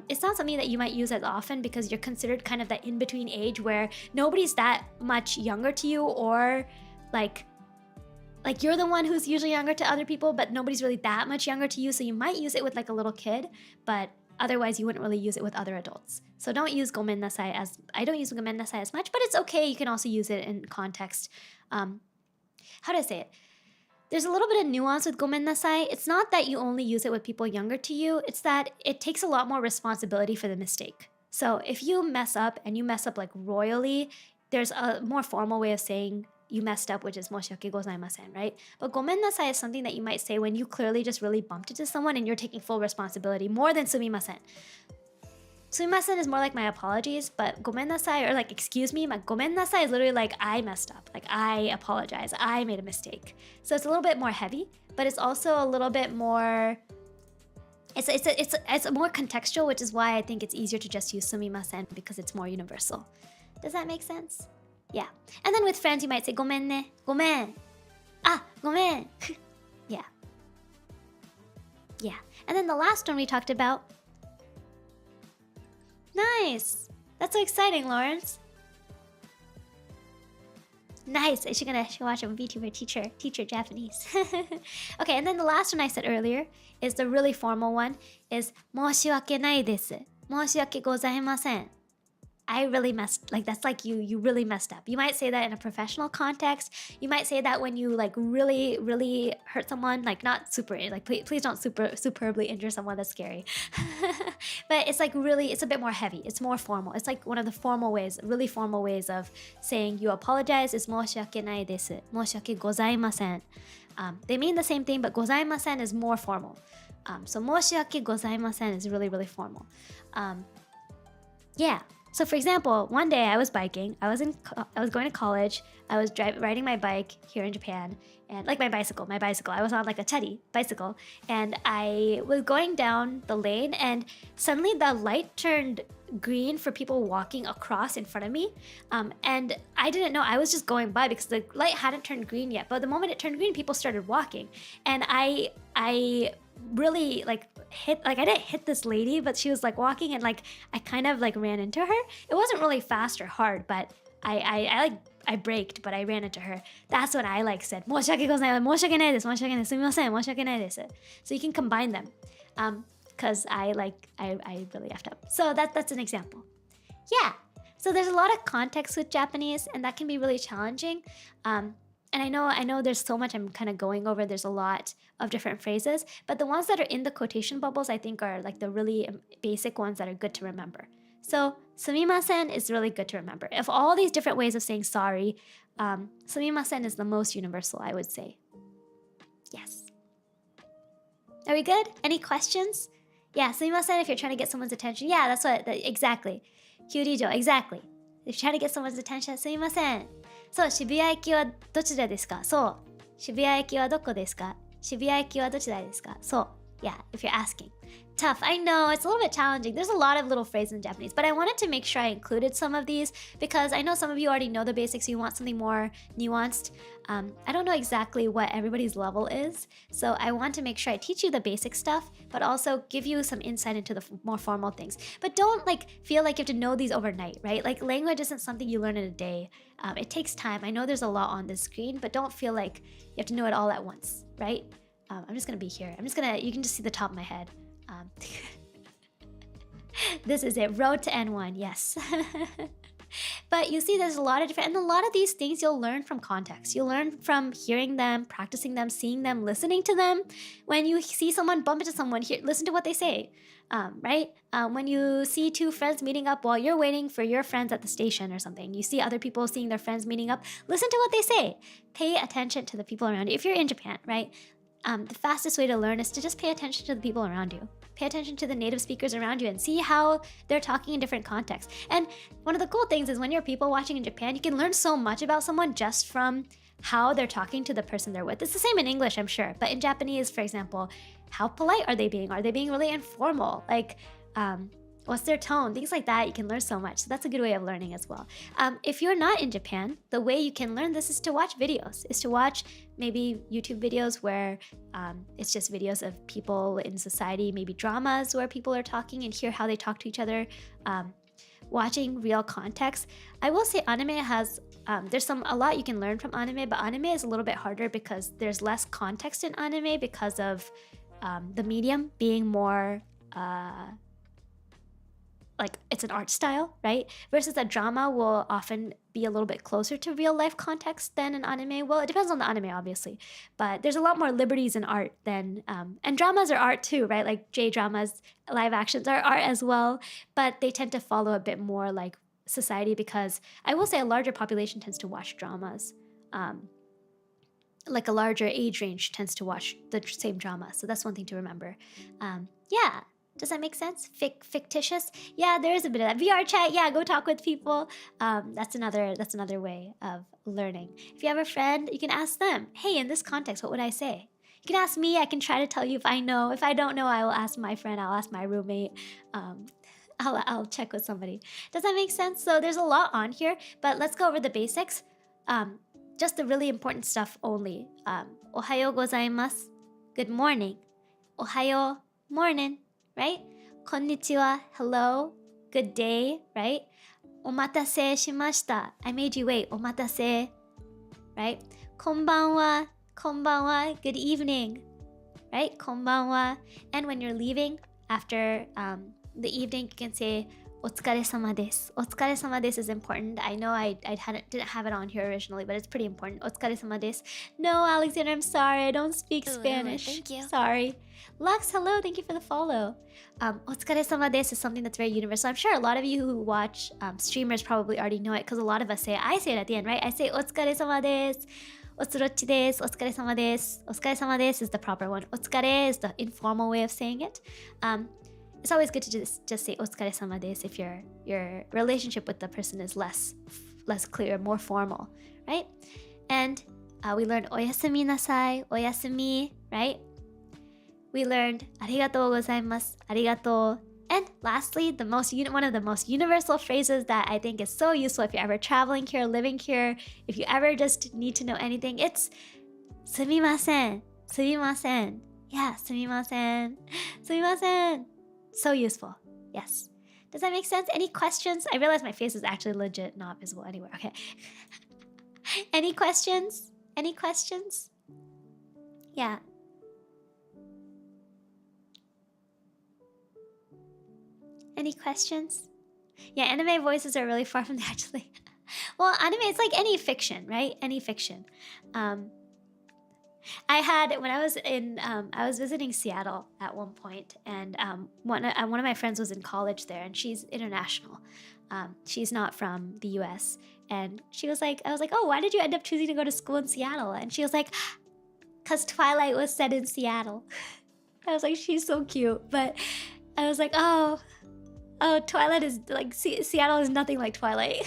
it's not something that you might use as often because you're considered kind of that in-between age where nobody's that much younger to you, or like you're the one who's usually younger to other people, but nobody's really that much younger to you. So you might use it with like a little kid, but otherwise you wouldn't really use it with other adults. So don't use gomen nasai I don't use gomen nasai as much, but it's okay. You can also use it in context. How do I say it? There's a little bit of nuance with gomen nasai. It's not that you only use it with people younger to you. It's that it takes a lot more responsibility for the mistake. So if you mess up and you mess up like royally, there's a more formal way of saying you messed up, which is moshiyake gozaimasen, right? But gomen nasai is something that you might say when you clearly just really bumped into someone and you're taking full responsibility, more than sumimasen. Sumimasen is more like my apologies, but gomen nasai, or like excuse me, my gomen nasai is literally like I messed up, like I apologize, I made a mistake. So it's a little bit more heavy, but it's also a little bit more, it's more contextual, which is why I think it's easier to just use sumimasen because it's more universal. Does that make sense? Yeah. And then with friends, you might say gomen ne, gomen. Ah, gomen. Yeah. Yeah. And then the last one we talked about. Nice. That's so exciting, Lawrence. Nice. I should watch a VTuber teacher Japanese. Okay, and then the last one I said earlier is the really formal one, is moshiwake nai desu. Moshiwake gozaimasen. I really messed, like that's like you really messed up. You might say that in a professional context. You might say that when you like really, really hurt someone, like not super, like please don't superbly injure someone, that's scary. But it's like really, it's a bit more heavy. It's more formal. It's like one of the formal ways, really formal ways of saying you apologize is moshiyake nai desu. Moshiyake gozaimasen. They mean the same thing, but gozaimasen is more formal. So moshiyake gozaimasen is really, really formal. Yeah. So for example, one day I was biking. I was going to college. I was riding my bike here in Japan, and like my bicycle. I was on like a chari bicycle, and I was going down the lane, and suddenly the light turned green for people walking across in front of me, and I didn't know. I was just going by because the light hadn't turned green yet. But the moment it turned green, people started walking, and I really like I didn't hit this lady, but she was like walking, and like I kind of like ran into her. It wasn't really fast or hard, but I I braked, but I ran into her. That's what I like said. 申し訳ございません。申し訳ないです。申し訳ないです。すみません。申し訳ないです。So you can combine them. Because I really effed up. So that's an example. Yeah. So there's a lot of context with Japanese, and that can be really challenging. And I know there's so much I'm kind of going over. There's a lot of different phrases, but the ones that are in the quotation bubbles, I think are like the really basic ones that are good to remember. So, sumimasen is really good to remember. Of all these different ways of saying sorry, sumimasen is the most universal, I would say. Yes. Are we good? Any questions? Yeah, sumimasen if you're trying to get someone's attention. Yeah, exactly. Kyurijo, exactly. If you're trying to get someone's attention, sumimasen. そう、渋谷駅はどちらですか？そう。渋谷駅はどこですか？渋谷駅はどちらですか？そう。Yeah, if you're asking. Tough. I know, it's a little bit challenging. There's a lot of little phrases in Japanese, but I wanted to make sure I included some of these because I know some of you already know the basics, so you want something more nuanced. I don't know exactly what everybody's level is, so I want to make sure I teach you the basic stuff, but also give you some insight into the more formal things. But don't feel like you have to know these overnight, right? Like language isn't something you learn in a day. It takes time. I know there's a lot on the screen, but don't feel like you have to know it all at once, right? I'm just gonna be here. You can just see the top of my head. This is it, road to N1, yes. But you see there's a lot of different, and a lot of these things you'll learn from context. You'll learn from hearing them, practicing them, seeing them, listening to them. When you see someone bump into someone, listen to what they say, right? When you see two friends meeting up while you're waiting for your friends at the station or something, you see other people seeing their friends meeting up, listen to what they say. Pay attention to the people around you. If you're in Japan, right? The fastest way to learn is to just pay attention to the people around you. Pay attention to the native speakers around you and see how they're talking in different contexts. And one of the cool things is when you're people watching in Japan, you can learn so much about someone just from how they're talking to the person they're with. It's the same in English, I'm sure. But in Japanese, for example, how polite are they being? Are they being really informal? What's their tone? Things like that, you can learn so much. So that's a good way of learning as well. If you're not in Japan, the way you can learn this is to watch videos, is to watch maybe YouTube videos where it's just videos of people in society, maybe dramas where people are talking and hear how they talk to each other, watching real context. I will say anime has, there's a lot you can learn from anime, but anime is a little bit harder because there's less context in anime because of the medium being more, it's an art style, right? Versus a drama will often be a little bit closer to real life context than an anime. Well, it depends on the anime, obviously, but there's a lot more liberties in art than, and dramas are art too, right? Like J-dramas, live actions are art as well, but they tend to follow a bit more like society because I will say a larger population tends to watch dramas. Like a larger age range tends to watch the same drama. So that's one thing to remember. Yeah. Does that make sense? Fictitious? Yeah, there is a bit of that. VR chat, yeah, go talk with people. That's another way of learning. If you have a friend, you can ask them, hey, in this context, what would I say? You can ask me, I can try to tell you if I know. If I don't know, I will ask my friend, I'll ask my roommate. I'll check with somebody. Does that make sense? So there's a lot on here, but let's go over the basics. Just the really important stuff only. Ohayo gozaimasu. Good morning. Ohayo, morning. Right? Konnichiwa, hello, good day, right? Omatase shimashita, I made you wait, omatase, right? Konbanwa, good evening, right? Konbanwa. And when you're leaving after the evening, you can say otsukaresama desu. Otsukaresama desu is important. I know I didn't have it on here originally, but it's pretty important. Otsukaresama desu. No, Alexander, I'm sorry. I don't speak Spanish. Thank you. Sorry. Lux, hello. Thank you for the follow. Otsukaresama desu is something that's very universal. I'm sure a lot of you who watch streamers probably already know it because a lot of us say it. I say it at the end, right? I say otsukaresama desu. Otsurochi desu. Otsukaresama desu. Otsukaresama desu is the proper one. Otsukare is the informal way of saying it. It's always good to just say otsukaresama desu if your relationship with the person is less clear, more formal, right? And we learned oyasumi nasai, oyasumi, right? We learned arigatou gozaimasu, arigatou. And lastly, one of the most universal phrases that I think is so useful if you're ever traveling here, living here, if you ever just need to know anything, it's sumimasen, sumimasen. Yeah, sumimasen, sumimasen. So useful. Yes. Does that make sense? Any questions? I realize my face is actually legit not visible anywhere. Okay. Any questions? Any questions? Yeah. Any questions? Yeah, anime voices are really far from the actually. Well, anime is like any fiction, right? Any fiction. I had when I was visiting Seattle at one point, and one of my friends was in college there, and she's international. She's not from the U.S. And she was like, I was like, oh, why did you end up choosing to go to school in Seattle? And she was like, because Twilight was set in Seattle. I was like, she's so cute, but I was like, oh, Twilight is like Seattle is nothing like Twilight.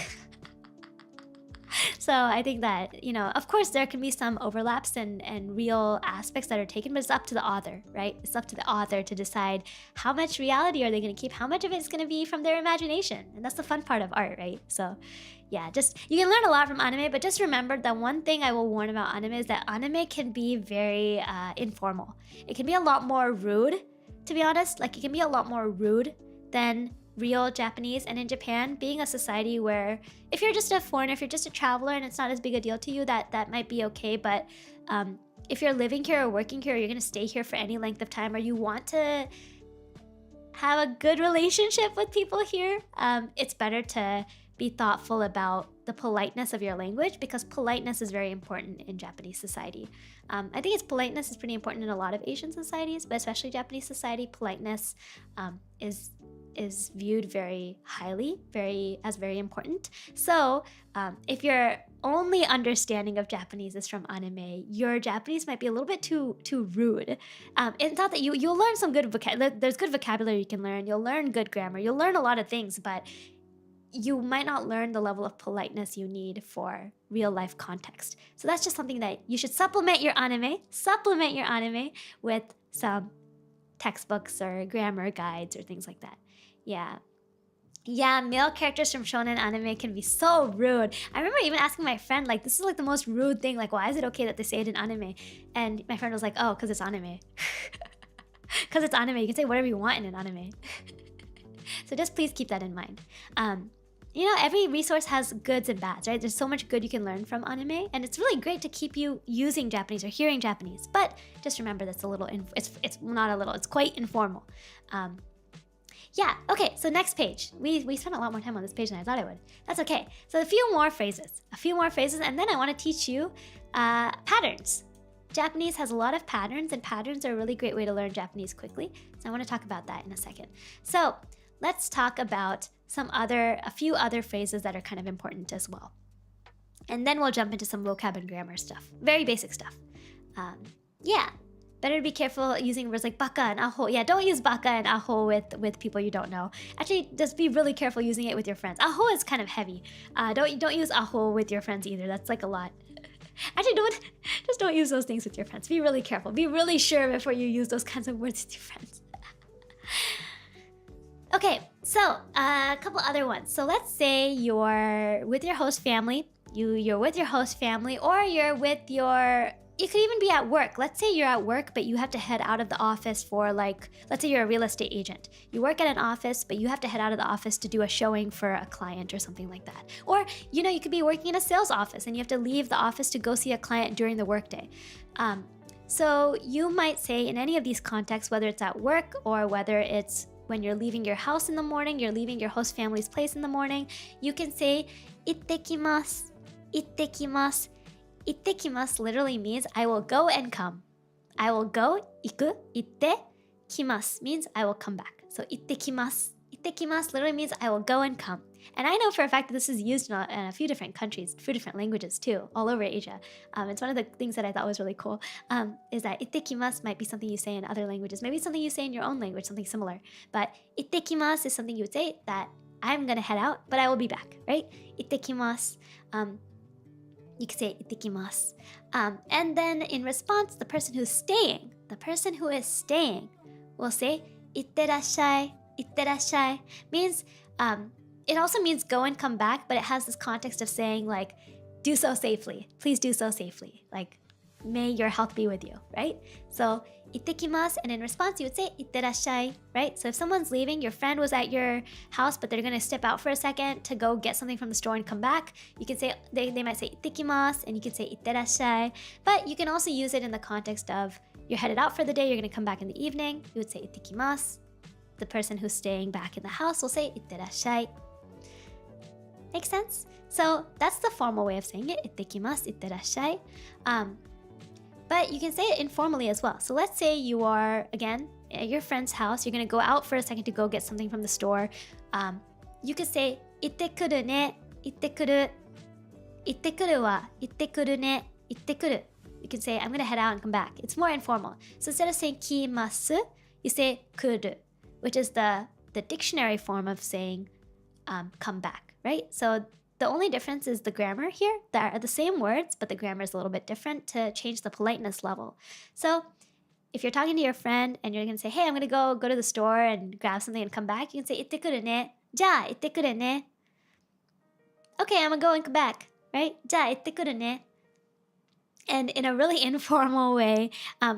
So I think that, you know, of course there can be some overlaps and real aspects that are taken, but it's up to the author, right? It's up to the author to decide how much reality are they going to keep, how much of it's going to be from their imagination. And that's the fun part of art, right? So yeah, just you can learn a lot from anime, but just remember that one thing I will warn about anime is that anime can be very informal. It can be a lot more rude, to be honest. Like it can be a lot more rude than real Japanese. And in Japan, being a society where if you're just a foreigner, if you're just a traveler and it's not as big a deal to you, that might be okay. But if you're living here or working here, or you're going to stay here for any length of time, or you want to have a good relationship with people here, it's better to be thoughtful about the politeness of your language, because politeness is very important in Japanese society. I think politeness is pretty important in a lot of Asian societies, but especially Japanese society, politeness is viewed very highly, as very important. So if your only understanding of Japanese is from anime, your Japanese might be a little bit too rude. It's not that you'll learn some good vocabulary. There's good vocabulary you can learn. You'll learn good grammar. You'll learn a lot of things, but you might not learn the level of politeness you need for real life context. So that's just something that you should supplement your anime with some textbooks or grammar guides or things like that. Yeah, male characters from shonen anime can be so rude. I remember even asking my friend, like, this is like the most rude thing. Like, why is it okay that they say it in anime? And my friend was like, oh, because it's anime. Because it's anime. You can say whatever you want in an anime. So just please keep that in mind. You know, every resource has goods and bads, right? There's so much good you can learn from anime, and it's really great to keep you using Japanese or hearing Japanese. But just remember that's a little, it's not a little, it's quite informal. Yeah, okay, so next page. We spent a lot more time on this page than I thought I would. That's okay. So a few more phrases, and then I want to teach you patterns. Japanese has a lot of patterns, and patterns are a really great way to learn Japanese quickly. So I want to talk about that in a second. So let's talk about a few other phrases that are kind of important as well. And then we'll jump into some vocab and grammar stuff. Very basic stuff. Yeah. Better to be careful using words like baka and aho. Yeah, don't use baka and aho with people you don't know. Actually, just be really careful using it with your friends. Aho is kind of heavy. Don't use aho with your friends either. That's like a lot. Actually, don't use those things with your friends. Be really careful. Be really sure before you use those kinds of words with your friends. Okay, so a couple other ones. So let's say you're with your host family. You're with your host family, or you're with your... You could even be at work. Let's say you're at work, but you have to head out of the office for let's say you're a real estate agent. You work at an office, but you have to head out of the office to do a showing for a client or something like that. Or, you know, you could be working in a sales office and you have to leave the office to go see a client during the workday. So you might say in any of these contexts, whether it's at work or whether it's when you're leaving your house in the morning, you're leaving your host family's place in the morning, you can say, ittekimasu, ittekimasu. Ittekimasu literally means I will go and come. I will go, iku, itte, kimasu means I will come back. So ittekimasu. Ittekimasu literally means I will go and come. And I know for a fact that this is used in a few different countries, few different languages too, all over Asia. It's one of the things that I thought was really cool, is that ittekimasu might be something you say in other languages. Maybe something you say in your own language, something similar. But ittekimasu is something you would say that I'm going to head out, but I will be back, right? Ittekimasu. You could say ittekimasu. And then in response, the person who is staying will say itterashai. Itterashai means it also means go and come back, but it has this context of saying like do so safely. Please do so safely. Like may your health be with you, right? So, 行ってきます and in response you would say 行ってらっしゃい, right? So if someone's leaving, your friend was at your house but they're going to step out for a second to go get something from the store and come back, you can say, they might say 行ってきます and you can say 行ってらっしゃい. But you can also use it in the context of you're headed out for the day, you're going to come back in the evening, you would say 行ってきます. The person who's staying back in the house will say 行ってらっしゃい. Make sense? So that's the formal way of saying it, 行ってきます, 行ってらっしゃい. But you can say it informally as well. So let's say you are, again, at your friend's house. You're going to go out for a second to go get something from the store. You could say, 行ってくるね、行ってくる。行ってくるわ、行ってくるね、行ってくる. You can say, I'm going to head out and come back. It's more informal. So instead of saying 来ます, you say 来る, which is the dictionary form of saying come back, right? So the only difference is the grammar here. They are the same words, but the grammar is a little bit different to change the politeness level. So if you're talking to your friend and you're going to say, hey, I'm going to go to the store and grab something and come back, you can say, 行ってくるね。じゃあ、行ってくるね。Okay, I'm going to go and come back, right? じゃあ、行ってくるね。And in a really informal way,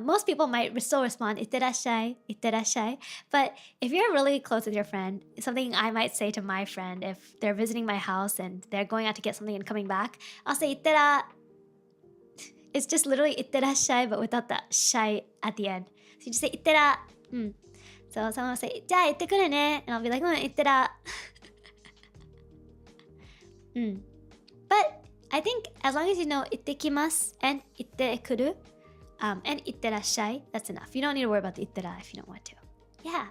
most people might still respond, 行ってらっしゃい, 行ってらっしゃい. But if you're really close with your friend, something I might say to my friend if they're visiting my house and they're going out to get something and coming back, I'll say 行ってら. It's just literally 行ってらっしゃい, but without the しゃい at the end. So you just say 行ってら. So someone will say, じゃあ行ってくるね. And I'll be like, 行ってら. But I think as long as you know 行ってきます and 行ってくる and 行ってらっしゃい, that's enough. You don't need to worry about the 行ってら if you don't want to. Yeah.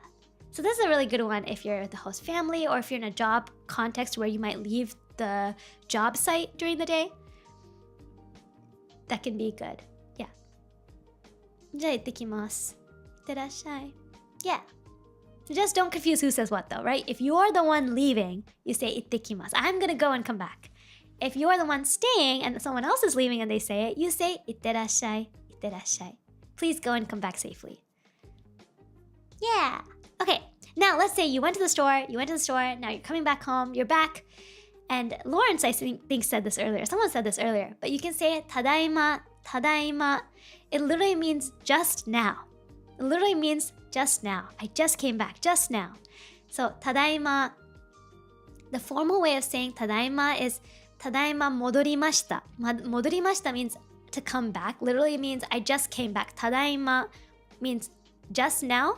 So this is a really good one if you're the host family or if you're in a job context where you might leave the job site during the day. That can be good. Yeah. じゃあ行ってきます。行ってらっしゃい. Yeah. So just don't confuse who says what though, right? If you're the one leaving, you say 行ってきます. I'm gonna go and come back. If you're the one staying and someone else is leaving and they say it, you say 行ってらっしゃい, 行ってらっしゃい. Please go and come back safely. Yeah. Okay. Now let's say you went to the store, now you're coming back home, you're back. And Lawrence, I think said this earlier. Someone said this earlier. But you can say it, ただいま, ただいま. It literally means just now. It literally means just now. I just came back, just now. So, ただいま. The formal way of saying ただいま is ただいま戻りました. 戻りました means to come back. Literally means I just came back. ただいま means just now.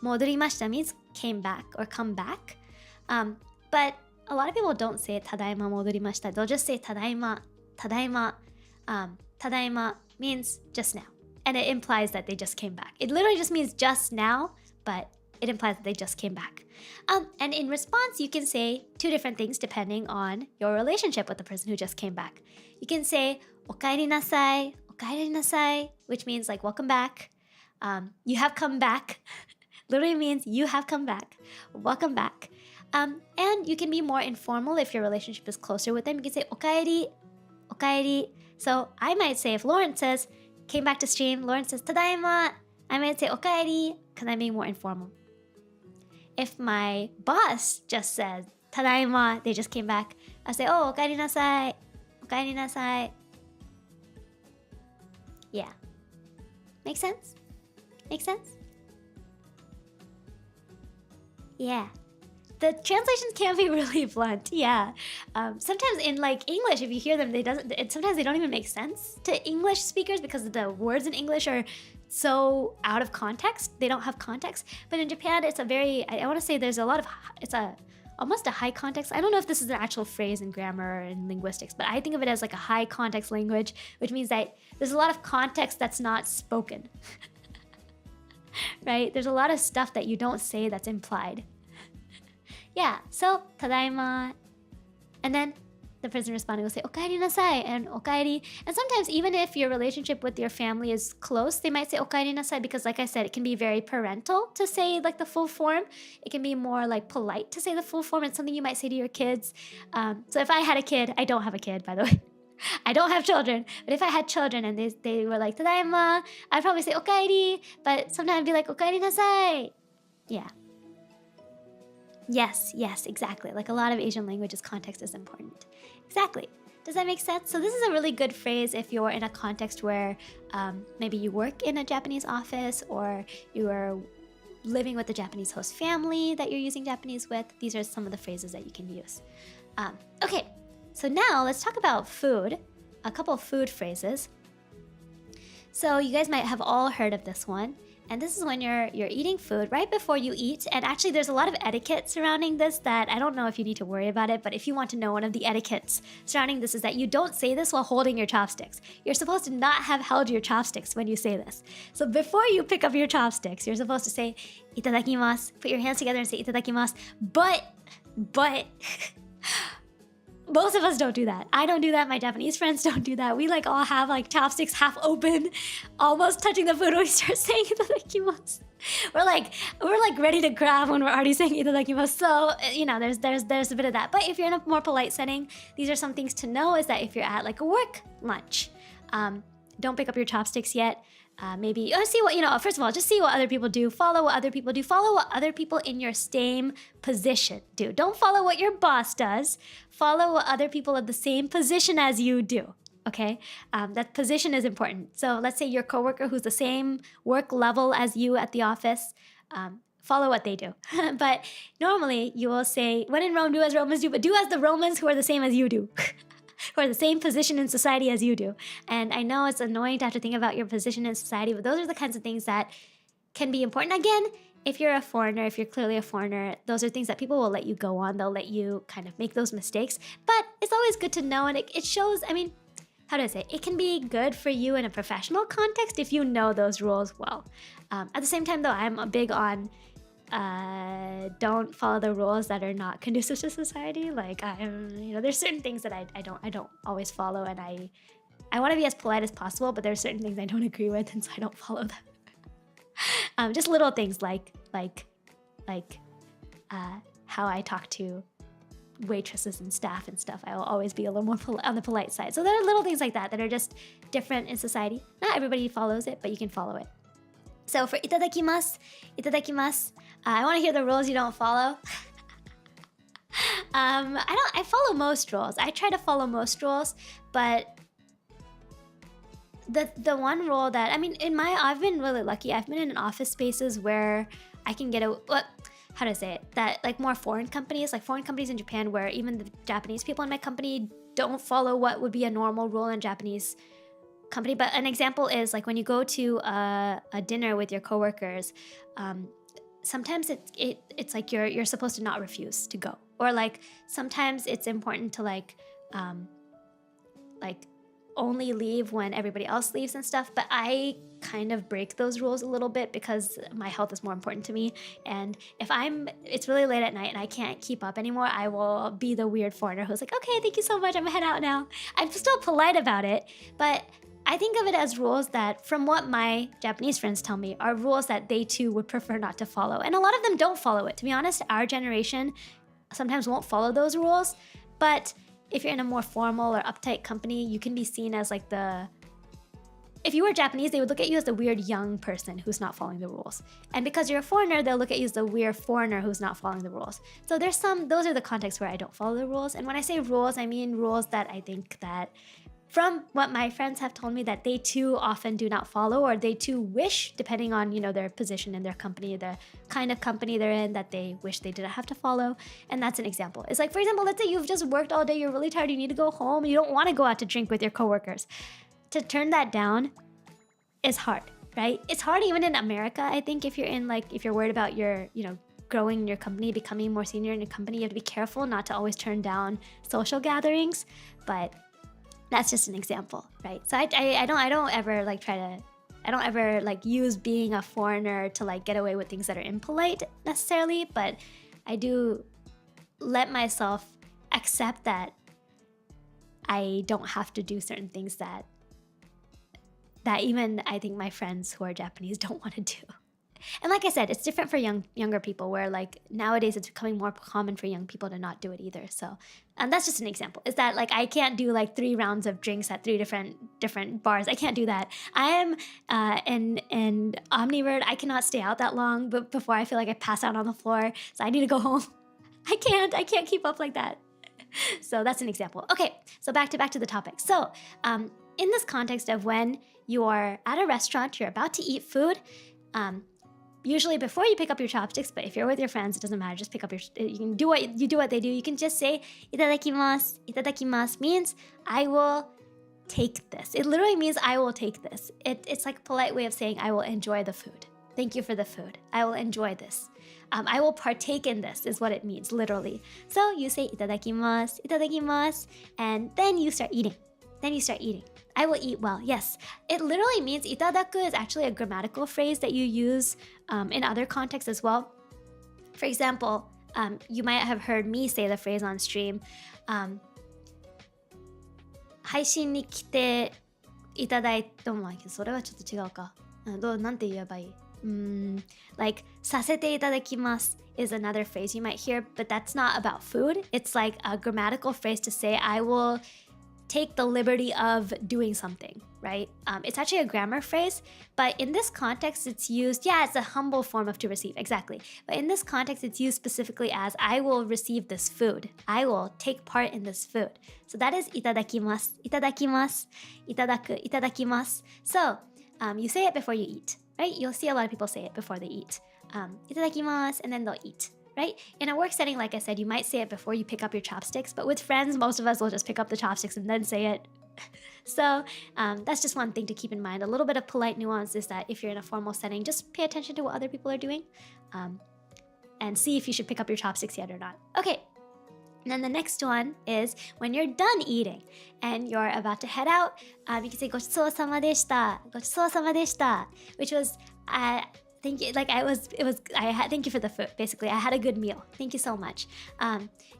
戻りました means came back or come back. But a lot of people don't say ただいま戻りました. They'll just say ただいま, ただいま. ただいま means just now. And it implies that they just came back. It literally just means just now, but it implies that they just came back. And in response, you can say two different things depending on your relationship with the person who just came back. You can say おかえりなさい, おかえりなさい, which means like welcome back. You have come back. Literally means you have come back. Welcome back. And you can be more informal if your relationship is closer with them. You can say おかえり, おかえり. So I might say if Lauren says came back to stream, Lauren says ただいま. I might say おかえり because I'm being more informal. If my boss just says ただいま, they just came back, I say おかえりなさい, おかえりなさい. Yeah. Make sense? Make sense? Yeah. The translations can be really blunt, yeah. Sometimes in like English, if you hear them, sometimes they don't even make sense to English speakers because the words in English are so out of context. They don't have context. But in Japan, it's a very, I want to say there's a lot of, almost a high context. I don't know if this is an actual phrase in grammar and linguistics, but I think of it as like a high context language, which means that there's a lot of context that's not spoken. Right? There's a lot of stuff that you don't say that's implied. Yeah, so ただいま. And then the person responding will say おかえりなさい and おかえり. And sometimes even if your relationship with your family is close, they might say おかえりなさい because like I said, it can be very parental to say like the full form. It can be more like polite to say the full form. It's something you might say to your kids. So if I had a kid, I don't have a kid by the way. I don't have children, but if I had children and they were like ただいま, I'd probably say おかえり, but sometimes I'd be like おかえりなさい. Yeah. Yes, exactly. Like a lot of Asian languages, context is important. Exactly. Does that make sense? So this is a really good phrase if you're in a context where maybe you work in a Japanese office or you are living with a Japanese host family that you're using Japanese with. These are some of the phrases that you can use. Okay, so now let's talk about food. A couple of food phrases. So you guys might have all heard of this one. And this is when you're eating food right before you eat. And actually, there's a lot of etiquette surrounding this that I don't know if you need to worry about it. But if you want to know, one of the etiquettes surrounding this is that you don't say this while holding your chopsticks. You're supposed to not have held your chopsticks when you say this. So before you pick up your chopsticks, you're supposed to say, itadakimasu. Put your hands together and say, itadakimasu. But, most of us don't do that. I don't do that. My Japanese friends don't do that. We like all have like chopsticks half open, almost touching the food when we start saying itadakimasu. We're like ready to grab when we're already saying itadakimasu. So, you know, there's a bit of that. But if you're in a more polite setting, these are some things to know is that if you're at like a work lunch, don't pick up your chopsticks yet. Maybe see what, you know, first of all, just see what other people do. Follow what other people do. Follow what other people in your same position do. Don't follow what your boss does. Follow what other people of the same position as you do. Okay? That position is important. So let's say your coworker who's the same work level as you at the office. Follow what they do. But normally you will say, when in Rome, do as Romans do, but do as the Romans who are the same as you do. Who are the same position in society as you do. And I know it's annoying to have to think about your position in society, but those are the kinds of things that can be important. Again, if you're a foreigner, if you're clearly a foreigner, those are things that people will let you go on. They'll let you kind of make those mistakes. But it's always good to know, and it shows, I mean, how do I say? It can be good for you in a professional context if you know those rules well. At the same time, though, I'm a big on don't follow the rules that are not conducive to society. Like you know, there's certain things that I don't always follow, and I want to be as polite as possible, but there's certain things I don't agree with, and so I don't follow them. Just little things like how I talk to waitresses and staff and stuff. I will always be a little more on the polite side. So there are little things like that that are just different in society. Not everybody follows it, but you can follow it. So for itadakimasu, I want to hear the rules you don't follow. I follow most rules. I try to follow most rules, but the one rule that, I mean, I've been really lucky. I've been in office spaces where I can get how do I say it? That like more foreign companies in Japan, where even the Japanese people in my company don't follow what would be a normal rule in Japanese company. But an example is like when you go to a dinner with your coworkers, sometimes it's like you're supposed to not refuse to go, or like sometimes it's important to like only leave when everybody else leaves and stuff. But I kind of break those rules a little bit because my health is more important to me. And if it's really late at night and I can't keep up anymore, I will be the weird foreigner who's like, okay, thank you so much, I'm gonna head out now. I'm still polite about it, but I think of it as rules that, from what my Japanese friends tell me, are rules that they too would prefer not to follow. And a lot of them don't follow it. To be honest, our generation sometimes won't follow those rules. But if you're in a more formal or uptight company, you can be seen as like if you were Japanese, they would look at you as the weird young person who's not following the rules. And because you're a foreigner, they'll look at you as the weird foreigner who's not following the rules. So those are the contexts where I don't follow the rules. And when I say rules, I mean rules that I think that, from what my friends have told me, that they too often do not follow, or they too wish, depending on, you know, their position in their company, the kind of company they're in, that they wish they didn't have to follow. And that's an example. It's like, for example, let's say you've just worked all day, you're really tired, you need to go home, you don't want to go out to drink with your coworkers. To turn that down is hard, right? It's hard even in America. I think if you're worried about your, you know, growing in your company, becoming more senior in your company, you have to be careful not to always turn down social gatherings. But that's just an example, right? So I don't ever use being a foreigner to like get away with things that are impolite necessarily, but I do let myself accept that I don't have to do certain things that even I think my friends who are Japanese don't want to do. And like I said, it's different for younger people, where like nowadays it's becoming more common for young people to not do it either. So, and that's just an example. Is that like I can't do like 3 rounds of drinks at 3 different bars. I can't do that. I am an omnivore. I cannot stay out that long, before I feel like I pass out on the floor. So I need to go home. I can't keep up like that. So that's an example. Okay, so back to the topic. So in this context of when you are at a restaurant, you're about to eat food, usually before you pick up your chopsticks, but if you're with your friends, it doesn't matter. Just pick up you can do what they do. You can just say itadakimasu. Itadakimasu means I will take this. It literally means I will take this. It's like a polite way of saying I will enjoy the food. Thank you for the food. I will enjoy this. I will partake in this is what it means, literally. So you say itadakimasu, and then you start eating. I will eat well. Yes. It literally means itadaku is actually a grammatical phrase that you use in other contexts as well. For example, you might have heard me say the phrase on stream, 配信に来ていただいてもそれはちょっと違うか。なんて言えばいい？like させていただきます is another phrase you might hear, but that's not about food. It's like a grammatical phrase to say I will take the liberty of doing something, right? It's actually a grammar phrase, but in this context it's used, it's a humble form of to receive, exactly. But in this context it's used specifically as I will receive this food. I will take part in this food. So that is itadakimasu, itadakimasu, itadaku, itadakimasu. So you say it before you eat, right? You'll see a lot of people say it before they eat. Itadakimasu, and then they'll eat. Right? In a work setting, like I said, you might say it before you pick up your chopsticks, but with friends, most of us will just pick up the chopsticks and then say it. So that's just one thing to keep in mind. A little bit of polite nuance is that if you're in a formal setting, just pay attention to what other people are doing and see if you should pick up your chopsticks yet or not. Okay. And then the next one is when you're done eating and you're about to head out, you can say ごちそうさまでした, ごちそうさまでした, which was thank you. Thank you for the food. Basically, I had a good meal. Thank you so much.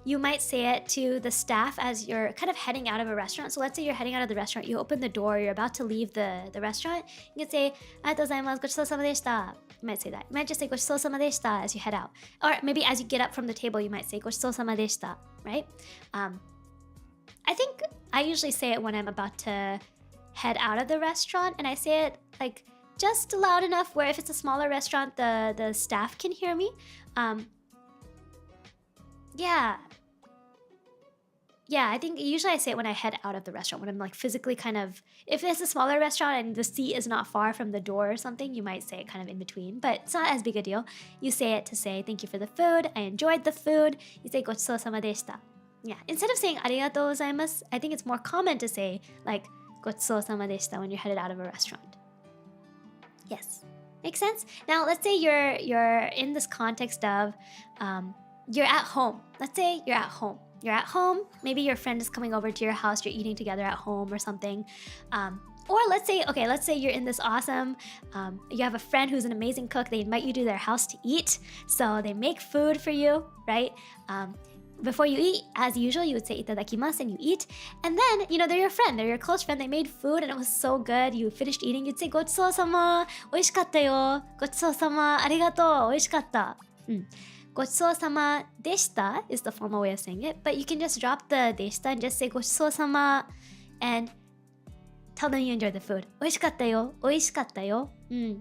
You might say it to the staff as you're kind of heading out of a restaurant. So let's say you're heading out of the restaurant. You open the door. You're about to leave the restaurant. You can say ありがとうございます。ごちそうさまでした. You might say that. You might just say ごちそうさまでした as you head out. Or maybe as you get up from the table, you might say ごちそうさまでした. Right? I think I usually say it when I'm about to head out of the restaurant, and I say it like just loud enough where if it's a smaller restaurant, the staff can hear me. I think usually I say it when I head out of the restaurant, when I'm like physically kind of, if it's a smaller restaurant and the seat is not far from the door or something, you might say it kind of in between, but it's not as big a deal. You say it to say thank you for the food, I enjoyed the food. You say ごちそうさまでした. Yeah, instead of saying ありがとうございます, I think it's more common to say like ごちそうさまでした when you're headed out of a restaurant. Yes. Makes sense? Now, let's say you're in this context of you're at home. Let's say you're at home. You're at home. Maybe your friend is coming over to your house. You're eating together at home or something. Or let's say you're in this awesome, you have a friend who's an amazing cook. They invite you to their house to eat. So they make food for you, right? Before you eat, as usual, you would say itadakimasu and you eat. And then, they're your friend. They're your close friend. They made food and it was so good. You finished eating. You'd say ごちそうさま. 美味しかったよ. ごちそうさま. ありがとう. 美味しかった. ごちそうさまでした is the formal way of saying it. But you can just drop the でした and just say ごちそうさま and tell them you enjoyed the food. 美味しかったよ. 美味しかったよ. 美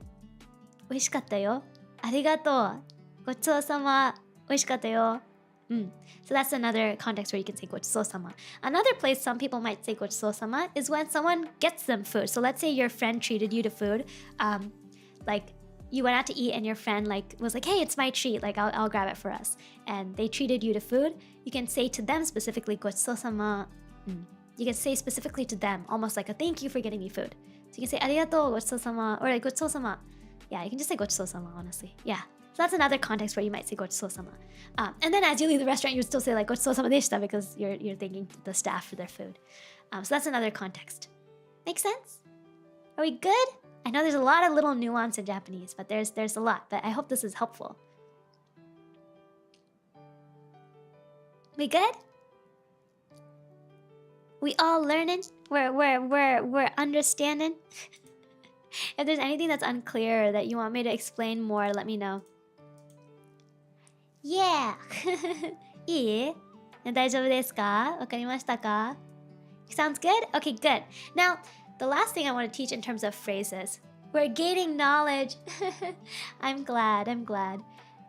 味しかったよ. ありがとう. ごちそうさま. 美味しかったよ. So that's another context where you can say ごちそうさま. Another place some people might say ごちそうさま is when someone gets them food. So let's say your friend treated you to food. Like you went out to eat and your friend was like, hey, it's my treat. Like I'll grab it for us. And they treated you to food. You can say to them specifically ごちそうさま. You can say specifically to them, almost like a thank you for getting me food. So you can say ありがとうごちそうさま or like ごちそうさま. Yeah, you can just say ごちそうさま, honestly. Yeah. So that's another context where you might say ごちそうさま. And then as you leave the restaurant, you would still say like ごちそうさまでした because you're thanking the staff for their food. So that's another context. Make sense? Are we good? I know there's a lot of little nuance in Japanese, but there's a lot. But I hope this is helpful. We good? We all learning? We're understanding? If there's anything that's unclear or that you want me to explain more, let me know. Yeah! いい? 大丈夫ですか? わかりましたか? Sounds good? Okay, good. Now, the last thing I want to teach in terms of phrases. We're gaining knowledge. I'm glad.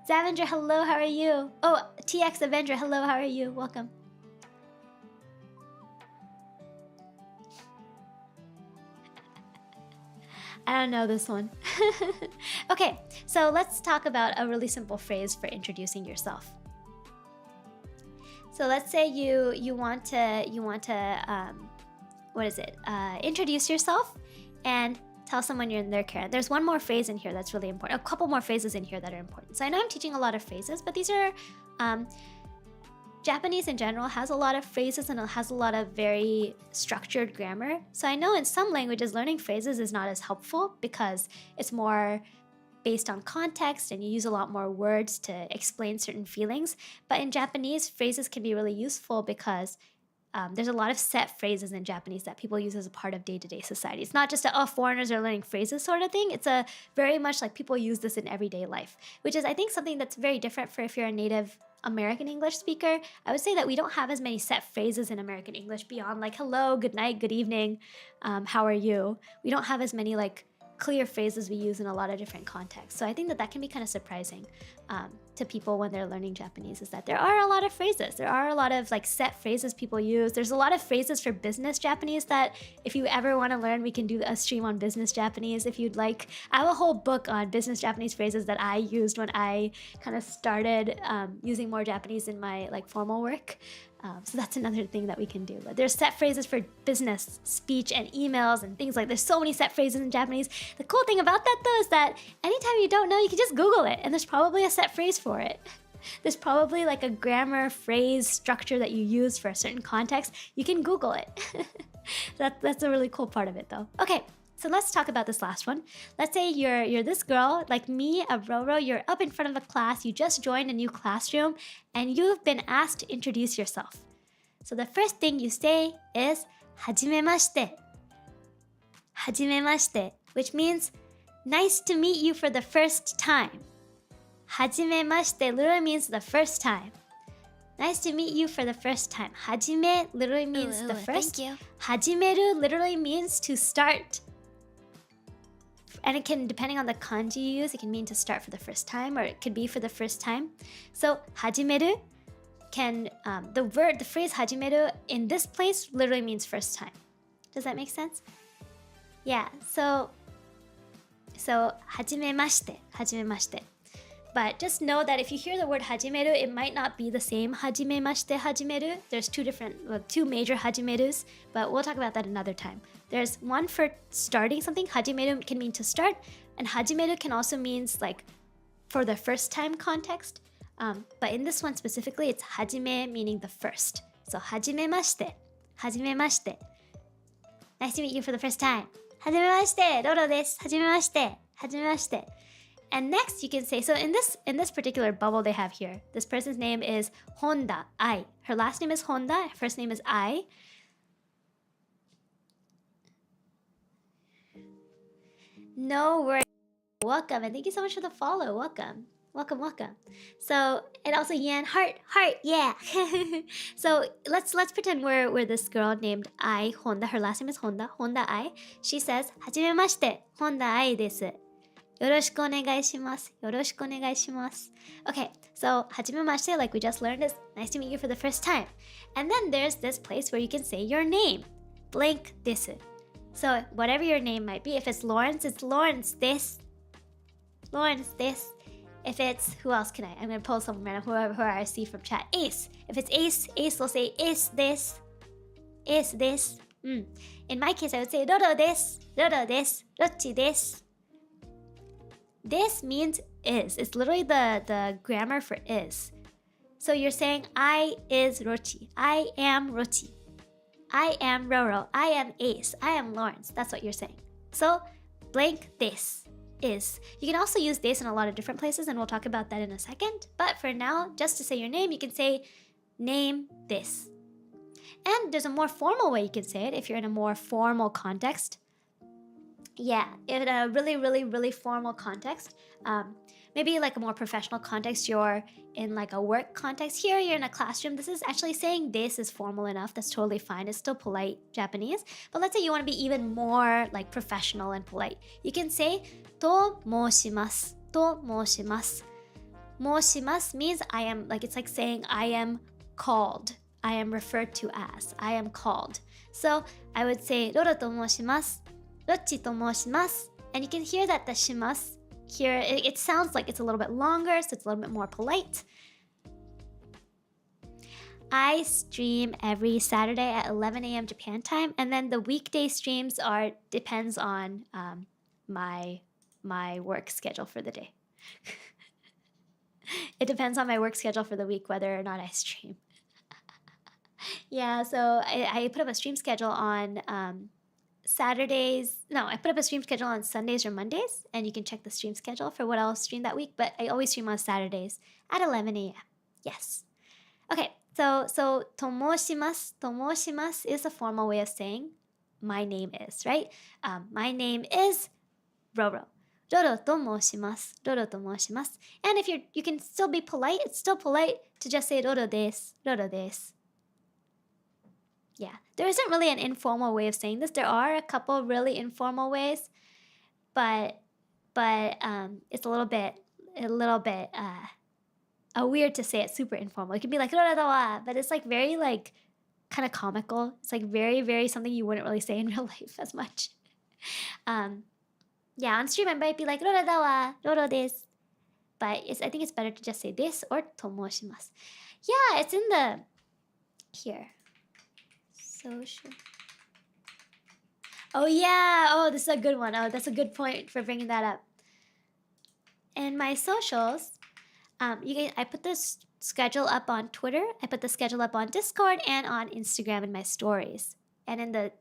Zavendra, hello, how are you? Oh, TX Avendra, hello, how are you? Welcome. I don't know this one. Okay, so let's talk about a really simple phrase for introducing yourself. So let's say you want to introduce yourself and tell someone you're in their care. There's one more phrase in here that's really important. A couple more phrases in here that are important. So I know I'm teaching a lot of phrases, but these are Japanese in general has a lot of phrases and it has a lot of very structured grammar. So I know in some languages learning phrases is not as helpful because it's more based on context and you use a lot more words to explain certain feelings. But in Japanese, phrases can be really useful because there's a lot of set phrases in Japanese that people use as a part of day-to-day society. It's not just foreigners are learning phrases sort of thing. It's a very much like people use this in everyday life, which is I think something that's very different for if you're a native American English speaker. I would say that we don't have as many set phrases in American English beyond like hello, good night, good evening, how are you? We don't have as many like clear phrases we use in a lot of different contexts. So I think that can be kind of surprising to people when they're learning Japanese, is that there are a lot of phrases. There are a lot of like set phrases people use. There's a lot of phrases for business Japanese that if you ever want to learn, we can do a stream on business Japanese if you'd like. I have a whole book on business Japanese phrases that I used when I kind of started using more Japanese in my like formal work. So that's another thing that we can do. But there's set phrases for business, speech, and emails and things like there's so many set phrases in Japanese. The cool thing about that though is that anytime you don't know, you can just Google it and there's probably a set phrase for it. There's probably like a grammar, phrase, structure that you use for a certain context. You can Google it. That's a really cool part of it though. Okay. So let's talk about this last one. Let's say you're this girl, like me, a RORO, you're up in front of a class, you just joined a new classroom, and you've been asked to introduce yourself. So the first thing you say is, はじめまして. はじめまして, which means, nice to meet you for the first time. はじめまして literally means the first time. Nice to meet you for the first time. はじめ literally means the first. Thank you. はじめる literally means to start. And it can, depending on the kanji you use, it can mean to start for the first time, or it could be for the first time. So, hajimeru can, the phrase hajimeru in this place literally means first time. Does that make sense? Yeah, so, hajimemashite, hajimemashite. But just know that if you hear the word hajimeru, it might not be the same hajimemashite, hajimeru. There's two major hajimerus, but we'll talk about that another time. There's one for starting something. Hajimeru can mean to start, and hajimeru can also means like for the first time context. But in this one specifically, it's hajime meaning the first. So hajimemashite, hajimemashite. Nice to meet you for the first time. Hajimemashite, Roro desu. Hajimemashite, hajimemashite. And next you can say, so in this particular bubble they have here, this person's name is Honda, Ai. Her last name is Honda, her first name is Ai. No worries. Welcome, and thank you so much for the follow. Welcome. Welcome, welcome. So, and also Yan, heart, yeah. So let's pretend we're this girl named Ai, Honda. Her last name is Honda Ai. She says, はじめまして、Honda Ai desu. よろしくお願いします。よろしくお願いします。Okay, so はじめまして、like we just learned, is nice to meet you for the first time. And then there's this place where you can say your name. Blank desu. So whatever your name might be, if it's Lawrence desu. Lawrence desu. If it's, who else can I'm going to pull someone random, whoever I see from chat. Ace. If it's Ace will say Ace desu. Ace desu. In my case, I would say Roro desu. Roro desu. Rocchi desu. This means is. It's literally the grammar for is. So you're saying I is Rocchi. I am Rocchi. I am Roro. I am Ace. I am Lawrence. That's what you're saying. So blank this is. You can also use this in a lot of different places and we'll talk about that in a second. But for now, just to say your name, you can say name this. And there's a more formal way you can say it if you're in a more formal context. Yeah, in a really, really, really formal context. Maybe like a more professional context, you're in like a work context. Here, you're in a classroom. This is actually saying this is formal enough. That's totally fine. It's still polite Japanese. But let's say you want to be even more like professional and polite. You can say, と申します. と申します. 申します means I am, like it's like saying I am called. I am referred to as. I am called. So I would say, ロロと申します. ロッチと申します. And you can hear that the shimasu here, it sounds like it's a little bit longer, so it's a little bit more polite. I stream every Saturday at 11 a.m. Japan time, and then the weekday streams depends on my work schedule for the day. It depends on my work schedule for the week whether or not I stream. Yeah, so I put up a stream schedule on Saturdays. No, I put up a stream schedule on Sundays or Mondays, and you can check the stream schedule for what I'll stream that week, but I always stream on Saturdays at 11 a.m. Yes. Okay, so tomoshimasu is a formal way of saying my name is, right? My name is RORO. RORO tomoshimasu. And if you can still be polite, it's still polite to just say RORO desu. Yeah, there isn't really an informal way of saying this. There are a couple really informal ways, but it's a little bit weird to say it super informal. It can be like RORO da wa, but it's like very like kind of comical. It's like very, very something you wouldn't really say in real life as much. Yeah, on stream I might be like RORO da wa, RORO desu. But I think it's better to just say desu or tomoshimasu. Yeah, it's in the here. Social. Oh yeah, oh this is a good one. Oh, that's a good point for bringing that up. And my socials, I put this schedule up on Twitter, I put the schedule up on Discord and on Instagram in my stories. And in the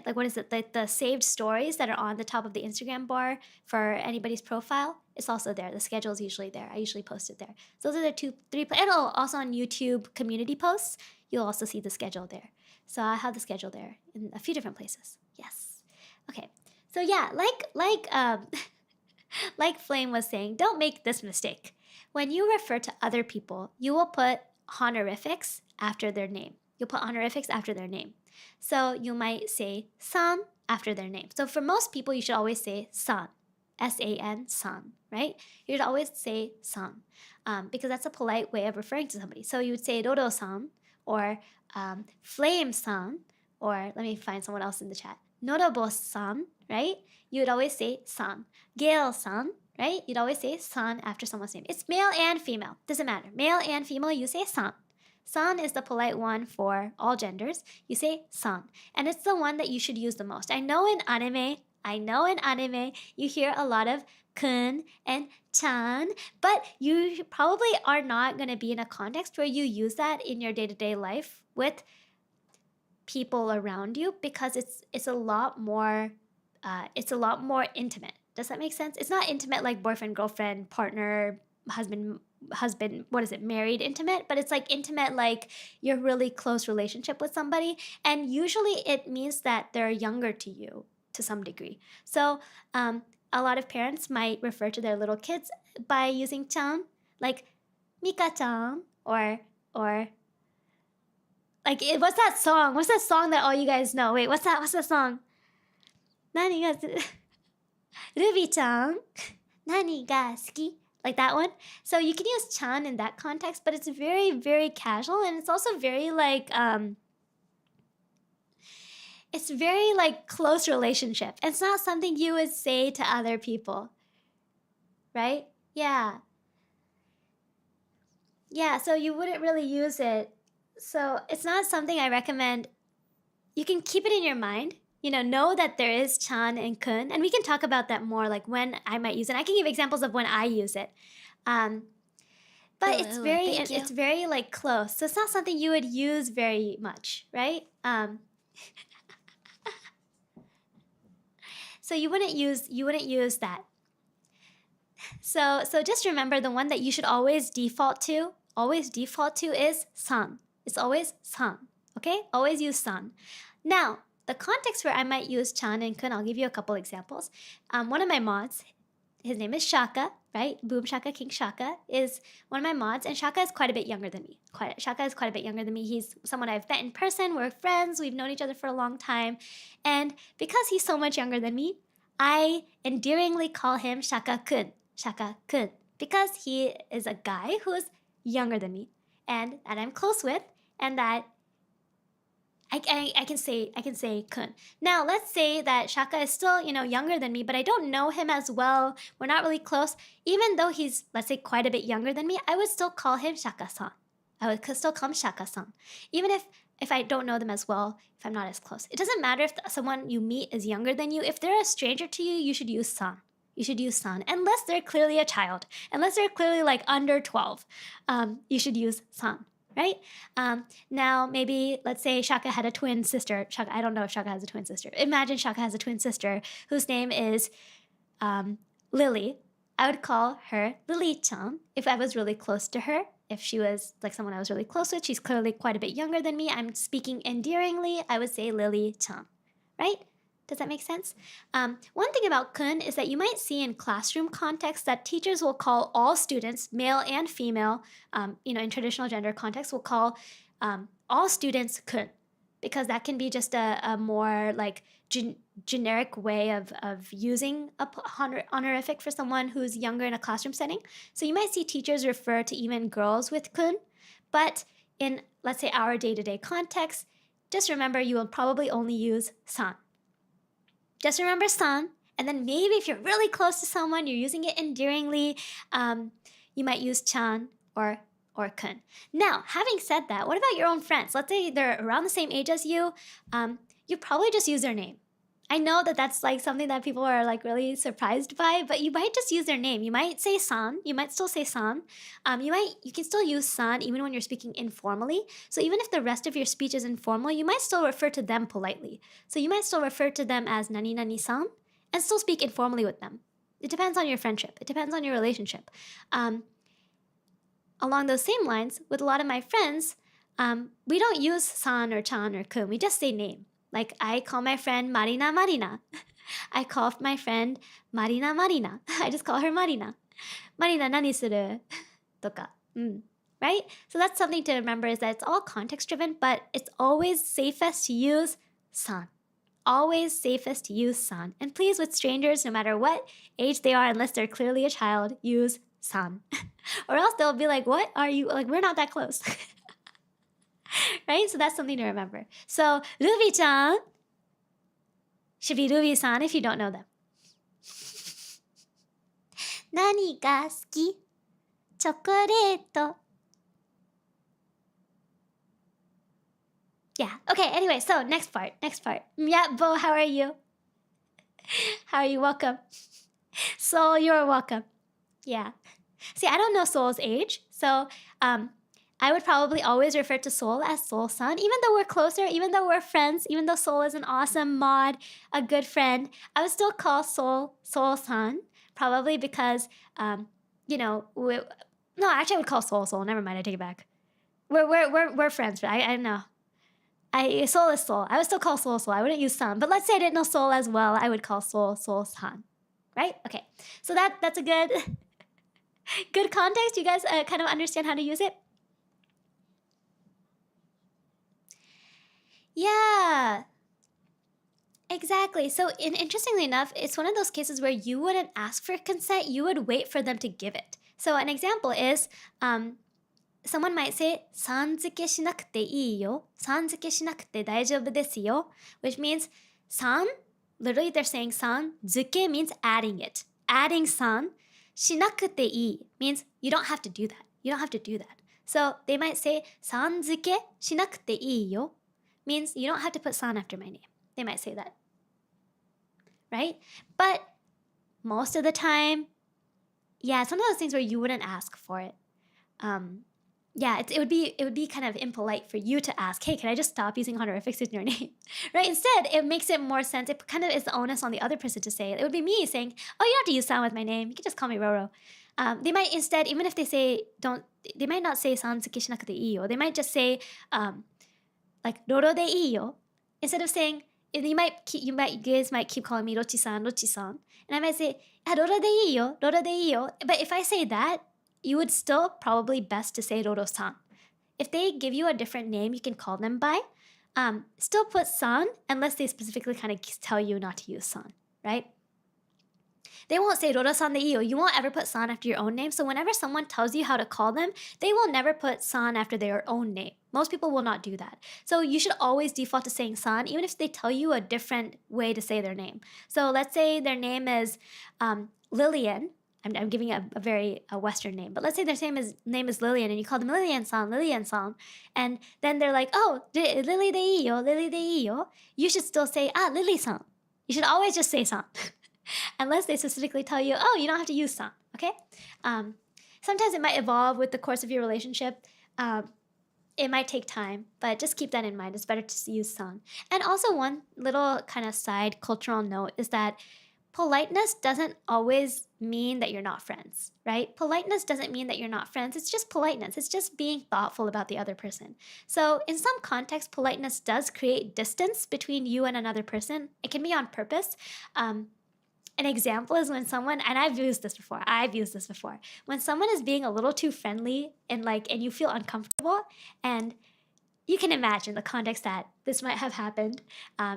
like what is it? Like the saved stories that are on the top of the Instagram bar for anybody's profile, it's also there. The schedule is usually there. I usually post it there. So those are the 3 and also on YouTube community posts, you'll also see the schedule there. So I have the schedule there in a few different places. Yes. Okay. So yeah, like Flame was saying, don't make this mistake. When you refer to other people, you will put honorifics after their name. You'll put honorifics after their name. So you might say san after their name. So for most people, you should always say san. S-A-N, san, right? You should always say san because that's a polite way of referring to somebody. So you would say Roro-san or Flame-san, or let me find someone else in the chat. Norobo-san, right? You would always say san. Gail-san, right? You'd always say san after someone's name. It's male and female. Doesn't matter. Male and female, you say san. San is the polite one for all genders. You say san. And it's the one that you should use the most. I know in anime you hear a lot of kun and chan, but you probably are not going to be in a context where you use that in your day-to-day life with people around you because it's a lot more intimate. Does that make sense? It's not intimate like boyfriend, girlfriend, partner, husband, what is it, married intimate, but it's like intimate like your really close relationship with somebody, and usually it means that they're younger to you to some degree. So a lot of parents might refer to their little kids by using chan, like Mika-chan, or like what's that song? What's that song that all you guys know? Wait, what's that song? Nani ga Ruby-chan, nani ga suki? Like that one. So you can use chan in that context, but it's very, very casual, and it's also very like it's very like close relationship. It's not something you would say to other people, right? Yeah, so you wouldn't really use it. So it's not something I recommend. You can keep it in your mind, know that there is chan and kun, and we can talk about that more, like when I might use it. I can give examples of when I use it. But it's very like close. So it's not something you would use very much, right? So you wouldn't use that. So just remember, the one that you should always default to is san. It's always san. Okay? Always use san. Now, the context where I might use chan and kun, I'll give you a couple examples. One of my mods, his name is Shaka, right? Boom Shaka, King Shaka is one of my mods, and Shaka is quite a bit younger than me. Shaka is quite a bit younger than me. He's someone I've met in person. We're friends. We've known each other for a long time. And because he's so much younger than me, I endearingly call him Shaka-kun, because he is a guy who is younger than me and that I'm close with, and that I can say kun. Now let's say that Shaka is still, younger than me, but I don't know him as well. We're not really close. Even though he's, let's say, quite a bit younger than me, I would still call him Shaka-san. I would still call him Shaka-san. Even if I don't know them as well, if I'm not as close. It doesn't matter if someone you meet is younger than you. If they're a stranger to you, you should use san. You should use san. Unless they're clearly a child. Unless they're clearly like under 12. You should use san. Right? Now, maybe, let's say Shaka had a twin sister. I don't know if Shaka has a twin sister. Imagine Shaka has a twin sister whose name is Lily. I would call her Lily-chan if I was really close to her. If she was like someone I was really close with, she's clearly quite a bit younger than me. I'm speaking endearingly. I would say Lily-chan. Right? Does that make sense? One thing about kun is that you might see in classroom context that teachers will call all students, male and female, in traditional gender context, will call all students kun, because that can be just a more like generic way of using a honorific for someone who's younger in a classroom setting. So you might see teachers refer to even girls with kun, but in, let's say, our day-to-day context, just remember you will probably only use san. Just remember san, and then maybe if you're really close to someone, you're using it endearingly, you might use chan or kun. Now, having said that, what about your own friends? Let's say they're around the same age as you. You probably just use their name. I know that that's like something that people are like really surprised by, but you might just use their name. You might say san. You might still say san. You can still use san even when you're speaking informally. So even if the rest of your speech is informal, you might still refer to them politely. So you might still refer to them as nani nani san and still speak informally with them. It depends on your friendship. It depends on your relationship. Along those same lines, with a lot of my friends, we don't use san or chan or kun. We just say name. Like I call my friend Marina Marina. I call my friend Marina Marina. I just call her Marina. Marina nani suru? Toka. Right? So that's something to remember, is that it's all context driven, but it's always safest to use san. Always safest to use san. And please, with strangers, no matter what age they are, unless they're clearly a child, use san. Or else they'll be like, what are you? Like, we're not that close. Right? So that's something to remember. So, Ruby-chan should be Ruby-san if you don't know them. 何が好き? チョコレート. Yeah. Okay, anyway, so next part. Yeah, Bo, how are you? How are you? Welcome. Soul, you're welcome. Yeah. See, I don't know Soul's age, so I would probably always refer to Soul as Soul-san, even though we're closer, even though we're friends, even though Soul is an awesome mod, a good friend. I would still call Soul Soul-san, probably because, no, actually I would call Soul. Never mind, I take it back. We're friends, but I don't know. Soul is Soul. I would still call Soul. I wouldn't use san. But let's say I didn't know Soul as well. I would call Soul-san. Right? Okay. So that's a good context. You guys kind of understand how to use it? Yeah. Exactly. So interestingly enough, it's one of those cases where you wouldn't ask for consent. You would wait for them to give it. So an example is, someone might say, さん付けしなくていいよ. さん付けしなくて大丈夫ですよ. Which means, さん, literally they're saying さん, 付け means adding it. Adding さん, しなくていい means you don't have to do that. You don't have to do that. So they might say, さん付けしなくていいよ. Means you don't have to put san after my name. They might say that. Right? But most of the time, yeah, it's one of those things where you wouldn't ask for it. It would be kind of impolite for you to ask, hey, can I just stop using honorifics in your name? Right? Instead, it makes it more sense. It kind of is the onus on the other person to say it. It would be me saying, oh, you don't have to use san with my name. You can just call me Roro. They might instead, even if they say they might not say san tsuki shinakute ii yo. They might just say, like Roro de iyo, instead of saying, you guys might keep calling me rocchi-san, and I might say, Roro de iyo. But if I say that, you would still probably best to say Roro-san. If they give you a different name you can call them by, still put san unless they specifically kind of tell you not to use san, right? They won't say Roro-san de iyo. You won't ever put san after your own name. So whenever someone tells you how to call them, they will never put san after their own name. Most people will not do that. So you should always default to saying san, even if they tell you a different way to say their name. So let's say their name is Lillian. I'm giving a very Western name, but let's say their name is Lillian, and you call them Lillian-san, Lillian-san, and then they're like, oh, Lily de iyo, Lily de iyo. You should still say, Lily-san. You should always just say san. Unless they specifically tell you, oh, you don't have to use san, okay? Sometimes it might evolve with the course of your relationship. It might take time, but just keep that in mind. It's better to use san. And also one little kind of side cultural note is that politeness doesn't always mean that you're not friends, right? Politeness doesn't mean that you're not friends. It's just politeness. It's just being thoughtful about the other person. So in some context, politeness does create distance between you and another person. It can be on purpose. An example is when someone, and I've used this before, when someone is being a little too friendly and you feel uncomfortable, and you can imagine the context that this might have happened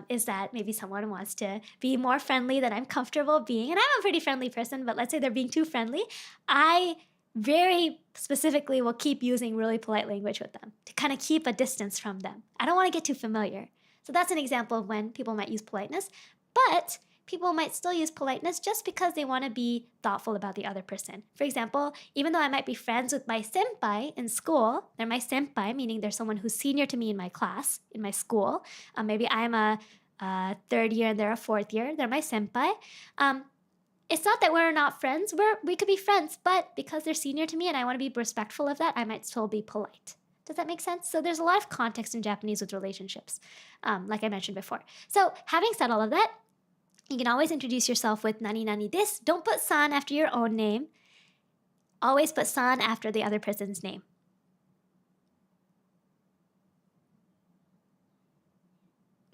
is that maybe someone wants to be more friendly than I'm comfortable being, and I'm a pretty friendly person, but let's say they're being too friendly. I very specifically will keep using really polite language with them to kind of keep a distance from them. I don't want to get too familiar. So that's an example of when people might use politeness, but people might still use politeness just because they want to be thoughtful about the other person. For example, even though I might be friends with my senpai in school, they're my senpai, meaning they're someone who's senior to me in my class, in my school. Maybe I'm a third year and they're a fourth year. They're my senpai. It's not that we're not friends. We could be friends, but because they're senior to me and I want to be respectful of that, I might still be polite. Does that make sense? So there's a lot of context in Japanese with relationships, like I mentioned before. So having said all of that, you can always introduce yourself with nani nani desu. Don't put san after your own name. Always put san after the other person's name.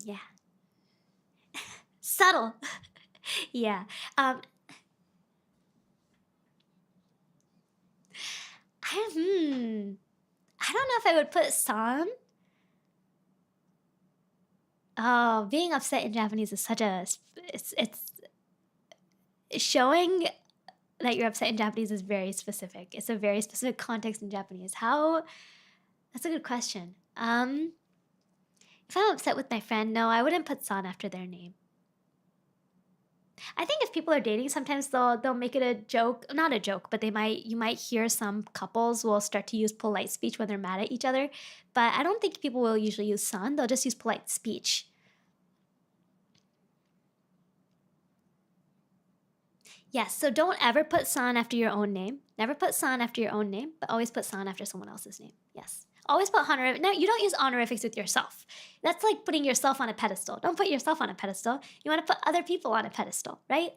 Yeah. Subtle. Yeah. I don't know if I would put san. Oh, being upset in Japanese is such a it's showing that you're upset in Japanese is very specific. It's a very specific context in Japanese. That's a good question. If I'm upset with my friend, no, I wouldn't put san after their name. I think if people are dating, sometimes they'll make it a joke, not a joke, but you might hear some couples will start to use polite speech when they're mad at each other. But I don't think people will usually use san. They'll just use polite speech. Yes, so don't ever put san after your own name. Never put san after your own name, but always put san after someone else's name. Yes. Always put honorific. No, you don't use honorifics with yourself. That's like putting yourself on a pedestal. Don't put yourself on a pedestal. You want to put other people on a pedestal, right?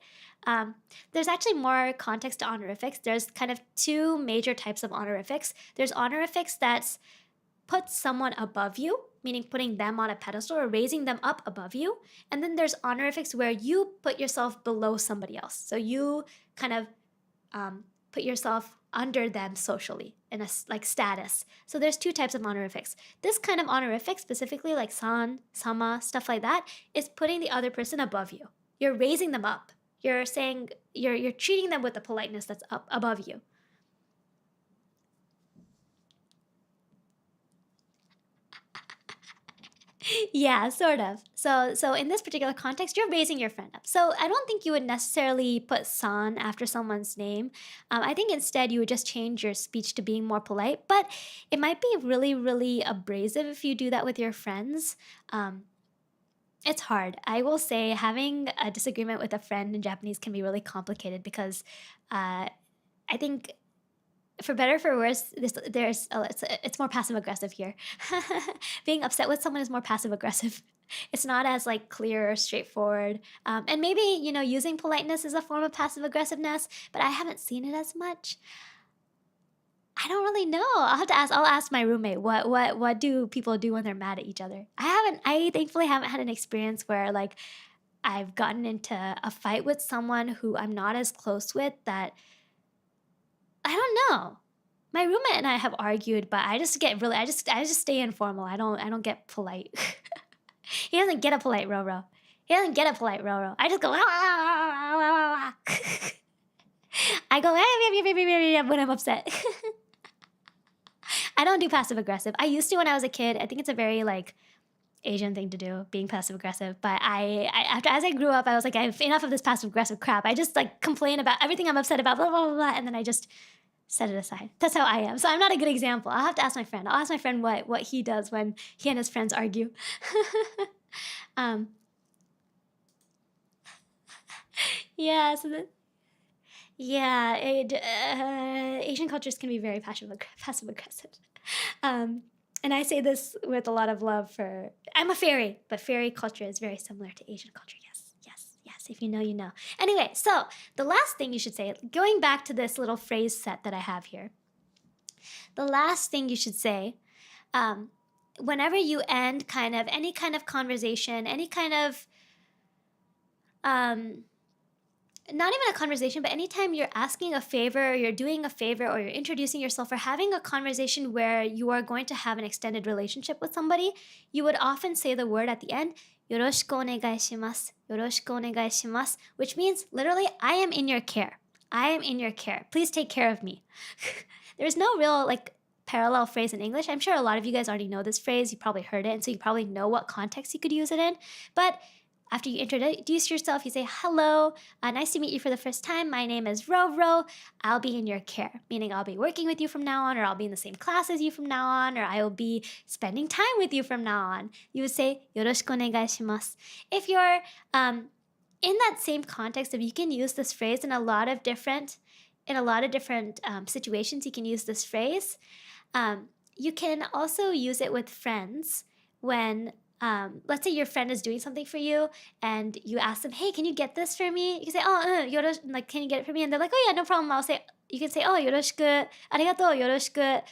There's actually more context to honorifics. There's kind of two major types of honorifics. There's honorifics that put someone above you, meaning putting them on a pedestal or raising them up above you. And then there's honorifics where you put yourself below somebody else. So you kind of put yourself under them socially in a status. So there's two types of honorifics. This kind of honorific, specifically like san, sama, stuff like that, is putting the other person above you. You're raising them up. You're saying you're treating them with the politeness that's up above you. Yeah, sort of. So in this particular context, you're raising your friend up. So I don't think you would necessarily put san after someone's name. I think instead you would just change your speech to being more polite. But it might be really, really abrasive if you do that with your friends. It's hard. I will say having a disagreement with a friend in Japanese can be really complicated because I think for better or for worse, it's more passive aggressive here. Being upset with someone is more passive aggressive. It's not as clear or straightforward. And maybe using politeness is a form of passive aggressiveness, but I haven't seen it as much. I don't really know. I'll ask my roommate what do people do when they're mad at each other. I thankfully haven't had an experience where I've gotten into a fight with someone who I'm not as close with that. I don't know. My roommate and I have argued, but I just stay informal. I don't get polite. He doesn't get a polite RORO. He doesn't get a polite Roro. I just go, I go, when I'm upset. I don't do passive aggressive. I used to when I was a kid. I think it's a very like Asian thing to do, being passive aggressive. But as I grew up, I was like, I have enough of this passive aggressive crap. I just like complain about everything I'm upset about, blah, blah, blah, blah, and then I just set it aside. That's how I am. So I'm not a good example. I'll have to ask my friend. I'll ask my friend what he does when he and his friends argue. Yeah, Asian cultures can be very passive aggressive. And I say this with a lot of love for, I'm a fairy, but fairy culture is very similar to Asian culture. Yes, if you know, you know. Anyway, so the last thing you should say, going back to this little phrase set that I have here, the last thing you should say, whenever you end kind of any kind of conversation, any kind of, not even a conversation, but anytime you're asking a favor, or you're doing a favor, or you're introducing yourself, or having a conversation where you are going to have an extended relationship with somebody, you would often say the word at the end, yoroshiku onegaishimasu, yoroshiku onegaishimasu, which means literally, I am in your care. I am in your care. Please take care of me. There's no real like parallel phrase in English. I'm sure a lot of you guys already know this phrase. You probably heard it, and so you probably know what context you could use it in. But after you introduce yourself, you say, hello, nice to meet you for the first time. My name is RORO. I'll be in your care, meaning I'll be working with you from now on, or I'll be in the same class as you from now on, or I will be spending time with you from now on. You would say, yoroshiku onegaishimasu. If you're in that same context, if you can use this phrase in a lot of different situations, you can use this phrase. You can also use it with friends when let's say your friend is doing something for you and you ask them, hey, can you get this for me? You can say, like, can you get it for me? And they're like, oh yeah, no problem. You can say, oh, yoroshiku, arigatou, yoroshiku,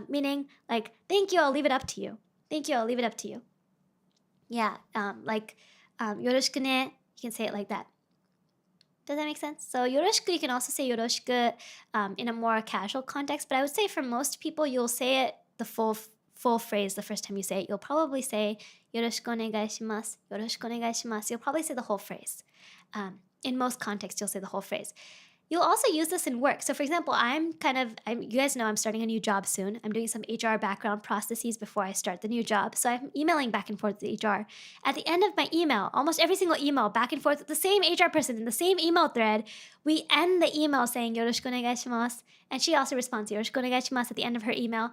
meaning like, thank you, I'll leave it up to you. Thank you, I'll leave it up to you. Yeah, yoroshiku ne, you can say it like that. Does that make sense? So yoroshiku, you can also say yoroshiku in a more casual context, but I would say for most people, you'll say it the full phrase the first time you say it. You'll probably say yoroshiku onegaishimasu, yoroshiku onegaishimasu. You'll probably say the whole phrase. In most contexts, you'll say the whole phrase. You'll also use this in work. So for example, you guys know I'm starting a new job soon. I'm doing some HR background processes before I start the new job. So I'm emailing back and forth to HR. At the end of my email, almost every single email, back and forth with the same HR person in the same email thread, we end the email saying yoroshiku onegaishimasu. And she also responds yoroshiku onegaishimasu at the end of her email.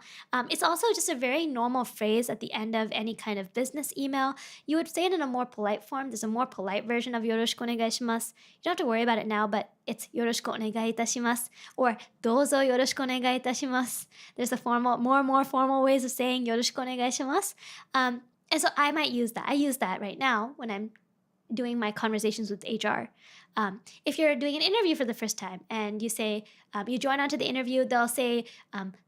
It's also just a very normal phrase at the end of any kind of business email. You would say it in a more polite form. There's a more polite version of yoroshiku onegaishimasu. You don't have to worry about it now, but it's yoroshiku onegai itashimasu or dozo yoroshiku onegai itashimasu. There's a more formal ways of saying yoroshiku onegaishimasu. And so I might use that. I use that right now when I'm doing my conversations with HR. If you're doing an interview for the first time and you say, you join onto the interview, they'll say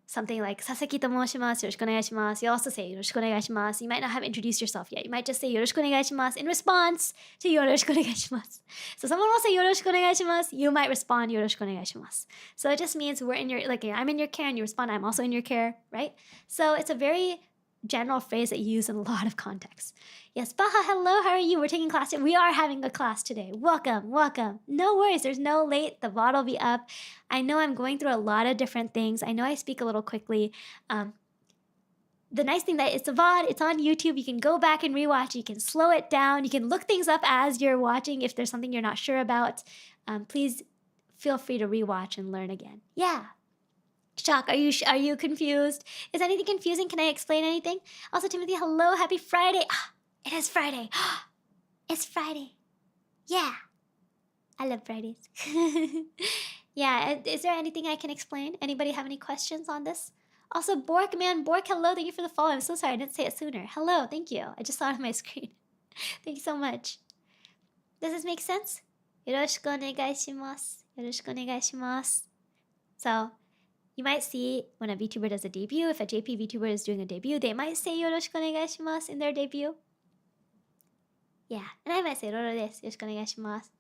something like, Sasaki to moshimasu, yoroshiku onegaishimasu. You'll also say yoroshiku onegaishimasu. You might not have introduced yourself yet. You might just say yoroshiku onegaishimasu in response to yoroshiku onegaishimasu. So someone will say yoroshiku onegaishimasu, you might respond yoroshiku onegaishimasu. So it just means we're in your, like I'm in your care and you respond, I'm also in your care, right? So it's a very general phrase that you use in a lot of contexts. Yes, Baha, hello, how are you? We're taking class. We are having a class today. Welcome. No worries, there's no late. The VOD will be up. I know I'm going through a lot of different things. I know I speak a little quickly. The nice thing that it's a VOD, it's on YouTube. You can go back and rewatch. You can slow it down. You can look things up as you're watching if there's something you're not sure about. Please feel free to rewatch and learn again. Yeah. Shock, are you confused? Is anything confusing? Can I explain anything? Also, Timothy, hello, happy Friday. It is Friday. It's Friday. Yeah. I love Fridays. Yeah, is there anything I can explain? Anybody have any questions on this? Also, Bork, hello, thank you for the follow. I'm so sorry I didn't say it sooner. Hello, thank you. I just saw it on my screen. Thank you so much. Does this make sense? Yoroshiku onegaishimasu. Yoroshiku onegaishimasu. So, you might see when a VTuber does a debut, if a JP VTuber is doing a debut, they might say yoroshiku onegaishimasu in their debut. Yeah, and I might say RORO desu, yoroshiku onegaishimasu.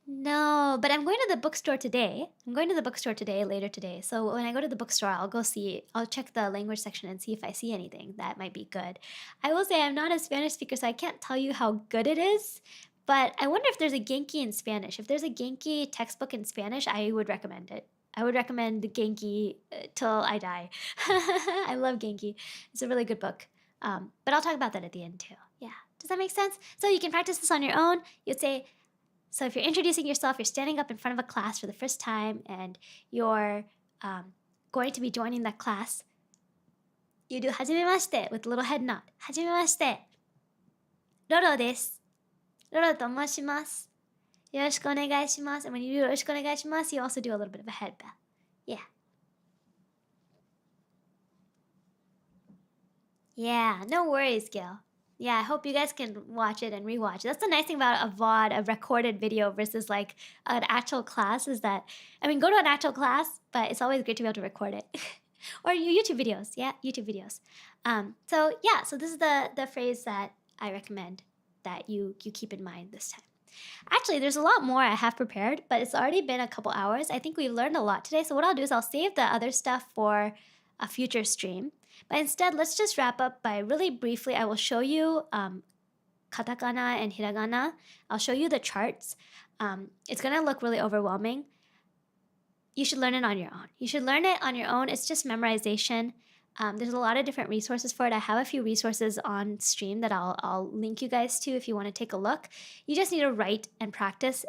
No, No, but I'm going to the bookstore today. Later today. So when I go to the bookstore, I'll check the language section and see if I see anything that might be good. I will say I'm not a Spanish speaker, so I can't tell you how good it is. But I wonder if there's a Genki in Spanish. If there's a Genki textbook in Spanish, I would recommend it. I would recommend Genki till I die. I love Genki. It's a really good book. But I'll talk about that at the end too. Yeah. Does that make sense? So you can practice this on your own. You'd say, so if you're introducing yourself, you're standing up in front of a class for the first time and you're going to be joining that class, you do はじめまして with a little head nod. はじめまして。ロロです。ロロと申します。よろしくお願いします。And when you do よろしくお願いします, you also do a little bit of a head bow. Yeah. Yeah, no worries, Gil. Yeah, I hope you guys can watch it and rewatch. That's the nice thing about a VOD, a recorded video, versus like an actual class is that, I mean, go to an actual class, but it's always great to be able to record it. Or your YouTube videos. Yeah, YouTube videos. So this is the phrase that I recommend that you keep in mind this time. Actually, there's a lot more I have prepared, but it's already been a couple hours. I think we've learned a lot today. So what I'll do is I'll save the other stuff for a future stream. But instead, let's just wrap up by really briefly, I will show you katakana and hiragana. I'll show you the charts. It's going to look really overwhelming. You should learn it on your own. It's just memorization. There's a lot of different resources for it. I have a few resources on stream that I'll link you guys to if you want to take a look. You just need to write and practice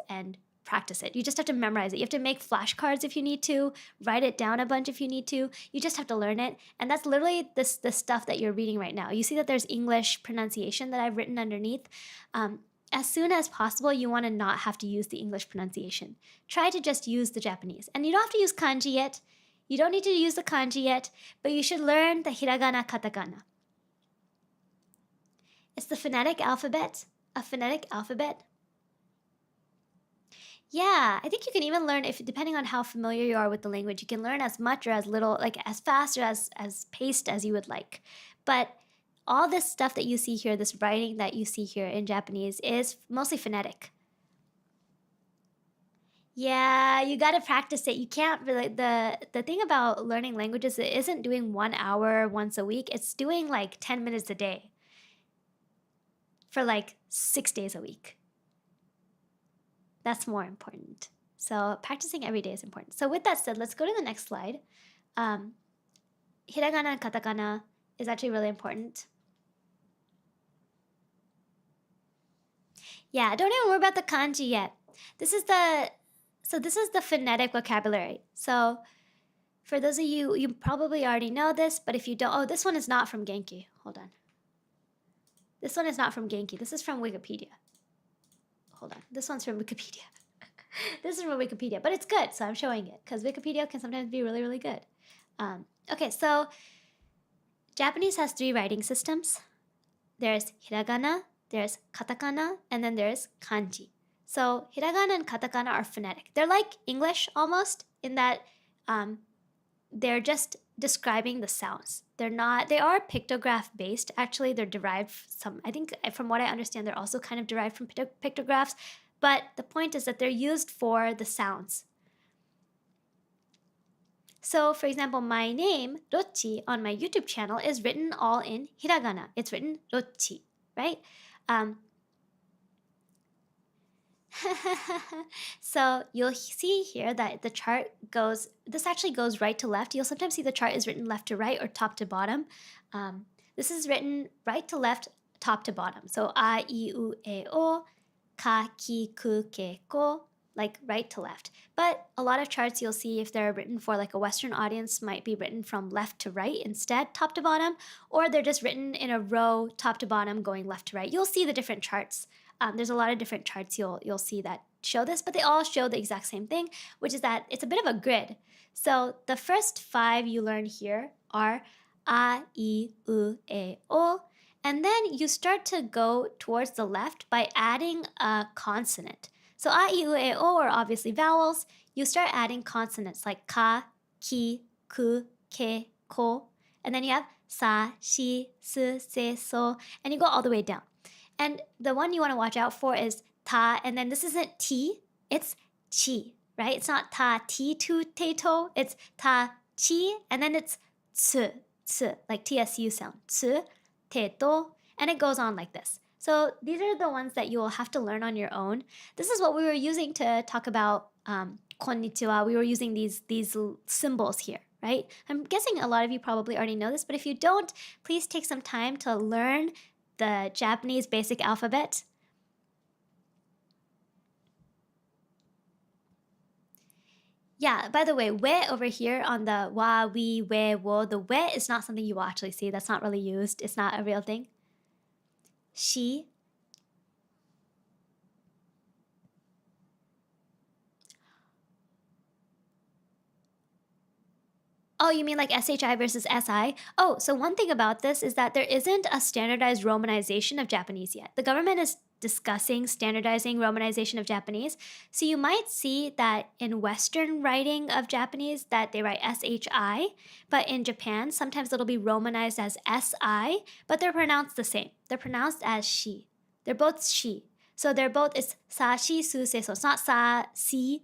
it. You just have to memorize it. You have to make flashcards if you need to, write it down a bunch if you need to. You just have to learn it. And that's literally the stuff that you're reading right now. You see that there's English pronunciation that I've written underneath. As soon as possible, you want to not have to use the English pronunciation. Try to just use the Japanese. And you don't have to use kanji yet. You don't need to use the kanji yet, but you should learn the hiragana, katakana. It's the phonetic alphabet, a phonetic alphabet. Yeah, I think you can even learn, if depending on how familiar you are with the language, you can learn as much or as little, like as fast or as paced as you would like. But all this stuff that you see here, this writing that you see here in Japanese, is mostly phonetic. Yeah, you got to practice it. You can't really, the thing about learning languages, it isn't doing 1 hour once a week. It's doing like 10 minutes a day for like 6 days a week. That's more important. So practicing every day is important. So with that said, let's go to the next slide. Hiragana and katakana is actually really important. Yeah, don't even worry about the kanji yet. This is the phonetic vocabulary. So for those of you, you probably already know this, but if you don't, this one is not from Genki. Hold on. This one is not from Genki. This is from Wikipedia. Hold on. This one's from Wikipedia. This is from Wikipedia, but it's good, so I'm showing it because Wikipedia can sometimes be really, really good. Okay, so Japanese has 3 writing systems. There's hiragana, there's katakana, and then there's kanji. So hiragana and katakana are phonetic. They're like English almost in that they're just describing the sounds. They are pictograph based. Actually, they're derived I think from what I understand, they're also kind of derived from pictographs. But the point is that they're used for the sounds. So for example, my name, Rocchi, on my YouTube channel is written all in hiragana. It's written Rocchi, right? So you'll see here that the chart this actually goes right to left. You'll sometimes see the chart is written left to right or top to bottom. This is written right to left, top to bottom. So a, I, u, e, o, ka, ki, ku, ke, ko, like right to left. But a lot of charts you'll see, if they're written for like a Western audience, might be written from left to right instead, top to bottom, or they're just written in a row, top to bottom, going left to right. You'll see the different charts. There's a lot of different charts you'll see that show this, but they all show the exact same thing, which is that it's a bit of a grid. So the first 5 you learn here are a, I, u, e, o, and then you start to go towards the left by adding a consonant. So a, I, u, e, o are obviously vowels. You start adding consonants like ka, ki, ku, ke, ko, and then you have sa, shi, su, se, so, and you go all the way down. And the one you want to watch out for is ta, and then this isn't T, it's chi, right? It's not ta ti tu te to. It's ta chi, and then it's tsu, like TSU sound. Tsu, te to, and it goes on like this. So these are the ones that you will have to learn on your own. This is what we were using to talk about konnichiwa. We were using these symbols here, right? I'm guessing a lot of you probably already know this, but if you don't, please take some time to learn the Japanese basic alphabet. Yeah, by the way, we over here on the wa, we, we, wo, the we is not something you will actually see. That's not really used. It's not a real thing. She. Oh, you mean like SHI versus SI? Oh, so one thing about this is that there isn't a standardized romanization of Japanese yet. The government is discussing standardizing romanization of Japanese. So you might see that in Western writing of Japanese that they write SHI, but in Japan, sometimes it'll be romanized as SI, but they're pronounced the same. They're pronounced as shi. They're both shi. So they're both, it's sa, shi, su, se, so. It's not sa, si,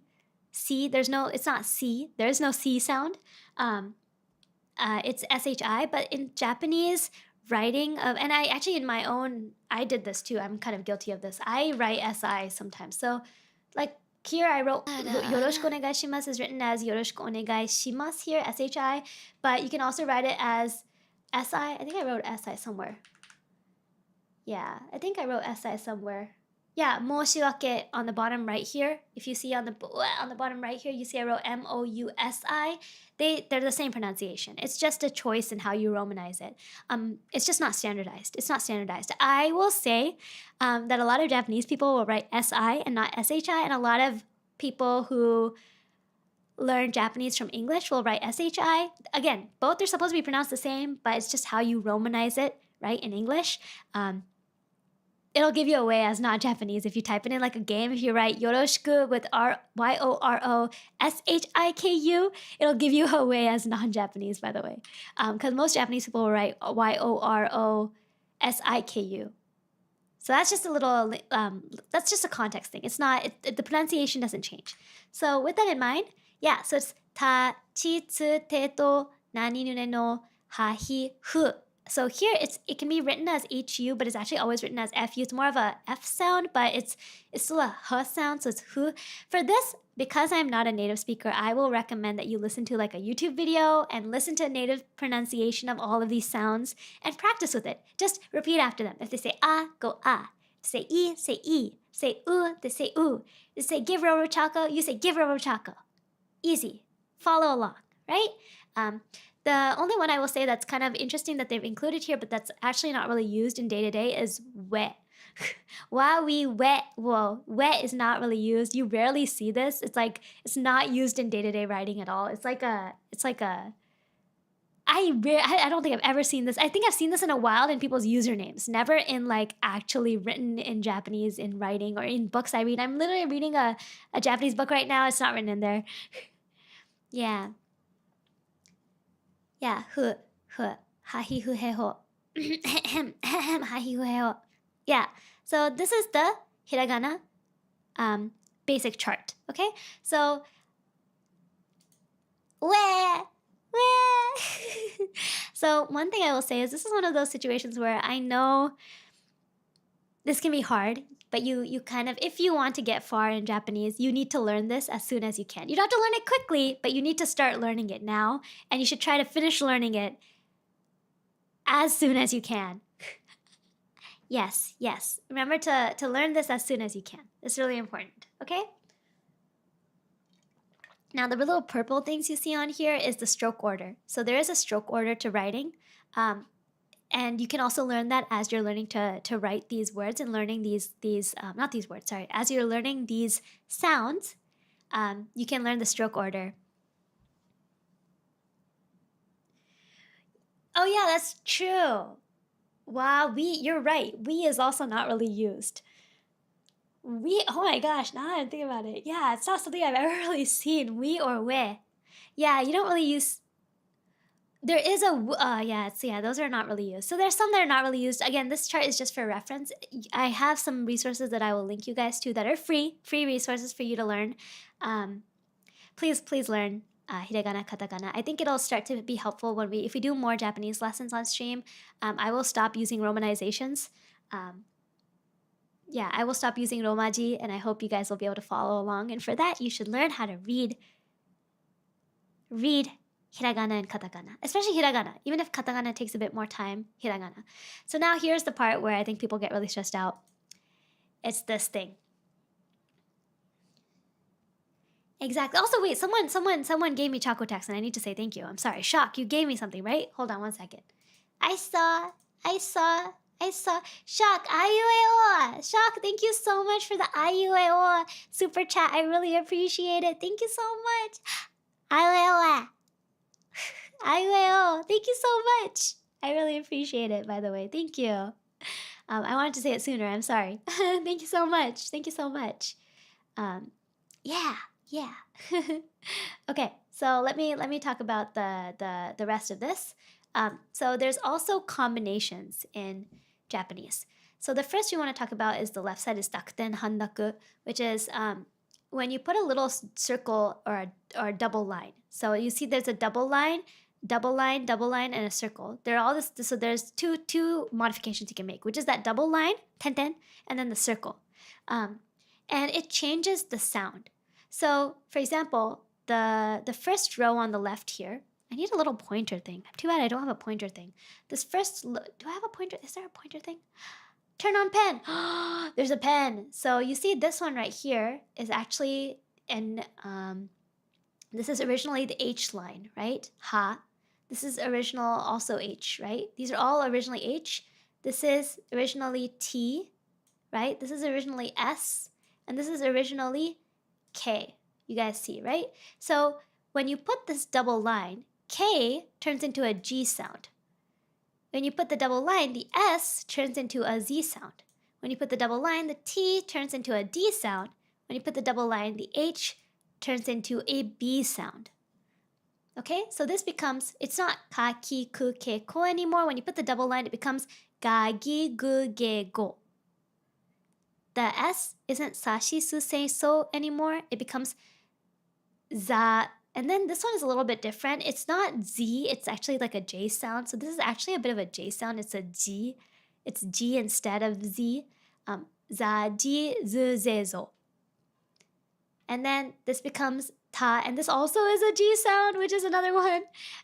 it's not C. There's no C sound. It's SHI, but in Japanese writing of, and I actually in my own, I did this too. I'm kind of guilty of this. I write SI sometimes. So like here I wrote yoroshiku onegai shimasu is written as yoroshiku onegai shimasu here, SHI, but you can also write it as SI. I think I wrote SI somewhere. Yeah, I think I wrote SI somewhere. Yeah, moshiwake on the bottom right here. If you see on the bottom right here, you see I wrote MOUSI. They're the same pronunciation. It's just a choice in how you romanize it. It's just not standardized. It's not standardized. I will say that a lot of Japanese people will write SI and not SHI, and a lot of people who learn Japanese from English will write SHI. Again, both are supposed to be pronounced the same, but it's just how you romanize it, right, in English. It'll give you away as not Japanese if you type it in like a game. If you write yoroshiku with YOROSHIKU, it'll give you away as non-Japanese, by the way. Because most Japanese people will write YOROSIKU. So that's just a little, that's just a context thing. It's not, the pronunciation doesn't change. So with that in mind, yeah, so it's ta, chi, tsu, te, to, nani, nune, no, ha, hi, hu. So here it can be written as HU, but it's actually always written as FU. It's more of a F sound, but it's still a H sound, so it's hu. For this, because I'm not a native speaker, I will recommend that you listen to like a YouTube video and listen to native pronunciation of all of these sounds and practice with it. Just repeat after them. If they say ah, go ah. Say e, say e. Say u, they say u. They say give Roro Chaco, you say give Roro Chaco. Easy. Follow along, right? The only one I will say that's kind of interesting that they've included here, but that's actually not really used in day-to-day is we. Wa, we, we, wo. We is not really used. You rarely see this. It's like, it's not used in day-to-day writing at all. I don't think I've ever seen this. I think I've seen this in a while in people's usernames, never in like actually written in Japanese in writing or in books I read. I'm literally reading a Japanese book right now. It's not written in there. Yeah. Yeah, hu, hahi hu he ho. Hahi hu he ho. Yeah, so this is the hiragana basic chart, okay? So, so one thing I will say is this is one of those situations where I know this can be hard, but you kind of, if you want to get far in Japanese, you need to learn this as soon as you can. You don't have to learn it quickly, but you need to start learning it now, and you should try to finish learning it as soon as you can. Yes. Remember to learn this as soon as you can. It's really important, okay? Now, the little purple things you see on here is the stroke order. So there is a stroke order to writing. And you can also learn that as you're learning to write these words and learning as you're learning these sounds, you can learn the stroke order. Oh yeah, that's true. Wow, you're right. We is also not really used. Oh my gosh, now I'm thinking about it. Yeah, it's not something I've ever really seen, we or we. Yeah, you don't really use, There is a those are not really used. So there's some that are not really used. Again, this chart is just for reference. I have some resources that I will link you guys to that are free resources for you to learn. Please learn hiragana, katakana. I think it'll start to be helpful if we do more Japanese lessons on stream. I will stop using romanizations. I will stop using romaji, and I hope you guys will be able to follow along. And for that, you should learn how to read hiragana and katakana, especially hiragana, even if katakana takes a bit more time, hiragana. So now here's the part where I think people get really stressed out. It's this thing. Exactly. Also, wait, someone gave me choco tax, and I need to say thank you. I'm sorry. Shock, you gave me something, right? Hold on 1 second. I saw. Shock, IUAO. Shock, thank you so much for the IUAO super chat. I really appreciate it. Thank you so much. IUAO. IUAO. Thank you so much. I really appreciate it, by the way. Thank you. I wanted to say it sooner. I'm sorry. Thank you so much. Thank you so much. Yeah. Okay, so let me talk about the rest of this. So there's also combinations in Japanese. So the first we want to talk about is the left side is dakuten handaku, which is when you put a little circle or a double line. So you see there's a double line, and a circle. They're all this. So there's two modifications you can make, which is that double line, tenten, and then the circle, and it changes the sound. So for example, the first row on the left here. I need a little pointer thing. Too bad I don't have a pointer thing. This first, do I have a pointer? Is there a pointer thing? Turn on pen. There's a pen. So you see this one right here is actually this is originally the H line, right? Ha. This is original also H, right? These are all originally H. This is originally T, right? This is originally S, and this is originally K. You guys see, right? So when you put this double line, K turns into a G sound. When you put the double line, the S turns into a Z sound. When you put the double line, the T turns into a D sound. When you put the double line, the H turns into a B sound. Okay, so this becomes, it's not ka, ki, ku, ke, ko anymore. When you put the double line, it becomes ga, gi, gu, ge, go. The S isn't sashi, su, se, so anymore. It becomes za. And then this one is a little bit different. It's not Z, it's actually like a J sound. So this is actually a bit of a J sound. It's a G. It's G instead of Z. Za, ji, zu, ze, zo. And then this becomes ta. And this also is a G sound, which is another one.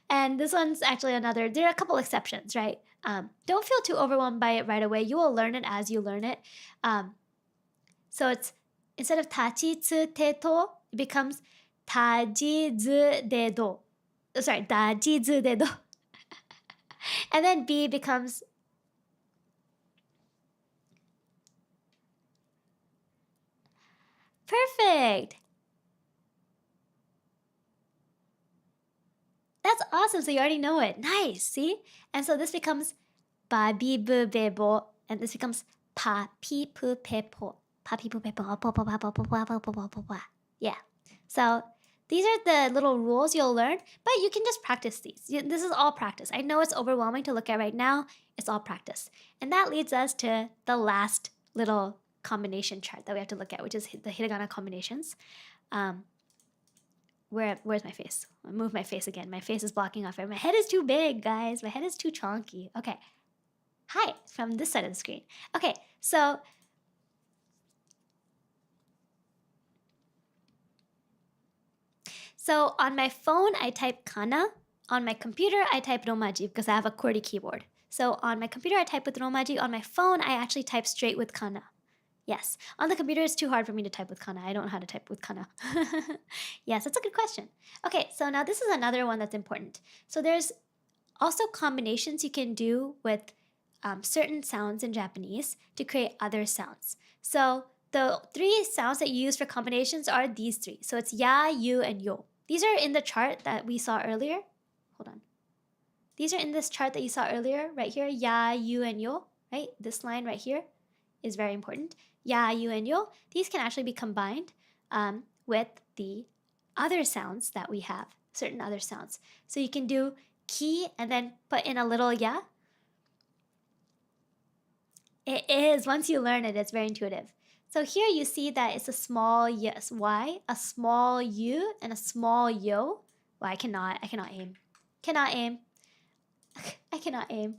And this one's actually another. There are a couple exceptions, right? Don't feel too overwhelmed by it right away. You will learn it as you learn it. So it's, instead of tachi, tsu, te, to, it becomes taji, zu, de, do. Sorry, daji, zu, de, do. And then B becomes perfect. That's awesome. So you already know it. Nice. See? And so this becomes ba, bi, bu, be, bo. And this becomes pa, pi, pu, pe, po. Pa, pi, pu, pe, po, po, po, po, po, po, po, po, po, po, po. Yeah. So these are the little rules you'll learn, but you can just practice these. This is all practice. I know it's overwhelming to look at right now. It's all practice. And that leads us to the last little combination chart that we have to look at, which is the hiragana combinations. Where's my face? I'll move my face again. My face is blocking off. My head is too big, guys. My head is too chonky. Okay. Hi, from this side of the screen. Okay, so on my phone, I type kana. On my computer, I type romaji because I have a QWERTY keyboard. So on my computer, I type with romaji. On my phone, I actually type straight with kana. Yes. On the computer, it's too hard for me to type with kana. I don't know how to type with kana. Yes, that's a good question. Okay, so now this is another one that's important. So there's also combinations you can do with certain sounds in Japanese to create other sounds. So the three sounds that you use for combinations are these three. So it's ya, you, and yo. These are in the chart that we saw earlier. Hold on. These are in this chart that you saw earlier, right here. Ya, you, and yo, right? This line right here is very important. Ya, you, and yo. These can actually be combined with the other sounds that we have, certain other sounds. So you can do ki and then put in a little ya? It is. Once you learn it, it's very intuitive. So here you see that it's a small y, a small u, and a small yo. Well, I cannot aim. Cannot aim. I cannot aim.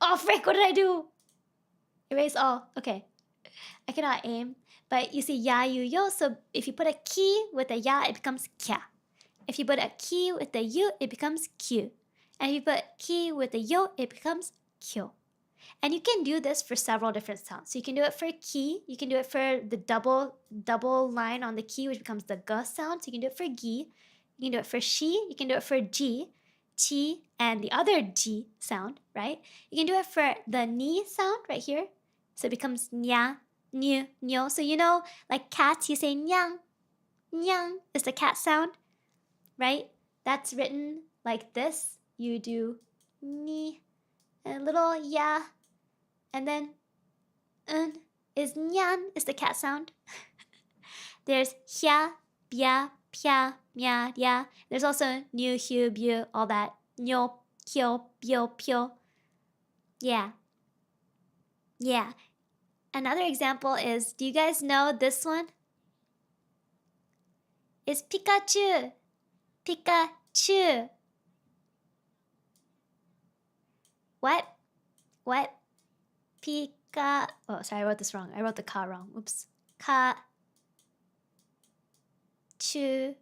Oh, frick, what did I do? Erase all. Okay. I cannot aim. But you see ya, yu, yo. So if you put a ki with a ya, it becomes kya. If you put a ki with a yu, it becomes kyu. And if you put ki with a yo, it becomes kyo. And you can do this for several different sounds. So you can do it for ki. You can do it for the double line on the ki, which becomes the g sound. So you can do it for gi. You can do it for shi. You can do it for ji, chi, and the other ji sound, right? You can do it for the ni sound right here. So it becomes nya, nyu, nyo. So you know, like cats, you say nyang. Nyang is the cat sound, right? That's written like this. You do ni, and a little ya, and then is nyan is the cat sound. There's hya, bya, pya, mya, ya. There's also nyu, hyu, byu, all that. Nyo, kyo, byo, pyo. Yeah. Yeah. Another example is, do you guys know this one? It's Pikachu. Pikachu. What? Pika. Oh, sorry, I wrote this wrong. I wrote the ka wrong. Oops. Ka. Chu.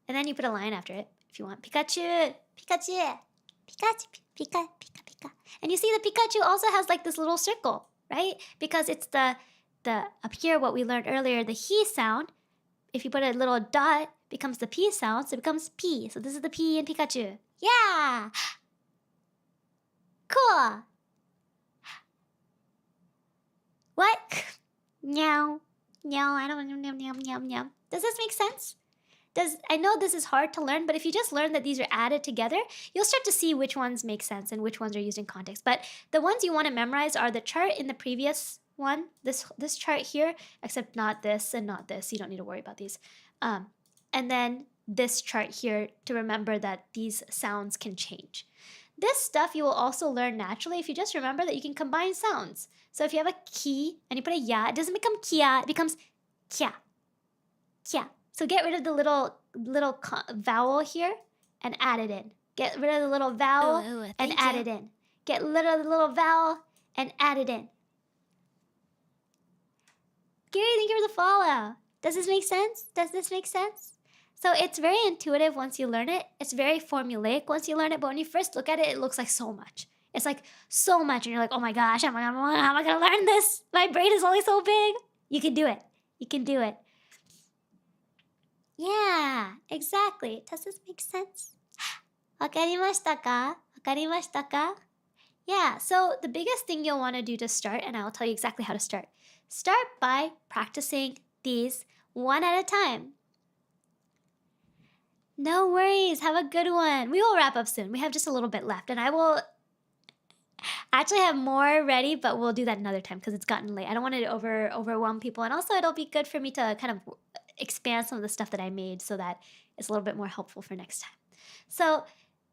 And then you put a line after it if you want. Pikachu. Pikachu. Pikachu. Pika. Pika. Pika. And you see the Pikachu also has like this little circle, right? Because it's the up here, what we learned earlier, the he sound. If you put a little dot, becomes the P sound, so it becomes P. So this is the P in Pikachu. Yeah! Cool! What? Meow. Meow. I don't know. Meow. Does this make sense? I know this is hard to learn, but if you just learn that these are added together, you'll start to see which ones make sense and which ones are used in context. But the ones you want to memorize are the chart in the previous one, this chart here, except not this and not this. You don't need to worry about these. And then this chart here to remember that these sounds can change. This stuff you will also learn naturally if you just remember that you can combine sounds. So if you have a ki and you put a ya, it doesn't become kia, it becomes kya. Kya. So get rid of the little vowel here and add it in. Get rid of the little vowel and add it in. Get rid of the little vowel and add it in. Gary, thank you for the follow. Does this make sense? Does this make sense? So it's very intuitive once you learn it. It's very formulaic once you learn it. But when you first look at it, it looks like so much. It's like so much. And you're like, oh my gosh, how am I going to learn this? My brain is only so big. You can do it. You can do it. Yeah, exactly. Does this make sense? わかりましたか? わかりましたか? Yeah, so the biggest thing you'll want to do to start, and I'll tell you exactly how to start. Start by practicing these one at a time. No worries. Have a good one. We will wrap up soon. We have just a little bit left, and I will actually have more ready, but we'll do that another time because it's gotten late. I don't want it to overwhelm people, and also it'll be good for me to kind of expand some of the stuff that I made so that it's a little bit more helpful for next time. So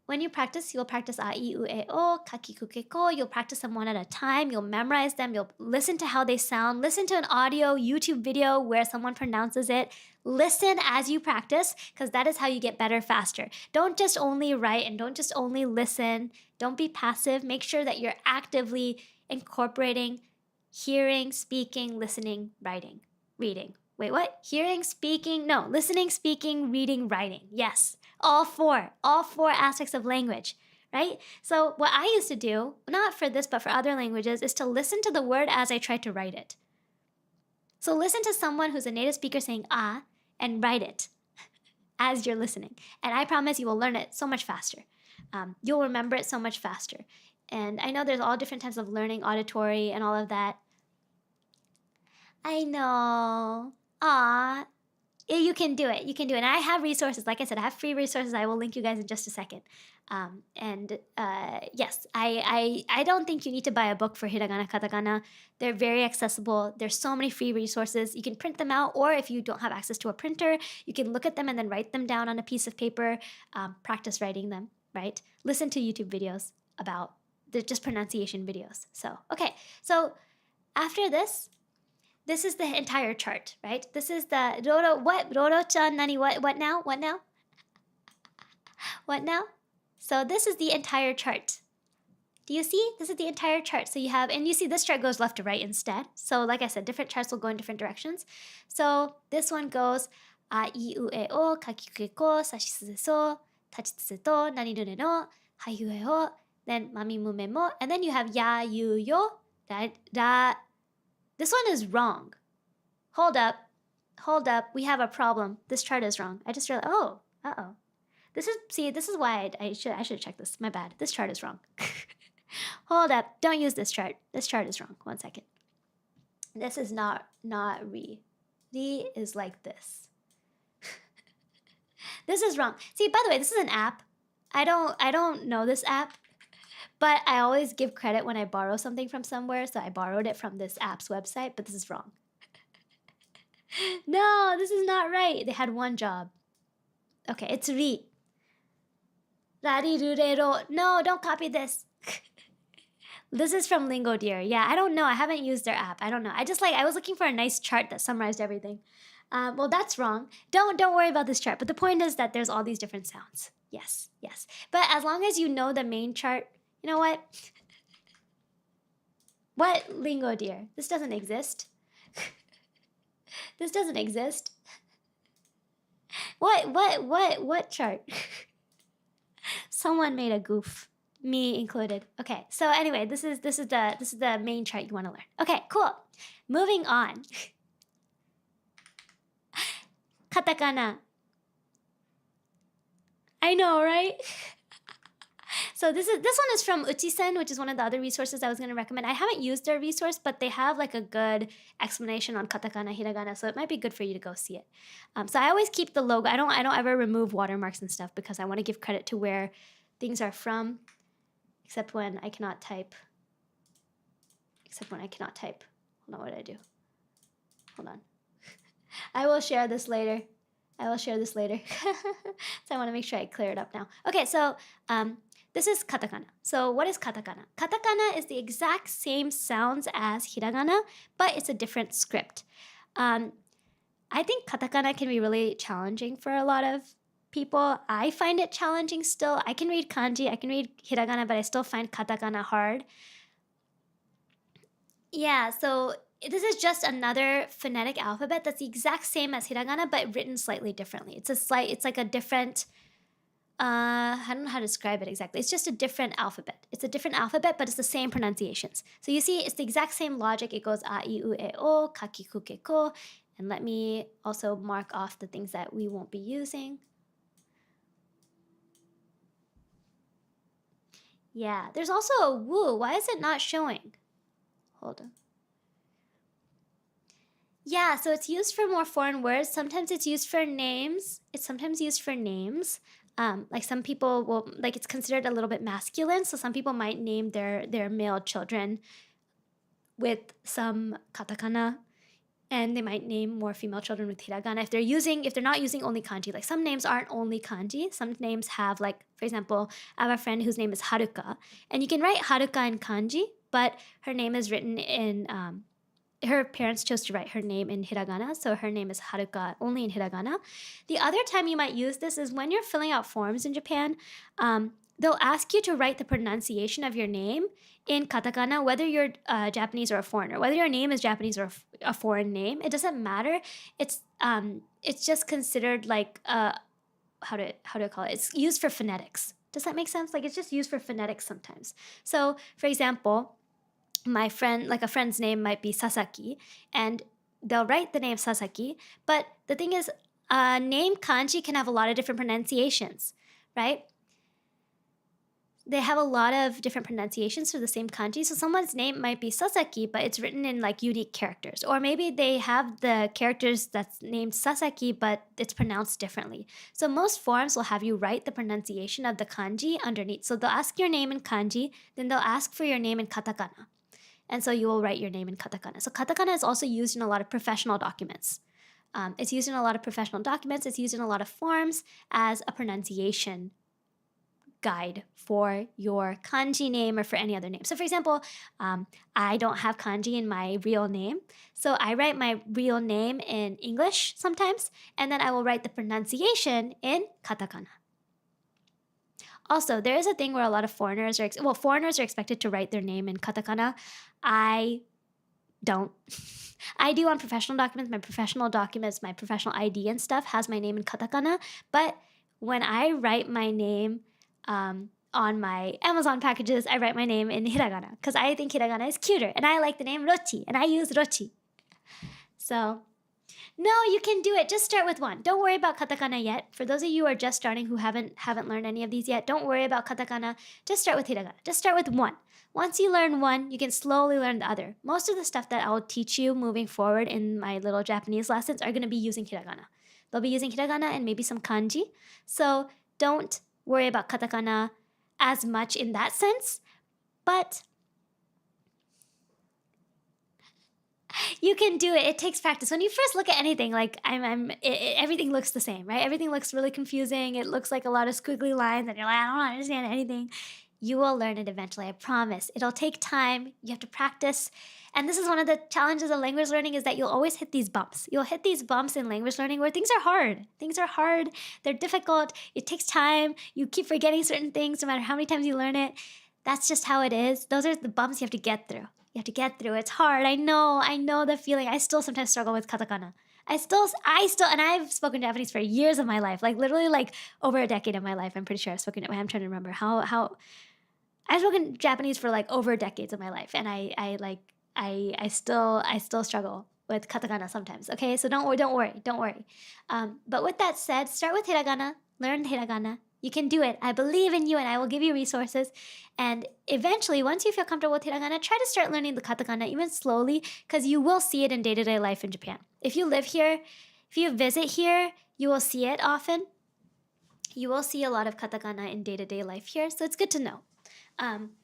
when you practice, you'll practice a, I, U, E, O, kaki, ku, ke, ko. You'll practice them one at a time. You'll memorize them. You'll listen to how they sound. Listen to an audio YouTube video where someone pronounces it. Listen as you practice because that is how you get better faster. Don't just only write and don't just only listen. Don't be passive. Make sure that you're actively incorporating hearing, speaking, listening, writing, reading. Wait, what? Hearing, speaking, no, listening, speaking, reading, writing. Yes, all four aspects of language, right? So what I used to do, not for this, but for other languages, is to listen to the word as I tried to write it. So listen to someone who's a native speaker saying ah and write it as you're listening. And I promise you will learn it so much faster. You'll remember it so much faster. And I know there's all different types of learning, auditory and all of that. I know. Ah, You can do it. You can do it. And I have resources. Like I said, I have free resources. I will link you guys in just a second. Yes, I don't think you need to buy a book for hiragana, katakana. They're very accessible. There's so many free resources. You can print them out, or if you don't have access to a printer, you can look at them and then write them down on a piece of paper. Practice writing them, right? Listen to YouTube videos about just pronunciation videos. So, okay. So after this is the entire chart, right? This is the Roro. What? Roro-chan, nani? What now? What now? What now? So this is the entire chart. Do you see? This is the entire chart. So you have, and you see this chart goes left to right instead. So like I said, different charts will go in different directions. So this one goes a, I, u, e, o, kakikuke ko, sashisuze so, tachitsuze to, nani nune no, hayue o, then mami mume mo, and then you have ya, you, yo, da. This one is wrong. Hold up. We have a problem. This chart is wrong. I just realized, uh-oh. This is why I should check this. My bad. This chart is wrong. Hold up. Don't use this chart. This chart is wrong. 1 second. This is not Ri. Ri is like this. This is wrong. See, by the way, this is an app. I don't know this app, but I always give credit when I borrow something from somewhere, so I borrowed it from this app's website, but this is wrong. No, this is not right. They had one job. Okay, it's Ri. Rari, rure, ro. No, don't copy this. This is from Lingo Deer. Yeah, I don't know. I haven't used their app. I don't know. I was looking for a nice chart that summarized everything. Well, that's wrong. Don't worry about this chart. But the point is that there's all these different sounds. Yes. But as long as you know the main chart, you know what? What Lingo Deer? This doesn't exist. This doesn't exist. What chart? Someone made a goof, me included. Okay, so anyway, this is the main chart you want to learn. Okay, cool. Moving on. Katakana. I know, right? So this one is from Uchi-sen, which is one of the other resources I was going to recommend. I haven't used their resource, but they have like a good explanation on katakana, hiragana, so it might be good for you to go see it. So I always keep the logo. I don't ever remove watermarks and stuff because I want to give credit to where things are from, except when I cannot type. Hold on, what did I do? Hold on. I will share this later. So I want to make sure I clear it up now. Okay, so this is katakana. So what is katakana? Katakana is the exact same sounds as hiragana, but it's a different script. I think katakana can be really challenging for a lot of people. I find it challenging still. I can read kanji, I can read hiragana, but I still find katakana hard. Yeah, so this is just another phonetic alphabet that's the exact same as hiragana, but written slightly differently. It's like a different, I don't know how to describe it exactly. It's just a different alphabet. It's a different alphabet, but it's the same pronunciations. So you see, it's the exact same logic. It goes a, I, u, e, o, kaki, kuke, ko. And let me also mark off the things that we won't be using. Yeah, there's also a woo. Why is it not showing? Hold on. Yeah, so it's used for more foreign words. Sometimes it's used for names. Like some people will, like it's considered a little bit masculine. So some people might name their male children with some katakana, and they might name more female children with hiragana. If they're not using only kanji, like some names aren't only kanji. Some names have, like, for example, I have a friend whose name is Haruka, and you can write Haruka in kanji, but her name is written in, her parents chose to write her name in hiragana, so her name is Haruka only in hiragana. The other time you might use this is when you're filling out forms in Japan. They'll ask you to write the pronunciation of your name in katakana, whether you're Japanese or a foreigner. Whether your name is Japanese or a foreign name, it doesn't matter. It's just considered like how do I call it? It's used for phonetics. Does that make sense? Like, it's just used for phonetics sometimes. So, for example, a friend's name might be Sasaki, and they'll write the name Sasaki, but the thing is, name kanji can have a lot of different pronunciations, right? they have a lot of different pronunciations for the same kanji. So someone's name might be Sasaki, but it's written in like unique characters. Or maybe they have the characters that's named Sasaki, but it's pronounced differently. So most forms will have you write the pronunciation of the kanji underneath. So they'll ask your name in kanji, then they'll ask for your name in katakana. And so you will write your name in katakana. So katakana is also used in a lot of professional documents. It's used in a lot of professional documents. It's used in a lot of forms as a pronunciation guide for your kanji name or for any other name. So for example, I don't have kanji in my real name. So I write my real name in English sometimes, and then I will write the pronunciation in katakana. Also, there is a thing where a lot of foreigners are expected to write their name in katakana. I don't. I do on professional documents. My professional ID and stuff has my name in katakana. But when I write my name on my Amazon packages, I write my name in hiragana because I think hiragana is cuter, and I like the name rocchi, and I use rocchi. So, no, you can do it. Just start with one. Don't worry about katakana yet. For those of you who are just starting who haven't learned any of these yet, don't worry about katakana. Just start with hiragana. Just start with one. Once you learn one, you can slowly learn the other. Most of the stuff that I'll teach you moving forward in my little Japanese lessons are going to be using hiragana. They'll be using hiragana and maybe some kanji. So don't worry about katakana as much in that sense, but you can do it. It takes practice. When you first look at anything, like everything looks the same, right? Everything looks really confusing. It looks like a lot of squiggly lines, and you're like, I don't understand anything. You will learn it eventually, I promise. It'll take time. You have to practice. And this is one of the challenges of language learning is that you'll always hit these bumps. You'll hit these bumps in language learning where things are hard. Things are hard. They're difficult. It takes time. You keep forgetting certain things no matter how many times you learn it. That's just how it is. Those are the bumps you have to get through. You have to get through. It's hard. I know the feeling. I still sometimes struggle with katakana. I still, and I've spoken Japanese for years of my life, like literally like over a decade of my life. I'm pretty sure I've spoken, I'm trying to remember how I've spoken Japanese for like over decades of my life, and I still struggle with katakana sometimes. Okay, so don't worry. But with that said, start with hiragana, learn hiragana. You can do it. I believe in you, and I will give you resources. And eventually, once you feel comfortable with hiragana, try to start learning the katakana even slowly, because you will see it in day-to-day life in Japan. If you live here, if you visit here, you will see it often. You will see a lot of katakana in day-to-day life here, so it's good to know.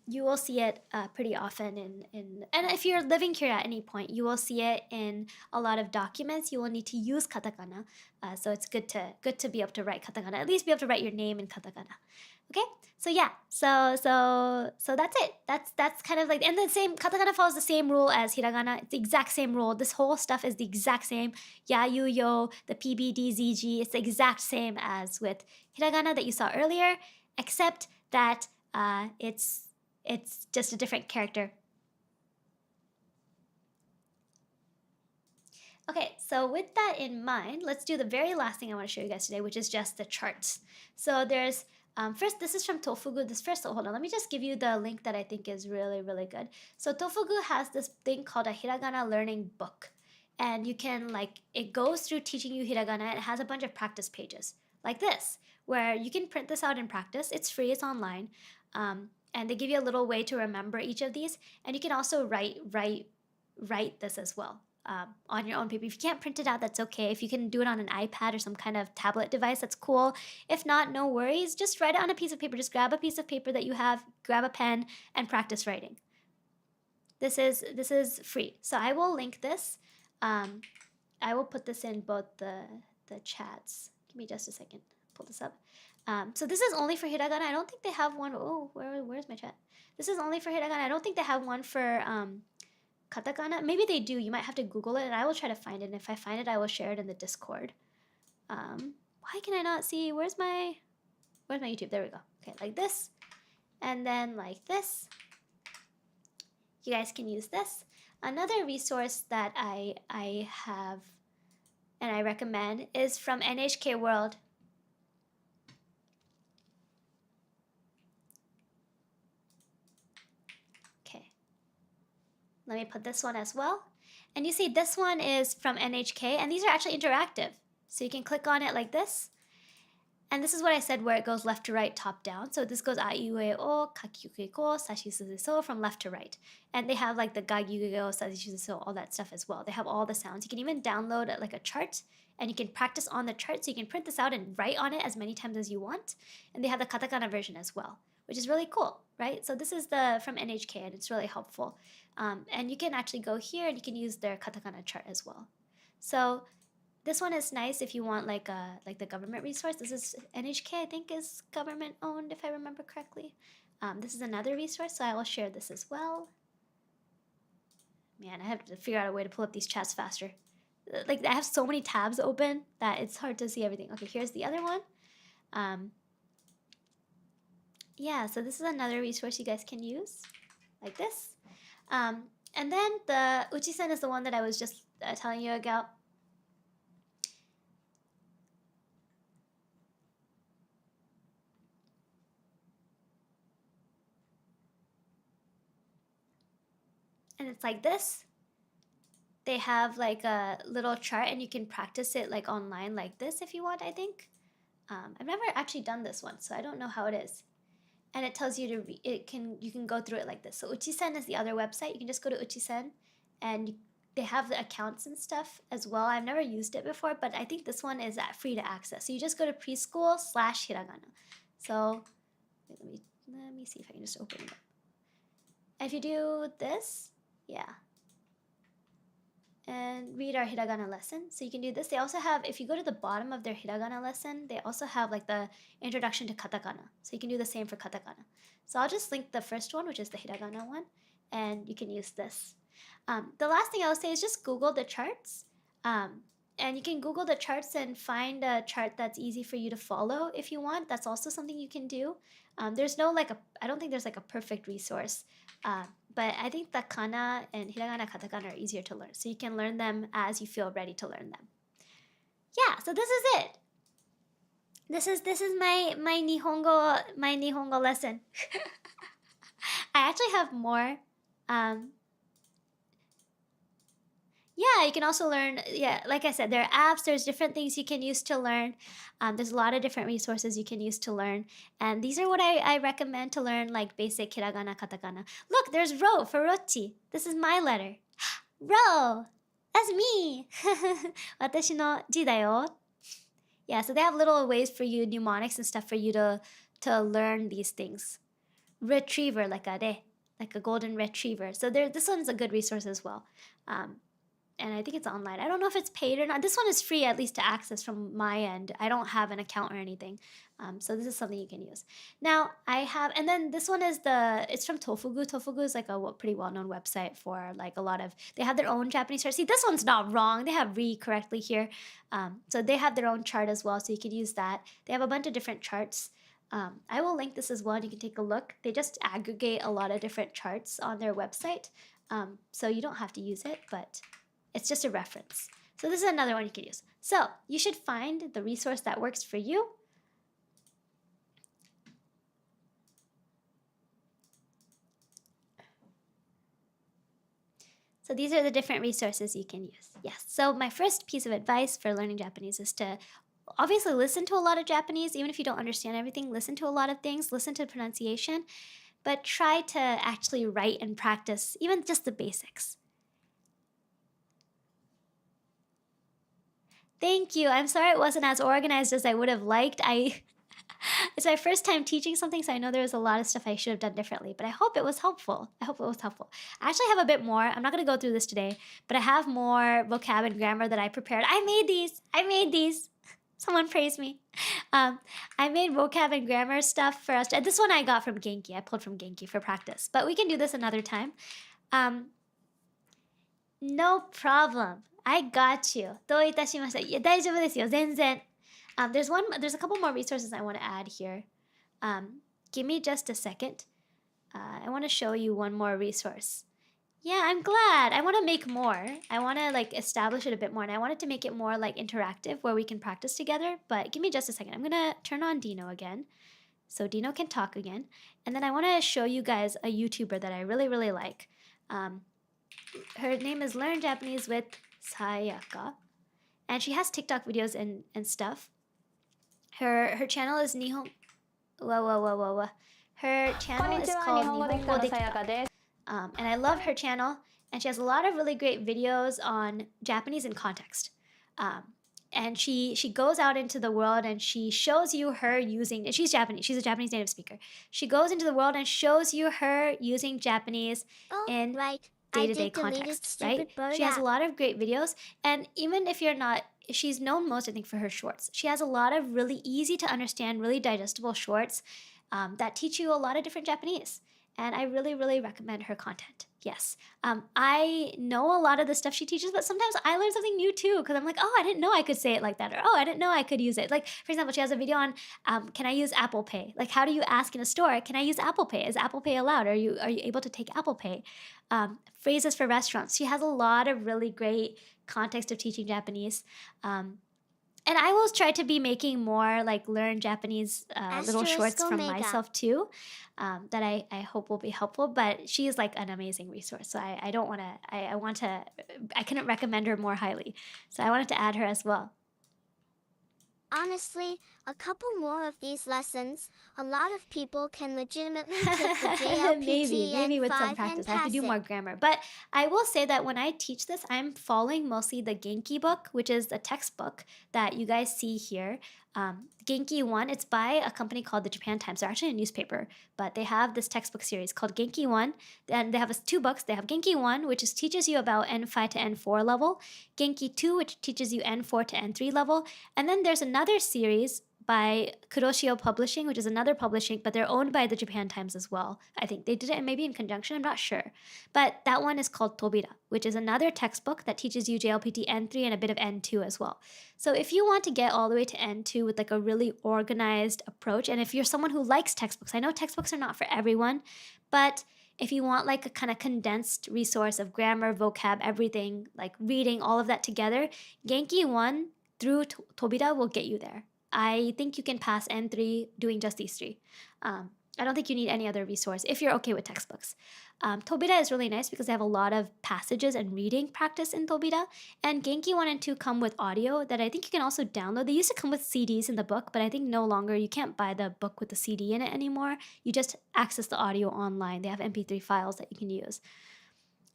You will see it pretty often and if you're living here at any point, you will see it in a lot of documents. You will need to use katakana, so it's good to be able to write katakana. At least be able to write your name in katakana. Okay, so yeah, so that's it. That's kind of like, and the same katakana follows the same rule as hiragana. It's the exact same rule. This whole stuff is the exact same. Ya, yu, yo, the PBD, ZG. It's the exact same as with hiragana that you saw earlier, except that it's just a different character. Okay, so with that in mind, let's do the very last thing I want to show you guys today, which is just the charts. So there's first, this is from Tofugu. Hold on, let me just give you the link that I think is really, really good. So Tofugu has this thing called a hiragana learning book, and you can it goes through teaching you hiragana, and it has a bunch of practice pages like this, where you can print this out and practice. It's free, it's online. And they give you a little way to remember each of these, and you can also write this as well on your own paper. If you can't print it out, that's okay. If you can do it on an iPad or some kind of tablet device, that's cool. If not, no worries. Just write it on a piece of paper. Just grab a piece of paper that you have, grab a pen, and practice writing. This is free. So I will link this. I will put this in both the chats. Give me just a second. Pull this up. So this is only for hiragana. I don't think they have one. Oh, where's my chat? This is only for hiragana. I don't think they have one for katakana. Maybe they do. You might have to Google it, and I will try to find it. And if I find it, I will share it in the Discord. Why can I not see? Where's my YouTube? There we go. Okay, like this, and then like this. You guys can use this. Another resource that I have and I recommend is from NHK World. Let me put this one as well. And you see this one is from NHK, and these are actually interactive. So you can click on it like this. And this is what I said where it goes left to right, top down. So this goes a iue o, kakyuke ko, sashisuze so from left to right. And they have like the gagyuge o, sashisuze so, all that stuff as well. They have all the sounds. You can even download like a chart and you can practice on the chart. So you can print this out and write on it as many times as you want. And they have the katakana version as well, which is really cool, right? So this is the from NHK and it's really helpful. And you can actually go here and you can use their katakana chart as well. So this one is nice if you want like the government resource. This is NHK, I think, is government owned if I remember correctly. This is another resource, so I will share this as well. Man, I have to figure out a way to pull up these chats faster. Like I have so many tabs open that it's hard to see everything. Okay, here's the other one. Yeah, so this is another resource you guys can use, like this. And then the Uchi-sen is the one that I was just telling you about. And it's like this. They have like a little chart and you can practice it like online like this if you want, I think. I've never actually done this one, so I don't know how it is. And it tells you to you can go through it like this. So Uchi-sen is the other website. You can just go to Uchi-sen and they have the accounts and stuff as well. I've never used it before, but I think this one is free to access. So you just go to preschool/hiragana. So let me see if I can just open it up. And if you do this, yeah, and read our hiragana lesson. So you can do this. They also have, if you go to the bottom of their hiragana lesson, they also have like the introduction to katakana. So you can do the same for katakana. So I'll just link the first one, which is the hiragana one, and you can use this. The last thing I will say is just Google the charts. And you can Google the charts and find a chart that's easy for you to follow if you want. That's also something you can do. There's no like I don't think there's like a perfect resource. But I think the kana and hiragana, katakana are easier to learn. So you can learn them as you feel ready to learn them. Yeah, so this is it. This is my Nihongo lesson. I actually have more. Yeah, you can also learn, yeah, like I said, there are apps, there's different things you can use to learn. There's a lot of different resources you can use to learn. And these are what I recommend to learn, like basic hiragana, katakana. Look, there's Ro for rocchi. This is my letter. Ro! That's me! Watashi no ji da yo. Yeah, so they have little ways for you, mnemonics and stuff for you to learn these things. Retriever, like a golden retriever. So this one's a good resource as well. And I think it's online. I don't know if it's paid or not. This one is free, at least to access from my end. I don't have an account or anything. So this is something you can use. Now, I have, and then this one is it's from Tofugu. Tofugu is like a pretty well-known website for like a lot of, they have their own Japanese chart. See, this one's not wrong. They have re correctly here. So they have their own chart as well, so you can use that. They have a bunch of different charts. I will link this as well, and you can take a look. They just aggregate a lot of different charts on their website. So you don't have to use it, but it's just a reference. So this is another one you can use. So you should find the resource that works for you. So these are the different resources you can use. Yes. So my first piece of advice for learning Japanese is to obviously listen to a lot of Japanese. Even if you don't understand everything, listen to a lot of things, listen to pronunciation, but try to actually write and practice even just the basics. Thank you. I'm sorry it wasn't as organized as I would have liked. It's my first time teaching something, so I know there was a lot of stuff I should have done differently, but I hope it was helpful. I actually have a bit more. I'm not going to go through this today, but I have more vocab and grammar that I prepared. I made these. Someone praise me. I made vocab and grammar stuff for us. This one I got from Genki. I pulled from Genki for practice, but we can do this another time. No problem. I got you. どういたしました。いや、大丈夫ですよ。全然。There's a couple more resources I want to add here. Give me just a second. I want to show you one more resource. Yeah, I'm glad. I want to make more. I want to like establish it a bit more, and I wanted to make it more like interactive where we can practice together. But give me just a second. I'm gonna turn on Dino again, so Dino can talk again, and then I want to show you guys a YouTuber that I really, really like. Her name is Learn Japanese with Sayaka, and she has TikTok videos and stuff. Her channel is Nihon. Whoa. Her channel is called Nihongo de and I love her channel, and she has a lot of really great videos on Japanese in context. And she goes out into the world and she shows you her using, and she's Japanese, she's a Japanese native speaker. She goes into the world and shows you her using Japanese in day-to-day context, right? She has a lot of great videos, and even if you're not, she's known most, I think, for her shorts. She has a lot of really easy to understand, really digestible shorts that teach you a lot of different Japanese. And I really, really recommend her content. Yes. I know a lot of the stuff she teaches, but sometimes I learn something new too, because I'm like, oh, I didn't know I could say it like that, or oh, I didn't know I could use it. Like, for example, she has a video on can I use Apple Pay? Like, how do you ask in a store, can I use Apple Pay? Is Apple Pay allowed? Are you able to take Apple Pay? Phrases for restaurants. She has a lot of really great context of teaching Japanese. And I will try to be making more like learn Japanese little shorts from myself too, that I hope will be helpful. But she is like an amazing resource. So I don't want to, I couldn't recommend her more highly. So I wanted to add her as well. Honestly, a couple more of these lessons, a lot of people can legitimately take the JLPT maybe with some N5 practice. and I have to do more grammar. But I will say that when I teach this, I'm following mostly the Genki book, which is a textbook that you guys see here. Genki 1, it's by a company called the Japan Times. They're actually a newspaper, but they have this textbook series called Genki 1. And they have two books. They have Genki 1, which teaches you about N5 to N4 level. Genki 2, which teaches you N4 to N3 level. And then there's another series by Kuroshio Publishing, which is another publishing, but they're owned by the Japan Times as well. I think they did it maybe in conjunction, I'm not sure. But that one is called Tobira, which is another textbook that teaches you JLPT N3 and a bit of N2 as well. So if you want to get all the way to N2 with like a really organized approach, and if you're someone who likes textbooks, I know textbooks are not for everyone, but if you want like a kind of condensed resource of grammar, vocab, everything, like reading all of that together, Genki 1 through Tobira will get you there. I think you can pass N3 doing just these three. I don't think you need any other resource if you're okay with textbooks. Tobira is really nice because they have a lot of passages and reading practice in Tobira. And Genki 1 and 2 come with audio that I think you can also download. They used to come with CDs in the book, but I think no longer. You can't buy the book with the CD in it anymore. You just access the audio online. They have MP3 files that you can use.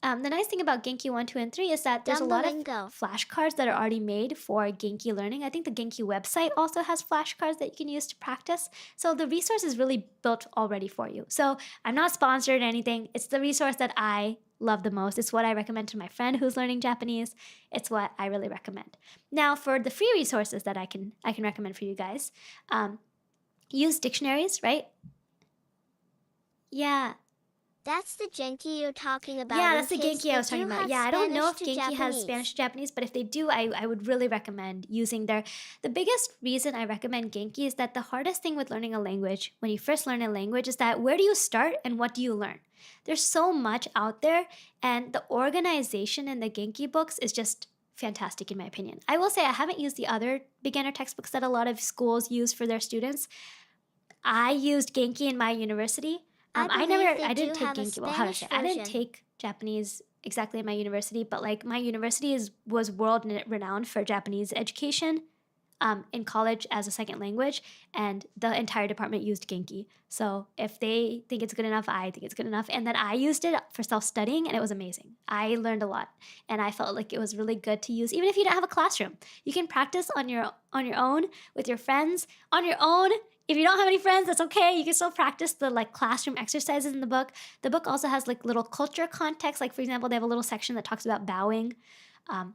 The nice thing about Genki 1, 2, and 3 is that there's a lot of flashcards that are already made for Genki learning. I think the Genki website also has flashcards that you can use to practice. So the resource is really built already for you. So I'm not sponsored or anything. It's the resource that I love the most. It's what I recommend to my friend who's learning Japanese. It's what I really recommend. Now, for the free resources that I can recommend for you guys, use dictionaries, right? Yeah. That's the Genki you're talking about. Yeah, that's the Genki I was talking about. Yeah, I don't know if Genki has Spanish to Japanese, but if they do, I would really recommend using their... The biggest reason I recommend Genki is that the hardest thing with learning a language, when you first learn a language, is that where do you start and what do you learn? There's so much out there, and the organization in the Genki books is just fantastic in my opinion. I will say I haven't used the other beginner textbooks that a lot of schools use for their students. I used Genki in my university. I didn't take Genki. Well, how to say? I didn't take Japanese exactly in my university, but like my university was world renowned for Japanese education in college as a second language, and the entire department used Genki. So if they think it's good enough, I think it's good enough. And then I used it for self-studying, and it was amazing. I learned a lot, and I felt like it was really good to use, even if you don't have a classroom. You can practice on your own with your friends, on your own. If you don't have any friends, that's okay. You can still practice the like classroom exercises in the book. The book also has like little culture context. Like for example, they have a little section that talks about bowing.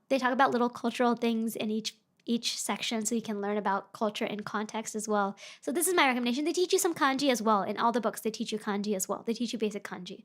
They talk about little cultural things in each section, so you can learn about culture in context as well. So this is my recommendation. They teach you some kanji as well. In all the books, they teach you kanji as well. They teach you basic kanji.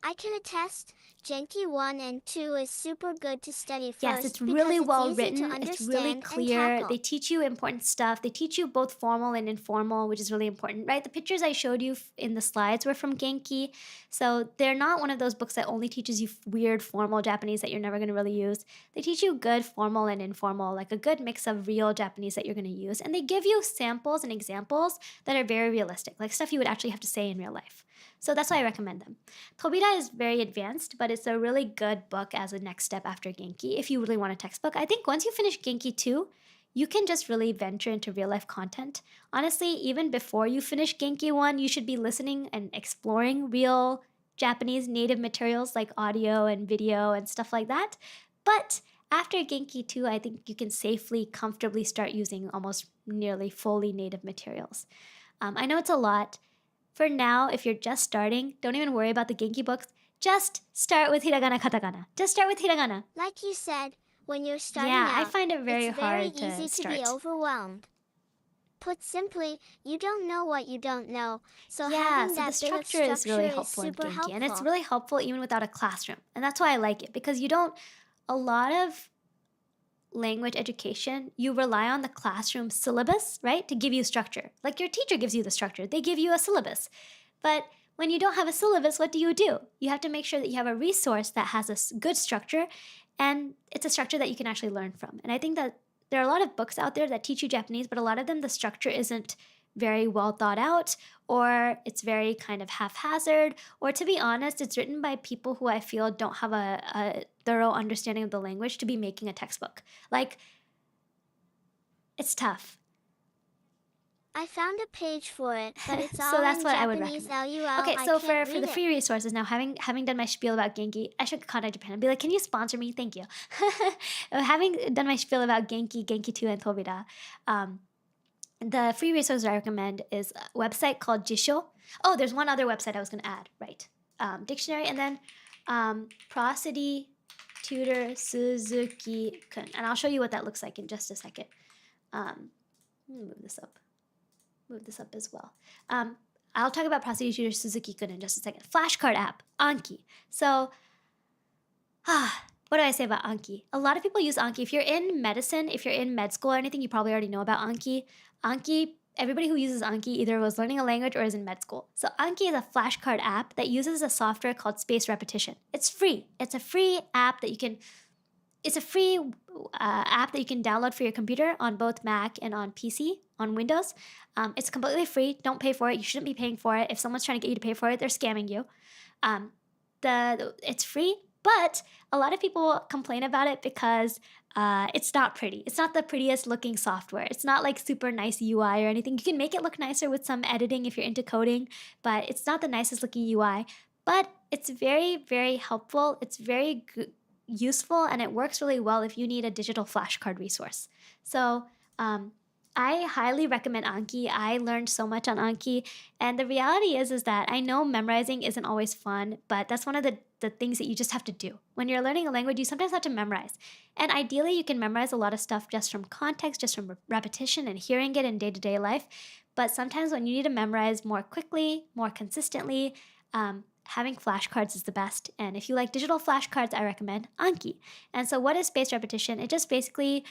I can attest, Genki 1 and 2 is super good to study first. Yes, it's really well written. It's really clear. They teach you important stuff. They teach you both formal and informal, which is really important, right? The pictures I showed you in the slides were from Genki. So they're not one of those books that only teaches you weird formal Japanese that you're never going to really use. They teach you good formal and informal, like a good mix of real Japanese that you're going to use. And they give you samples and examples that are very realistic, like stuff you would actually have to say in real life. So that's why I recommend them. Tobira is very advanced, but it's a really good book as a next step after Genki if you really want a textbook. I think once you finish Genki 2, you can just really venture into real life content. Honestly, even before you finish Genki 1, you should be listening and exploring real Japanese native materials like audio and video and stuff like that. But after Genki 2, I think you can safely, comfortably start using almost nearly fully native materials. I know it's a lot. For now, if you're just starting, don't even worry about the Genki books. Just start with hiragana, katakana. Just start with hiragana. Like you said, when you're starting Yeah, out, I find it very it's hard very easy to start. be overwhelmed. Put simply, you don't know what you don't know. So Yeah, having so that the bit of structure is really structure helpful in super Genki. helpful. And it's really helpful even without a classroom. And that's why I like it, because you don't, a lot of language education, you rely on the classroom syllabus, right, to give you structure. Like your teacher gives you the structure, they give you a syllabus. But when you don't have a syllabus, what do? You have to make sure that you have a resource that has a good structure, and it's a structure that you can actually learn from. And I think that there are a lot of books out there that teach you Japanese, but a lot of them, the structure isn't very well thought out, or it's very kind of haphazard, or to be honest, it's written by people who I feel don't have a thorough understanding of the language to be making a textbook. Like, it's tough. I found a page for it, but it's So all that's in what I would Japanese. recommend. Okay, I so can't for read the it. free resources now, having done my spiel about Genki, I should contact Japan and be like, can you sponsor me? Thank you. Having done my spiel about Genki, Genki 2, and Tobira, the free resource I recommend is a website called Jisho. Oh, there's one other website I was going to add, right? Dictionary, and then Prosody Tutor Suzuki-kun. And I'll show you what that looks like in just a second. Let me move this up as well. I'll talk about Prosody Tutor Suzuki-kun in just a second. Flashcard app, Anki. So, what do I say about Anki? A lot of people use Anki. If you're in medicine, if you're in med school or anything, you probably already know about Anki. Anki, everybody who uses Anki either was learning a language or is in med school. So Anki is a flashcard app that uses a software called spaced repetition. It's free. It's a free app that you can download for your computer on both Mac and on PC, on Windows. It's completely free. Don't pay for it. You shouldn't be paying for it. If someone's trying to get you to pay for it, they're scamming you. It's free, but a lot of people complain about it because it's not pretty. It's not the prettiest looking software. It's not like super nice UI or anything. You can make it look nicer with some editing if you're into coding, but it's not the nicest looking UI. But it's very, very helpful. It's very useful, and it works really well if you need a digital flashcard resource. So I highly recommend Anki. I learned so much on Anki, and the reality is that I know memorizing isn't always fun, but that's one of the things that you just have to do. When you're learning a language, you sometimes have to memorize. And ideally, you can memorize a lot of stuff just from context, just from repetition and hearing it in day-to-day life. But sometimes when you need to memorize more quickly, more consistently, having flashcards is the best. And if you like digital flashcards, I recommend Anki. And so what is spaced repetition? It just basically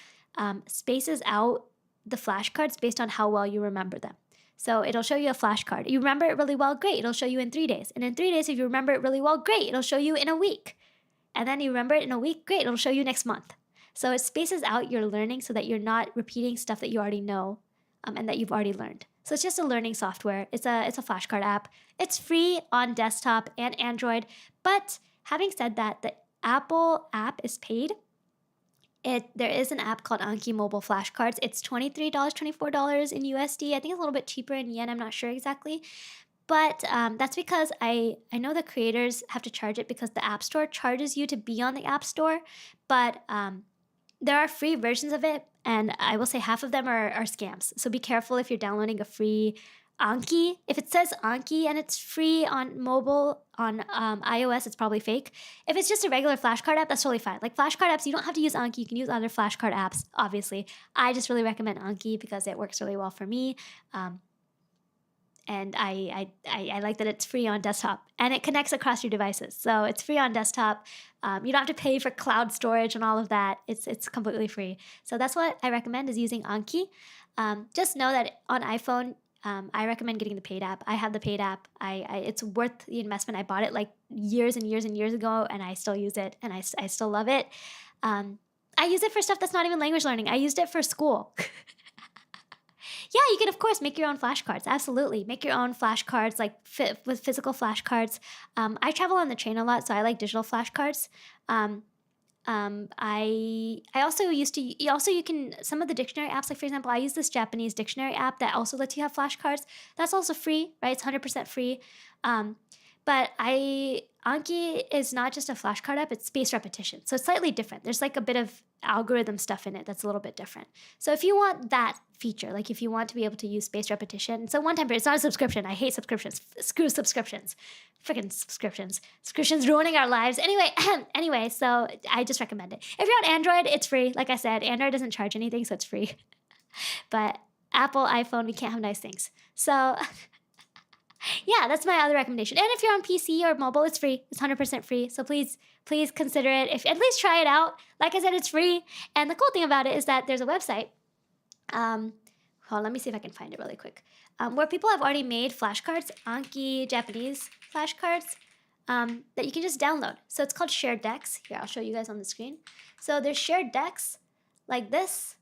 spaces out the flashcards based on how well you remember them. So it'll show you a flashcard. You remember it really well, great. It'll show you in 3 days. And in 3 days, if you remember it really well, great. It'll show you in a week. And then you remember it in a week, great. It'll show you next month. So it spaces out your learning so that you're not repeating stuff that you already know and that you've already learned. So it's just a learning software. It's a flashcard app. It's free on desktop and Android. But having said that, the Apple app is paid. There is an app called Anki Mobile Flashcards. It's $23, $24 in USD. I think it's a little bit cheaper in yen. I'm not sure exactly. But that's because I know the creators have to charge it because the App Store charges you to be on the App Store. But there are free versions of it, and I will say half of them are scams. So be careful if you're downloading a free Anki. If it says Anki and it's free on mobile, on iOS, it's probably fake. If it's just a regular flashcard app, that's totally fine. Like flashcard apps, you don't have to use Anki. You can use other flashcard apps, obviously. I just really recommend Anki because it works really well for me. And I like that it's free on desktop and it connects across your devices. So it's free on desktop. You don't have to pay for cloud storage and all of that. It's completely free. So that's what I recommend is using Anki. Just know that on iPhone, I recommend getting the paid app. I have the paid app. It's worth the investment. I bought it like years and years and years ago, and I still use it, and I still love it. I use it for stuff that's not even language learning. I used it for school. Yeah, you can, of course, make your own flashcards. Absolutely. Make your own flashcards, like with physical flashcards. I travel on the train a lot, so I like digital flashcards. I also used to you can some of the dictionary apps, like for example, I use this Japanese dictionary app that also lets you have flashcards. That's also free, right? It's 100% free. But Anki is not just a flashcard app, it's spaced repetition. So it's slightly different. There's like a bit of algorithm stuff in it that's a little bit different. So if you want that feature, like if you want to be able to use spaced repetition, it's a one-time period. It's not a subscription. I hate subscriptions. Screw subscriptions. Freaking subscriptions. Subscriptions ruining our lives. Anyway, so I just recommend it. If you're on Android, it's free. Like I said, Android doesn't charge anything, so it's free. But Apple, iPhone, we can't have nice things. So yeah, that's my other recommendation. And if you're on PC or mobile, it's free. It's 100% free. So please consider it. If at least try it out. Like I said, it's free. And the cool thing about it is that there's a website. Let me see if I can find it really quick. Where people have already made flashcards, Anki Japanese flashcards, that you can just download. So it's called shared decks. Here, I'll show you guys on the screen. So there's shared decks like this.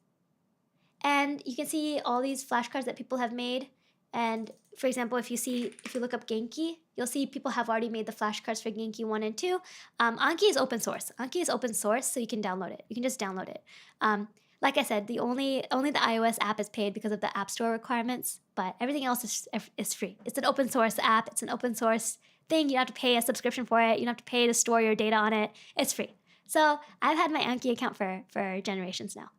And you can see all these flashcards that people have made. And for example, if you look up Genki, you'll see people have already made the flashcards for Genki 1 and 2. Anki is open source. Anki is open source, so you can download it. You can just download it. Like I said, only the iOS app is paid because of the App Store requirements, but everything else is free. It's an open source app. It's an open source thing. You don't have to pay a subscription for it. You don't have to pay to store your data on it. It's free. So I've had my Anki account for generations now.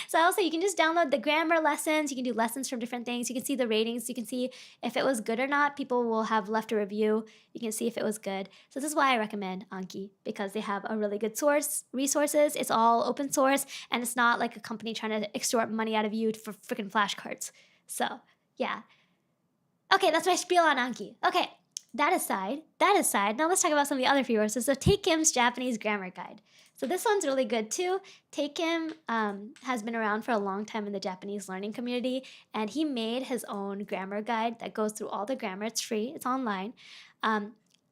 So also you can just download the grammar lessons. You can do lessons from different things. You can see the ratings. You can see if it was good or not. People will have left a review. You can see if it was good. So this is why I recommend Anki, because they have a really good resources. It's all open source, and it's not like a company trying to extort money out of you for freaking flashcards. So yeah. Okay, that's my spiel on Anki. Okay. That aside, now let's talk about some of the other free resources. So Takem's Japanese Grammar Guide. So this one's really good too. Takem has been around for a long time in the Japanese learning community, and he made his own grammar guide that goes through all the grammar. It's free, it's online.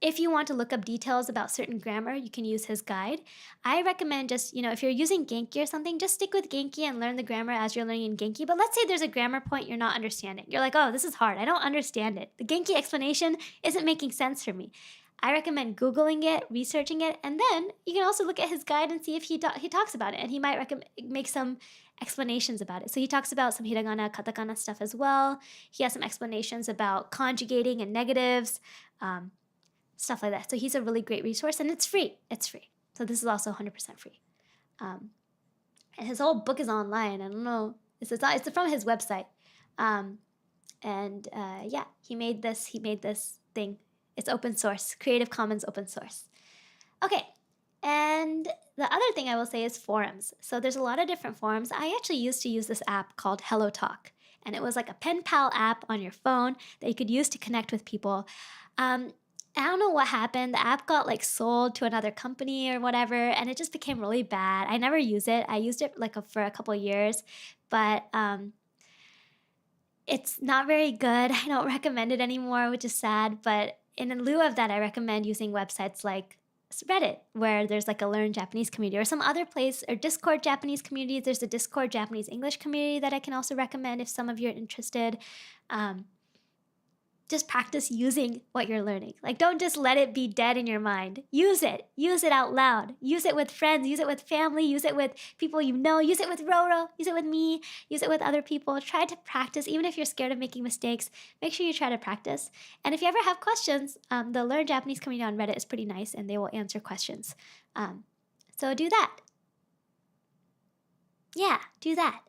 If you want to look up details about certain grammar, you can use his guide. I recommend just, if you're using Genki or something, just stick with Genki and learn the grammar as you're learning in Genki. But let's say there's a grammar point you're not understanding. You're like, oh, this is hard. I don't understand it. The Genki explanation isn't making sense for me. I recommend Googling it, researching it, and then you can also look at his guide and see if he talks about it. And he might make some explanations about it. So he talks about some hiragana, katakana stuff as well. He has some explanations about conjugating and negatives. Stuff like that. So he's a really great resource, and it's free. It's free. So this is also 100% free. And his whole book is online. I don't know. It's from his website. Yeah, he made this thing. It's open source, Creative Commons open source. Okay, and the other thing I will say is forums. So there's a lot of different forums. I actually used to use this app called Hello Talk, and it was like a pen pal app on your phone that you could use to connect with people. I don't know what happened. The app got sold to another company or whatever, and it just became really bad. I never used it. I used it for a couple of years, but it's not very good. I don't recommend it anymore, which is sad. But in lieu of that, I recommend using websites like Reddit, where there's a Learn Japanese community, or some other place, or Discord Japanese communities. There's a Discord Japanese English community that I can also recommend if some of you are interested. Just practice using what you're learning. Don't just let it be dead in your mind. Use it out loud. Use it with friends, use it with family, use it with people you know, use it with RORO, use it with me, use it with other people. Try to practice. Even if you're scared of making mistakes, make sure you try to practice. And if you ever have questions, the Learn Japanese community on Reddit is pretty nice, and they will answer questions. So do that. Yeah, do that.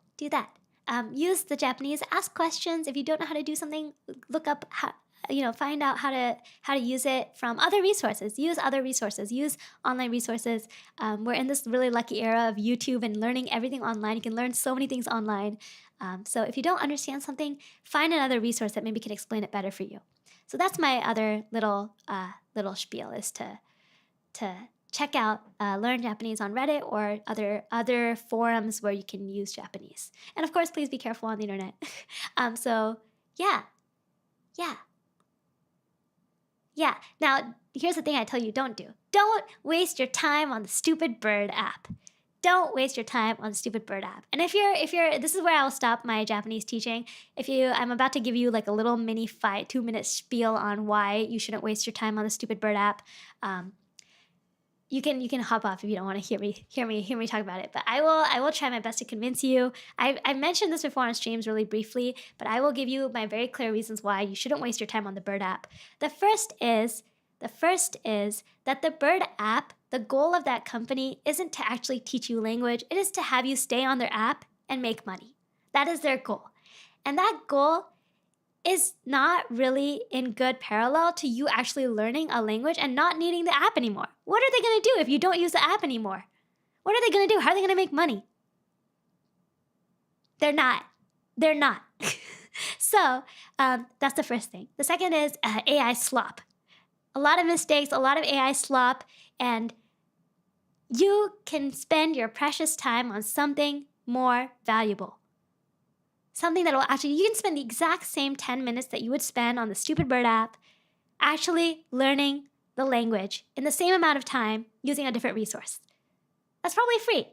Use the Japanese, ask questions. If you don't know how to do something, look up find out how to use it from other resources. Use other resources, use online resources. We're in this really lucky era of YouTube and learning everything online. You can learn so many things online. So if you don't understand something, find another resource that maybe can explain it better for you. So that's my other little spiel, is to check out Learn Japanese on Reddit or other forums where you can use Japanese. And of course, please be careful on the internet. Yeah. Now, here's the thing I tell you don't do. Don't waste your time on the stupid bird app. Don't waste your time on the stupid bird app. And if you're, this is where I'll stop my Japanese teaching. I'm about to give you a little mini 2-minute spiel on why you shouldn't waste your time on the stupid bird app. you can hop off if you don't want to hear me talk about it. But I will try my best to convince you. I mentioned this before on streams really briefly, but I will give you my very clear reasons why you shouldn't waste your time on the Bird app. The first is that the Bird app, the goal of that company isn't to actually teach you language. It is to have you stay on their app and make money. That is their goal. And that goal is not really in good parallel to you actually learning a language and not needing the app anymore. What are they going to do if you don't use the app anymore? What are they going to do? How are they going to make money? They're not. So that's the first thing. The second is AI slop. A lot of mistakes, a lot of AI slop, and you can spend your precious time on something more valuable. Something that will actually, you can spend the exact same 10 minutes that you would spend on the stupid Bird app actually learning the language in the same amount of time using a different resource. That's probably free.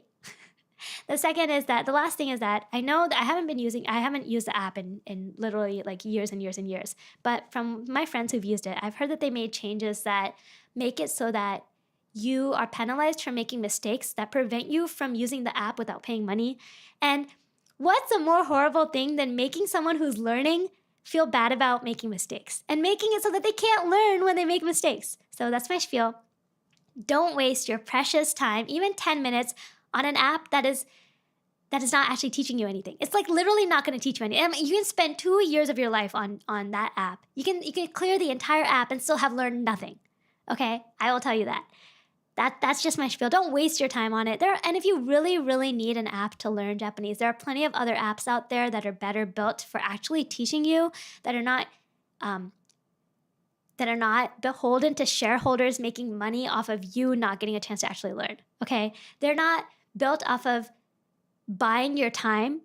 The last thing is that I know that I haven't used the app in literally like years and years and years. But from my friends who've used it, I've heard that they made changes that make it so that you are penalized for making mistakes that prevent you from using the app without paying money. And what's a more horrible thing than making someone who's learning feel bad about making mistakes and making it so that they can't learn when they make mistakes? So that's my spiel. Don't waste your precious time, even 10 minutes, on an app that is not actually teaching you anything. It's like literally not going to teach you anything. I mean, you can spend 2 years of your life on that app. You can clear the entire app and still have learned nothing. Okay? I will tell you that. That's just my spiel. Don't waste your time on it. And if you really, really need an app to learn Japanese, there are plenty of other apps out there that are better built for actually teaching you, that are not beholden to shareholders making money off of you not getting a chance to actually learn. Okay? They're not built off of buying your time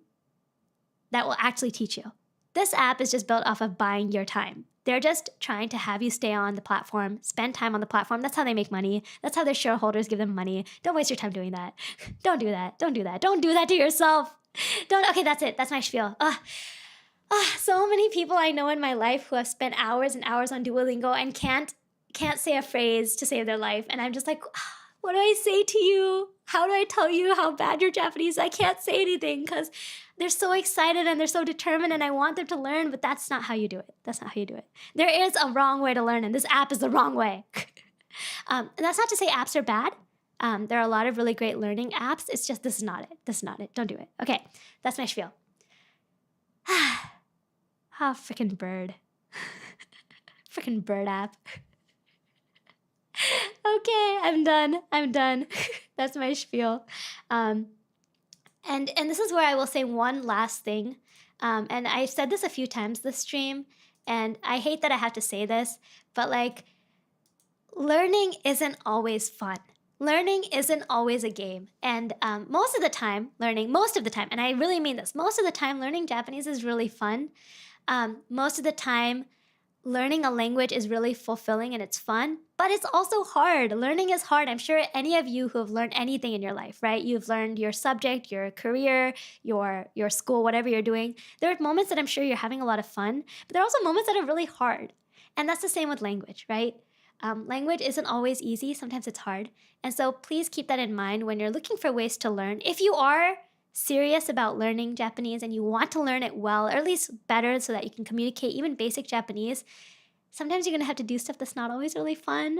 that will actually teach you. This app is just built off of buying your time. They're just trying to have you stay on the platform, spend time on the platform. That's how they make money. That's how their shareholders give them money. Don't waste your time doing that. Don't do that. Don't do that. Don't do that to yourself. Okay, that's it. That's my spiel. So many people I know in my life who have spent hours and hours on Duolingo and can't say a phrase to save their life. And I'm just like, what do I say to you? How do I tell you how bad your Japanese is? I can't say anything because they're so excited and they're so determined and I want them to learn, but that's not how you do it. That's not how you do it. There is a wrong way to learn and this app is the wrong way. And that's not to say apps are bad. There are a lot of really great learning apps. It's just this is not it. This is not it. Don't do it. Okay, that's my spiel. Freaking Bird. Freaking Bird app. Okay, I'm done. That's my spiel. And this is where I will say one last thing. And I've said this a few times this stream, and I hate that I have to say this, but like, learning isn't always fun. Learning isn't always a game. And most of the time, and I really mean this, most of the time learning Japanese is really fun. Most of the time, learning a language is really fulfilling and it's fun, but it's also hard. Learning is hard. I'm sure any of you who have learned anything in your life, right? You've learned your subject, your career, your school, whatever you're doing. There are moments that I'm sure you're having a lot of fun, but there are also moments that are really hard. And that's the same with language, right? Language isn't always easy. Sometimes it's hard. And so please keep that in mind when you're looking for ways to learn. If you are serious about learning Japanese and you want to learn it well, or at least better so that you can communicate even basic Japanese, sometimes you're going to have to do stuff that's not always really fun.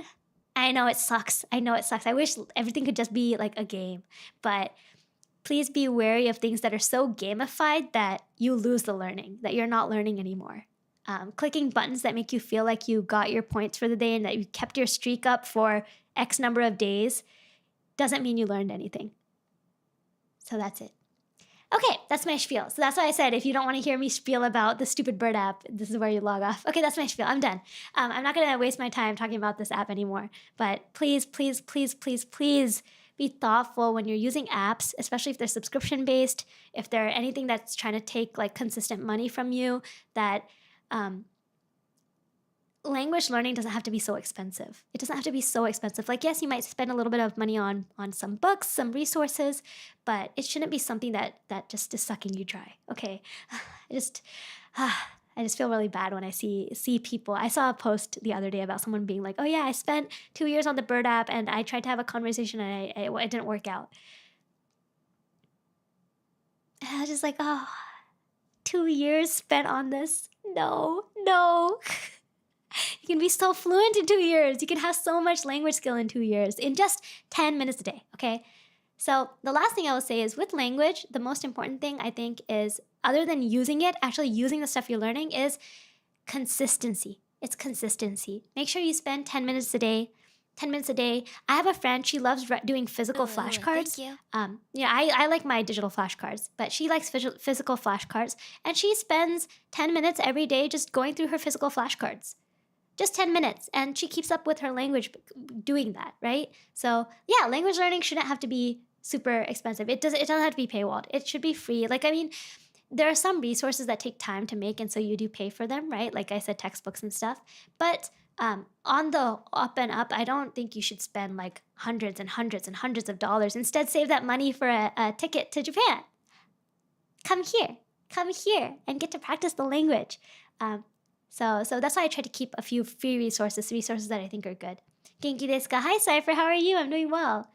I know it sucks. I wish everything could just be like a game. But please be wary of things that are so gamified that you lose the learning, that you're not learning anymore. Clicking buttons that make you feel like you got your points for the day and that you kept your streak up for X number of days doesn't mean you learned anything. So that's it. Okay, that's my spiel. So that's why I said if you don't want to hear me spiel about the stupid Bird app, this is where you log off. Okay, that's my spiel. I'm done. I'm not going to waste my time talking about this app anymore. But please, please, please, please, please be thoughtful when you're using apps, especially if they're subscription-based, if they're anything that's trying to take like consistent money from you, that language learning doesn't have to be so expensive. It doesn't have to be so expensive. Like, yes, you might spend a little bit of money on some books, some resources, but it shouldn't be something that just is sucking you dry. Okay, I I just feel really bad when I see people. I saw a post the other day about someone being like, oh yeah, I spent 2 years on the Bird app and I tried to have a conversation and it didn't work out. And I was just like, oh, 2 years spent on this. No. You can be so fluent in 2 years. You can have so much language skill in 2 years in just 10 minutes a day, okay? So the last thing I will say is with language, the most important thing I think is, other than using it, actually using the stuff you're learning, is consistency. It's consistency. Make sure you spend 10 minutes a day. 10 minutes a day. I have a friend, she loves doing physical flashcards. Thank you. I like my digital flashcards, but she likes physical flashcards, and she spends 10 minutes every day just going through her physical flashcards. Just 10 minutes, and she keeps up with her language doing that, right? So yeah, language learning shouldn't have to be super expensive. It doesn't have to be paywalled. It should be free. There are some resources that take time to make, and so you do pay for them, right? Like I said, textbooks and stuff. But on the up and up, I don't think you should spend like hundreds and hundreds and hundreds of dollars. Instead, save that money for a ticket to Japan. Come here and get to practice the language. So that's why I try to keep a few free resources that I think are good. Genki desu ka? Hi, Cypher. How are you? I'm doing well.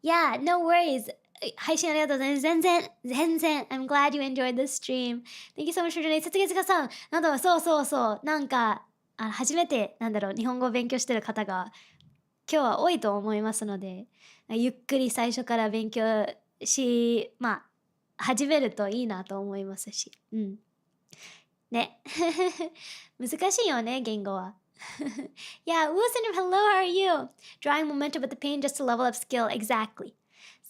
Yeah, no worries. 配信ありがとうございます。全然。I'm glad you enjoyed this stream. Thank you so much for joining. 節月さん、そう。なんか、初めて、日本語を勉強してる方が、今日は多いと思いますので、ゆっくり最初から勉強始めるといいなと思いますし。ね。難しいよね、言語は。Yeah, Woo-Sin, hello, how are you? Drawing momentum with the pain just to level up skill. Exactly.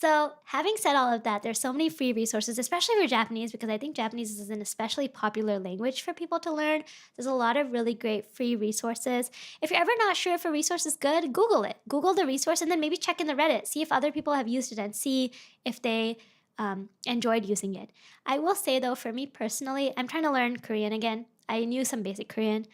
So, having said all of that, there's so many free resources, especially for Japanese, because I think Japanese is an especially popular language for people to learn. There's a lot of really great free resources. If you're ever not sure if a resource is good, Google it. Google the resource and then maybe check in the Reddit. See if other people have used it and see if they enjoyed using it. I will say though, for me personally, I'm trying to learn Korean again. I knew some basic Korean.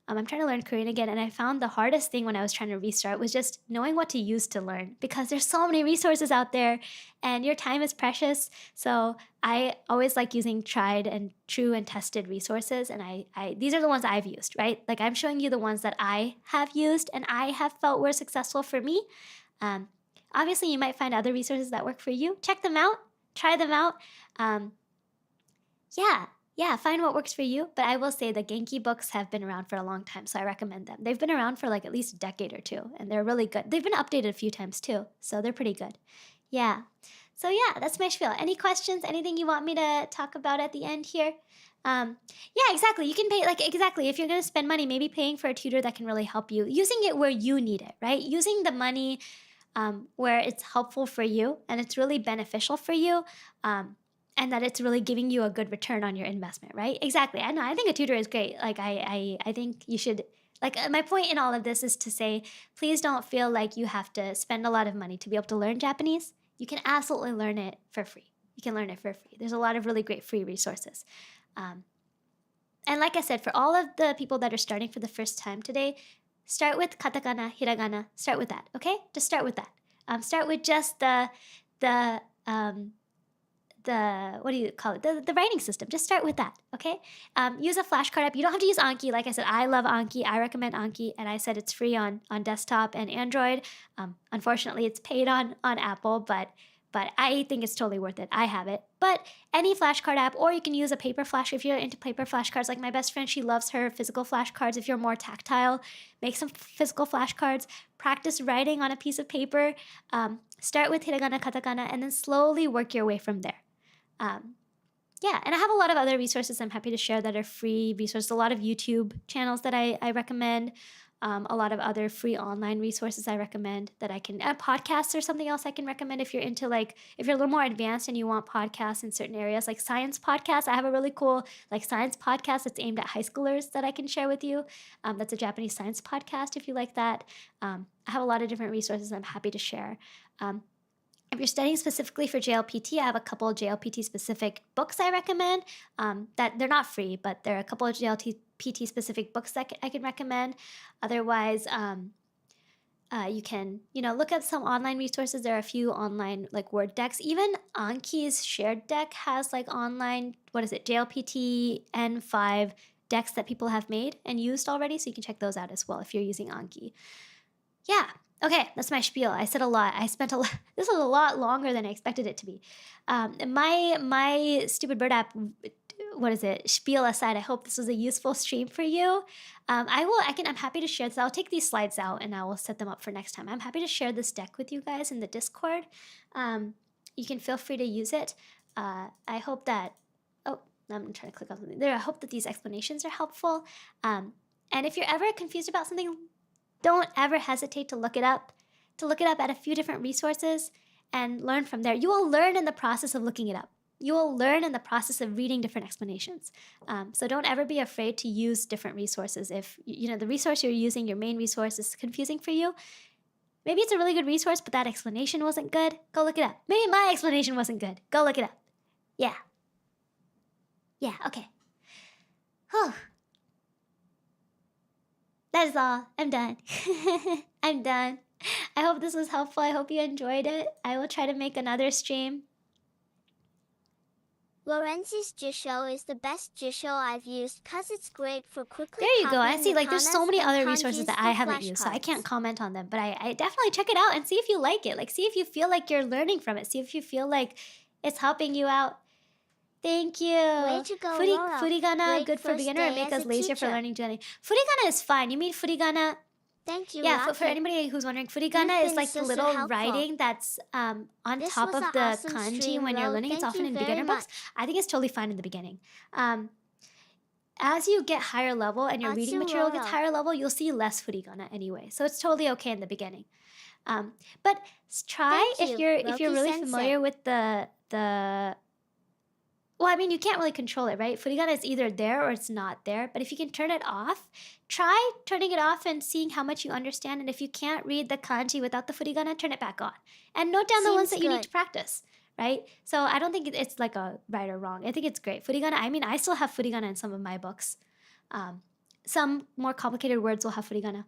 I'm trying to learn Korean again, and I found the hardest thing when I was trying to restart was just knowing what to use to learn, because there's so many resources out there and your time is precious. So I always like using tried and true and tested resources, and I these are the ones I've used, right? Like I'm showing you the ones that I have used and I have felt were successful for me. Obviously, you might find other resources that work for you. Check them out. Try them out. Yeah, find what works for you. But I will say the Genki books have been around for a long time, so I recommend them. They've been around for like at least a decade or two, and they're really good. They've been updated a few times too, so they're pretty good. Yeah. So yeah, that's my spiel. Any questions? Anything you want me to talk about at the end here? Yeah, exactly. You can pay, exactly. If you're going to spend money, maybe paying for a tutor that can really help you. Using it where you need it, right? Using the money where it's helpful for you and it's really beneficial for you. And that it's really giving you a good return on your investment, right? Exactly. I know. I think a tutor is great. Like I think you should. Like my point in all of this is to say, please don't feel like you have to spend a lot of money to be able to learn Japanese. You can absolutely learn it for free. You can learn it for free. There's a lot of really great free resources. And like I said, for all of the people that are starting for the first time today, start with katakana, hiragana. Start with that, okay? Just start with that. Start with just the what do you call it? The writing system. Just start with that, okay? Use a flashcard app. You don't have to use Anki. Like I said, I love Anki. I recommend Anki, and I said it's free on desktop and Android. Unfortunately, it's paid on Apple, but I think it's totally worth it. I have it. But any flashcard app, or you can use a paper flash if you're into paper flashcards. Like my best friend, she loves her physical flashcards. If you're more tactile, make some physical flashcards. Practice writing on a piece of paper. Start with hiragana, katakana, and then slowly work your way from there. Yeah, and I have a lot of other resources I'm happy to share that are free resources. A lot of YouTube channels that I recommend. A lot of other free online resources I recommend that I can. Podcasts or something else I can recommend if you're into if you're a little more advanced and you want podcasts in certain areas, like science podcasts. I have a really cool science podcast that's aimed at high schoolers that I can share with you. That's a Japanese science podcast if you like that. I have a lot of different resources I'm happy to share. If you're studying specifically for JLPT, I have a couple of JLPT specific books I recommend. That they're not free, but there are a couple of JLPT specific books that I can recommend. Otherwise, you can, look at some online resources. There are a few online like word decks. Even Anki's shared deck has like online, JLPT N5 decks that people have made and used already. So you can check those out as well if you're using Anki. Yeah. Okay, that's my spiel. I said a lot. I spent a lot. This was a lot longer than I expected it to be. My stupid bird app, spiel aside, I hope this was a useful stream for you. I'm happy to share this. I'll take these slides out and I will set them up for next time. I'm happy to share this deck with you guys in the Discord. You can feel free to use it. I hope that, I'm trying to click on something there. I hope that these explanations are helpful. And if you're ever confused about something, don't ever hesitate to look it up at a few different resources and learn from there. You will learn in the process of looking it up. You will learn in the process of reading different explanations. So don't ever be afraid to use different resources. If the resource you're using, your main resource, is confusing for you, maybe it's a really good resource, but that explanation wasn't good. Go look it up. Maybe my explanation wasn't good. Go look it up. Yeah. Yeah, okay. Whew. That is all. I'm done. I'm done. I hope this was helpful. I hope you enjoyed it. I will try to make another stream. Lorenzi's Jisho is the best Jisho I've used because it's great for quickly There you go. I copying see, like, there's so many the other kanas resources and that kanjis I for haven't used, so I can't flashcards. comment on them. But I definitely check it out and see if you like it. Like, see if you feel like you're learning from it. See if you feel like it's helping you out. Thank you. Way to go, Roro. Furigana, Great good for first beginner and day make as us a lazier for teacher. learning Johnny. Furigana is fine. You mean furigana? Thank you, Yeah, for Rocchi. anybody who's wondering, You've furigana is been like so the little helpful. writing that's on This top was of an the awesome kanji stream, when you're Ro. learning. It's Thank often you in very beginner books. much. I think it's totally fine in the beginning. As you get higher level and your reading material gets Roro. higher level, you'll see less furigana anyway. So it's totally okay in the beginning. But try Thank if you, you're really Rocchi-sensei. familiar with the well, I mean, you can't really control it, right? Furigana is either there or it's not there. But if you can turn it off, try turning it off and seeing how much you understand. And if you can't read the kanji without the furigana, turn it back on. And note down the ones that you need to practice, right? So I don't think it's like a right or wrong. I think it's great. Furigana, I mean, I still have furigana in some of my books. Some more complicated words will have furigana.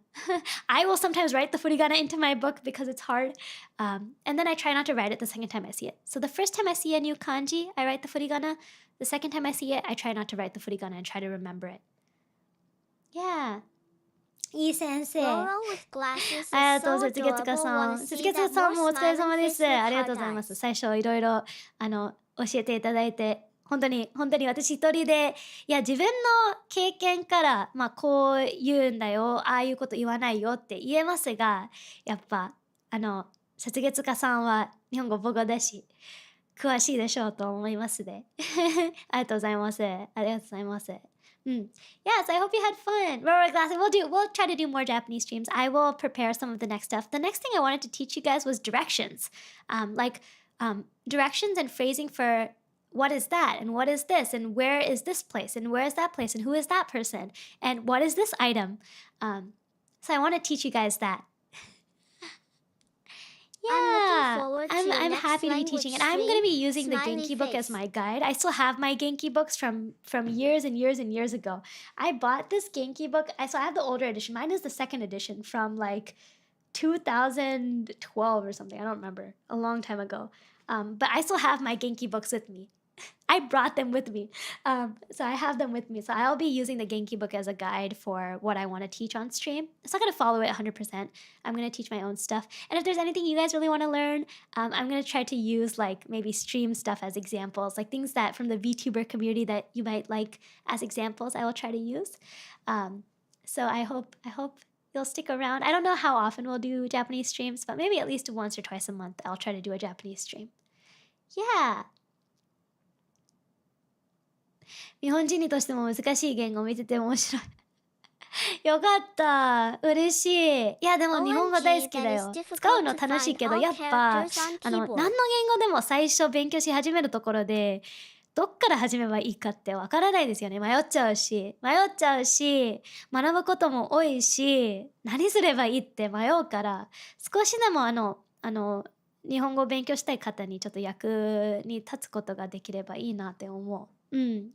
I will sometimes write the furigana into my book because it's hard. And then I try not to write it the second time I see it. So the first time I see a new kanji, I write the furigana. The second time I see it, I try not to write the furigana and try to remember it. Yeah. いい先生。Roro with glasses is ありがとうご so ざいます。月塚 adorable. さ Wanna ん。 see 月塚 that さ more んもお疲れ様 smiling で face す。 with ありがとう hard ございます。 eyes. 最初いろいろ教えていただいて、本当に私一人で、いや自分の経験から、まあこう言うんだよ、ああいうこと言わないよって言えますが、やっぱ月塚さんは日本語母語だし、詳しいでしょうと思いますね。ありがとうございます。ありがとうございます。Yes, I hope you had fun. Roro glasses. We'll try to do more Japanese streams. I will prepare some of the next stuff. The next thing I wanted to teach you guys was directions. Directions and phrasing for what is that and what is this and where is this place and where is that place and who is that person and what is this item. So I want to teach you guys that. Yeah, I'm happy to be teaching, and I'm going to be using the Genki book as my guide. I still have my Genki books from years and years and years ago. I bought this Genki book. So I have the older edition. Mine is the second edition from like 2012 or something. I don't remember. A long time ago. But I still have my Genki books with me. I brought them with me. So I have them with me. So I'll be using the Genki book as a guide for what I want to teach on stream. It's not going to follow it 100%. I'm going to teach my own stuff. And if there's anything you guys really want to learn, I'm going to try to use like maybe stream stuff as examples, like things that from the VTuber community that you might like as examples, I will try to use. So I hope you'll stick around. I don't know how often we'll do Japanese streams, but maybe at least once or twice a month, I'll try to do a Japanese stream. Yeah. 日本人にとしても難しい言語を見てて面白い。よかった。嬉しい。いやでも日本語大好きだよ。使うの楽しいけど、やっぱ何の言語でも最初勉強し始めるところで、どっから始めばいいかってわからないですよね。迷っちゃうし、学ぶことも多いし、何すればいいって迷うから、少しでも日本語を勉強したい方にちょっと役に立つことができればいいなって思う。Mm.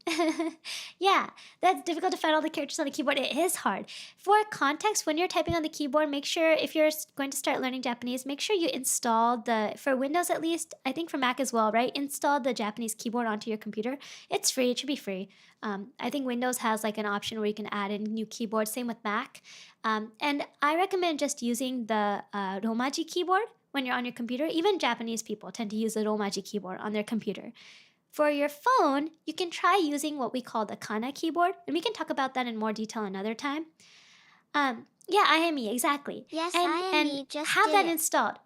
Yeah, that's difficult to find all the characters on the keyboard. It is hard. For context, when you're typing on the keyboard, make sure if you're going to start learning Japanese, make sure you install for Windows at least, I think for Mac as well, right? Install the Japanese keyboard onto your computer. It's free, it should be free. I think Windows has like an option where you can add in new keyboards, same with Mac. And I recommend just using the Romaji keyboard when you're on your computer. Even Japanese people tend to use the Romaji keyboard on their computer. For your phone, you can try using what we call the Kana keyboard, and we can talk about that in more detail another time. Yeah, IME, exactly. Yes, and IME just have did that it. installed.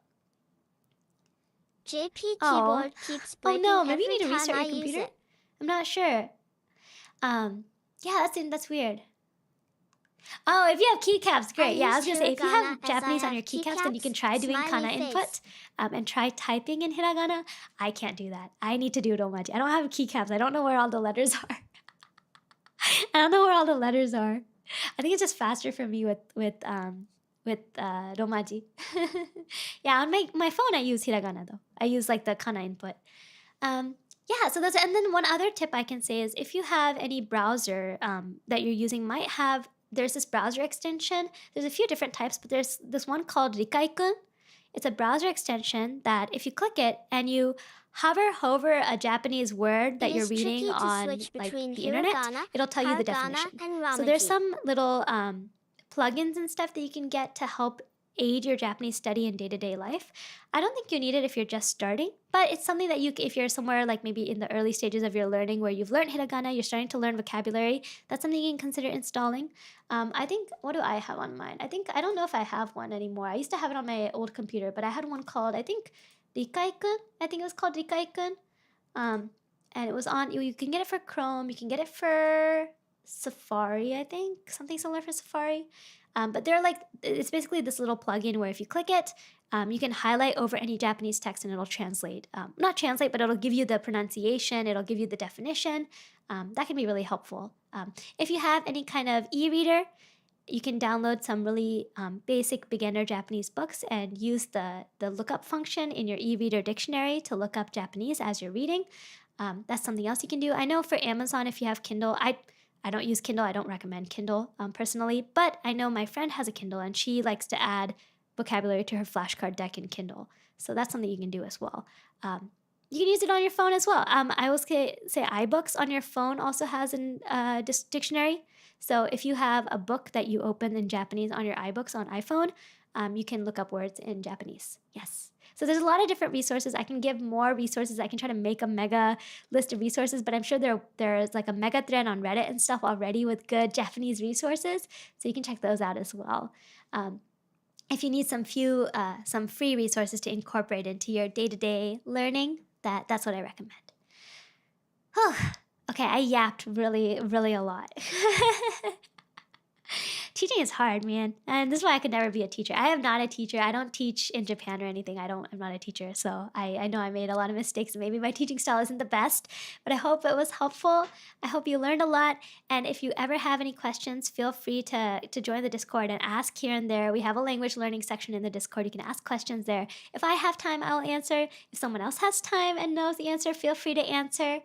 JP Oh, keyboard keeps oh breaking no, maybe you every need to time restart I your use computer. it. I'm not sure. Yeah, that's weird. Oh, if you have keycaps, great. Yeah, I was gonna say if you have Japanese on your keycaps, then you can try doing kana input and try typing in hiragana. I can't do that. I need to do romaji. I don't have keycaps. I don't know where all the letters are. I don't know where all the letters are. I think it's just faster for me with romaji. Yeah, on my phone I use hiragana though. I use like the kana input. Yeah, so that's, and then one other tip I can say is if you have any browser that you're using there's this browser extension. There's a few different types, but there's this one called Rikkai-kun. It's a browser extension that if you click it and you hover over a Japanese word that you're reading on like the internet, it'll tell you the definition. So there's some little plugins and stuff that you can get to help aid your Japanese study in day-to-day life. I don't think you need it if you're just starting, but it's something that if you're somewhere like maybe in the early stages of your learning where you've learned hiragana, you're starting to learn vocabulary, that's something you can consider installing. I think, what do I have on mine? I don't know if I have one anymore. I used to have it on my old computer, but I had one called, I think, Rikkai-kun. I think it was called Rikkai-kun. And it was you can get it for Chrome, you can get it for Safari, I think, something similar for Safari. But it's basically this little plugin where if you click it, you can highlight over any Japanese text and it'll translate. Not translate, but it'll give you the pronunciation, it'll give you the definition. That can be really helpful. If you have any kind of e-reader, you can download some really basic beginner Japanese books and use the lookup function in your e-reader dictionary to look up Japanese as you're reading. That's something else you can do. I know for Amazon, if you have Kindle, I don't use Kindle. I don't recommend Kindle personally, but I know my friend has a Kindle and she likes to add vocabulary to her flashcard deck in Kindle. So that's something you can do as well. You can use it on your phone as well. I will say iBooks on your phone also has a dictionary. So if you have a book that you open in Japanese on your iBooks on iPhone, you can look up words in Japanese. Yes. So there's a lot of different resources. I can give more resources. I can try to make a mega list of resources, but I'm sure there's like a mega thread on Reddit and stuff already with good Japanese resources. So you can check those out as well. If you need some free resources to incorporate into your day-to-day learning, that's what I recommend. Okay, I yapped really, really a lot. Teaching is hard, man. And this is why I could never be a teacher. I am not a teacher. I don't teach in Japan or anything. I'm not a teacher. So I know I made a lot of mistakes and maybe my teaching style isn't the best, but I hope it was helpful. I hope you learned a lot. And if you ever have any questions, feel free to join the Discord and ask here and there. We have a language learning section in the Discord. You can ask questions there. If I have time, I'll answer. If someone else has time and knows the answer, feel free to answer.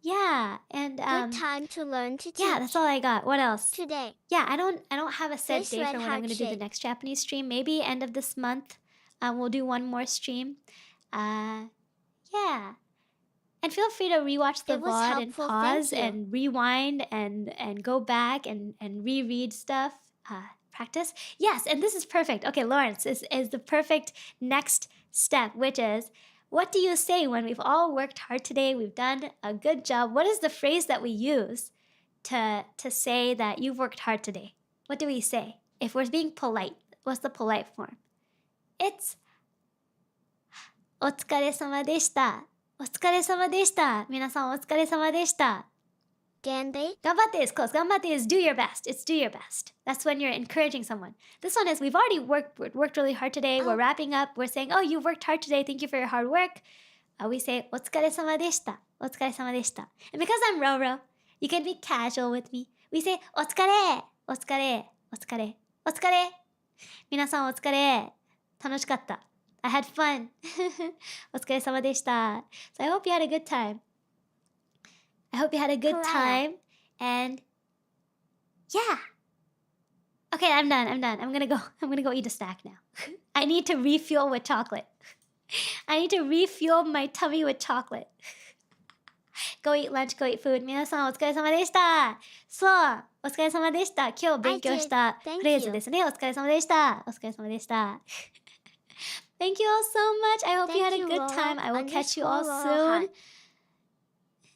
Yeah, and good time to learn to teach. Yeah, that's all I got. What else? Today. Yeah, I don't have a set date for when I'm going to do the next Japanese stream. Maybe end of this month. We'll do one more stream. Yeah. And feel free to rewatch the VOD and pause and rewind and go back and reread stuff. Practice. Yes, and this is perfect. Okay, Lawrence, is the perfect next step, which is, what do you say when we've all worked hard today? We've done a good job. What is the phrase that we use to say that you've worked hard today? What do we say? If we're being polite, what's the polite form? It's お疲れ様でした。お疲れ様でした。皆さんお疲れ様でした。Ganbei. Ganbatte is close. Ganbatte is do your best. It's do your best. That's when you're encouraging someone. This one is we've already worked really hard today. We're wrapping up. We're saying, oh, you've worked hard today. Thank you for your hard work. We say, お疲れ様でした。お疲れ様でした。And because I'm Roro, you can be casual with me. We say, お疲れ。お疲れ。お疲れ。お疲れ。皆さんお疲れ。楽しかった。I had fun. お疲れ様でした。So I hope you had a good time. I hope you had a good Correct. time. And yeah. Okay, I'm done. I'm gonna go eat a snack now. I need to refuel with chocolate. I need to refuel my tummy with chocolate. Go eat lunch, go eat food. 皆さんお疲れ様でした。そう、お疲れ様でした。今日勉強したフレーズですね。お疲れ様でした。お疲れ様でした。Thank you all so much. I hope you had a good time. I will catch you all soon.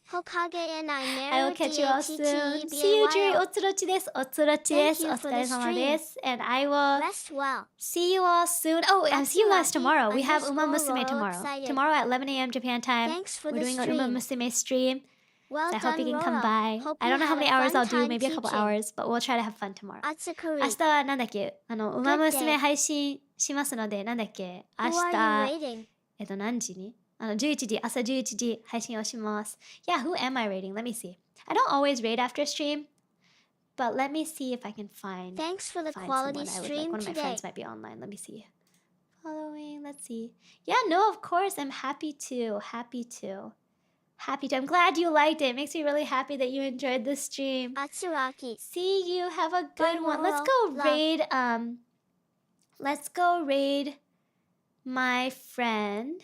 Hokage and I I will catch you all soon. See you, Juri. おつろちです。おつろちです。お疲れ様です。And I will Rest well. see you all soon. Oh, I'll see you guys tomorrow. We have Uma Musume tomorrow. Excited. Tomorrow at 11 a.m. Japan time. Thanks for We're the doing an stream. Uma Musume stream. Well So I hope done, you can come Roro. by. Hope I don't you know how had many a hours fun I'll do. time Maybe a couple teaching. hours. But we'll try to have fun tomorrow. Atsukuri. 明日はなんだっけウマ Good 娘 day. 配信しますので、なんだっけ明 Who are 日、 you rating? 何時に11時、朝11時配信をします。Yeah, who am I rating? Let me see. I don't always rate after stream, but let me see if I can find Thanks for the find quality someone I would like. stream One of my today. friends might be online. Let me see. Following, let's see. Yeah, no, of course. I'm happy to. I'm glad you liked it. It makes me really happy that you enjoyed the stream. Atsuraki. See you. Have a good Bye, one. Let's Roro. go Love. raid. Let's go raid my friend.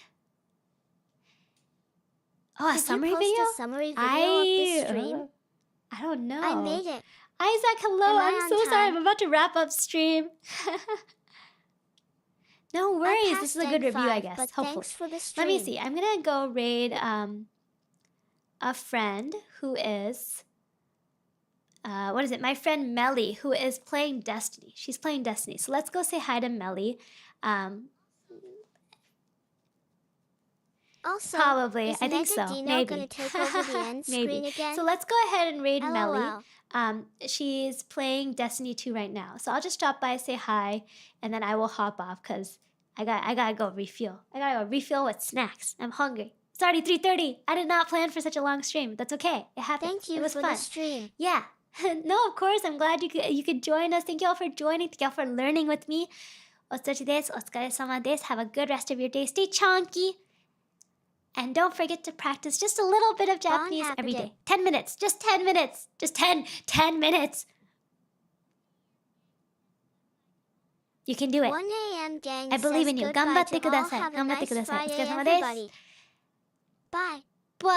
Oh, a Did summary you post video? a summary video of this stream? I don't know. I made it. Isaac, hello. Am I I'm on so sorry. time? I'm about to wrap up stream. No worries. This is a good N5, review, I guess. but Hopefully. thanks for the stream. Let me see. I'm gonna go raid a friend who is what is it? My friend Melly, who is playing Destiny. She's playing Destiny. So let's go say hi to Melly. Also, Probably. is I think so. Megadino Maybe. gonna take over the end screen Maybe. again? So let's go ahead and raid Melly. LOL. She's playing Destiny 2 right now. So I'll just stop by, say hi, and then I will hop off because I gotta go refuel. I gotta go refuel with snacks. I'm hungry. It's already 3:30. I did not plan for such a long stream. That's okay. It happened. Thank you it was for fun. the stream. Yeah. No, of course. I'm glad you could join us. Thank you all for joining. Thank you all for learning with me. お疲れです。お疲れ様です。Have a good rest of your day. Stay chonky. And don't forget to practice just a little bit of Japanese every day. 10 minutes. Just 10 minutes. Just 10 minutes. You can do it. 1 a.m. gang I believe says in you. goodbye 頑張って to くだ all. さい。 Have a 頑張って nice ください。お疲れ Friday, 様です。 everybody. Bye. Bye.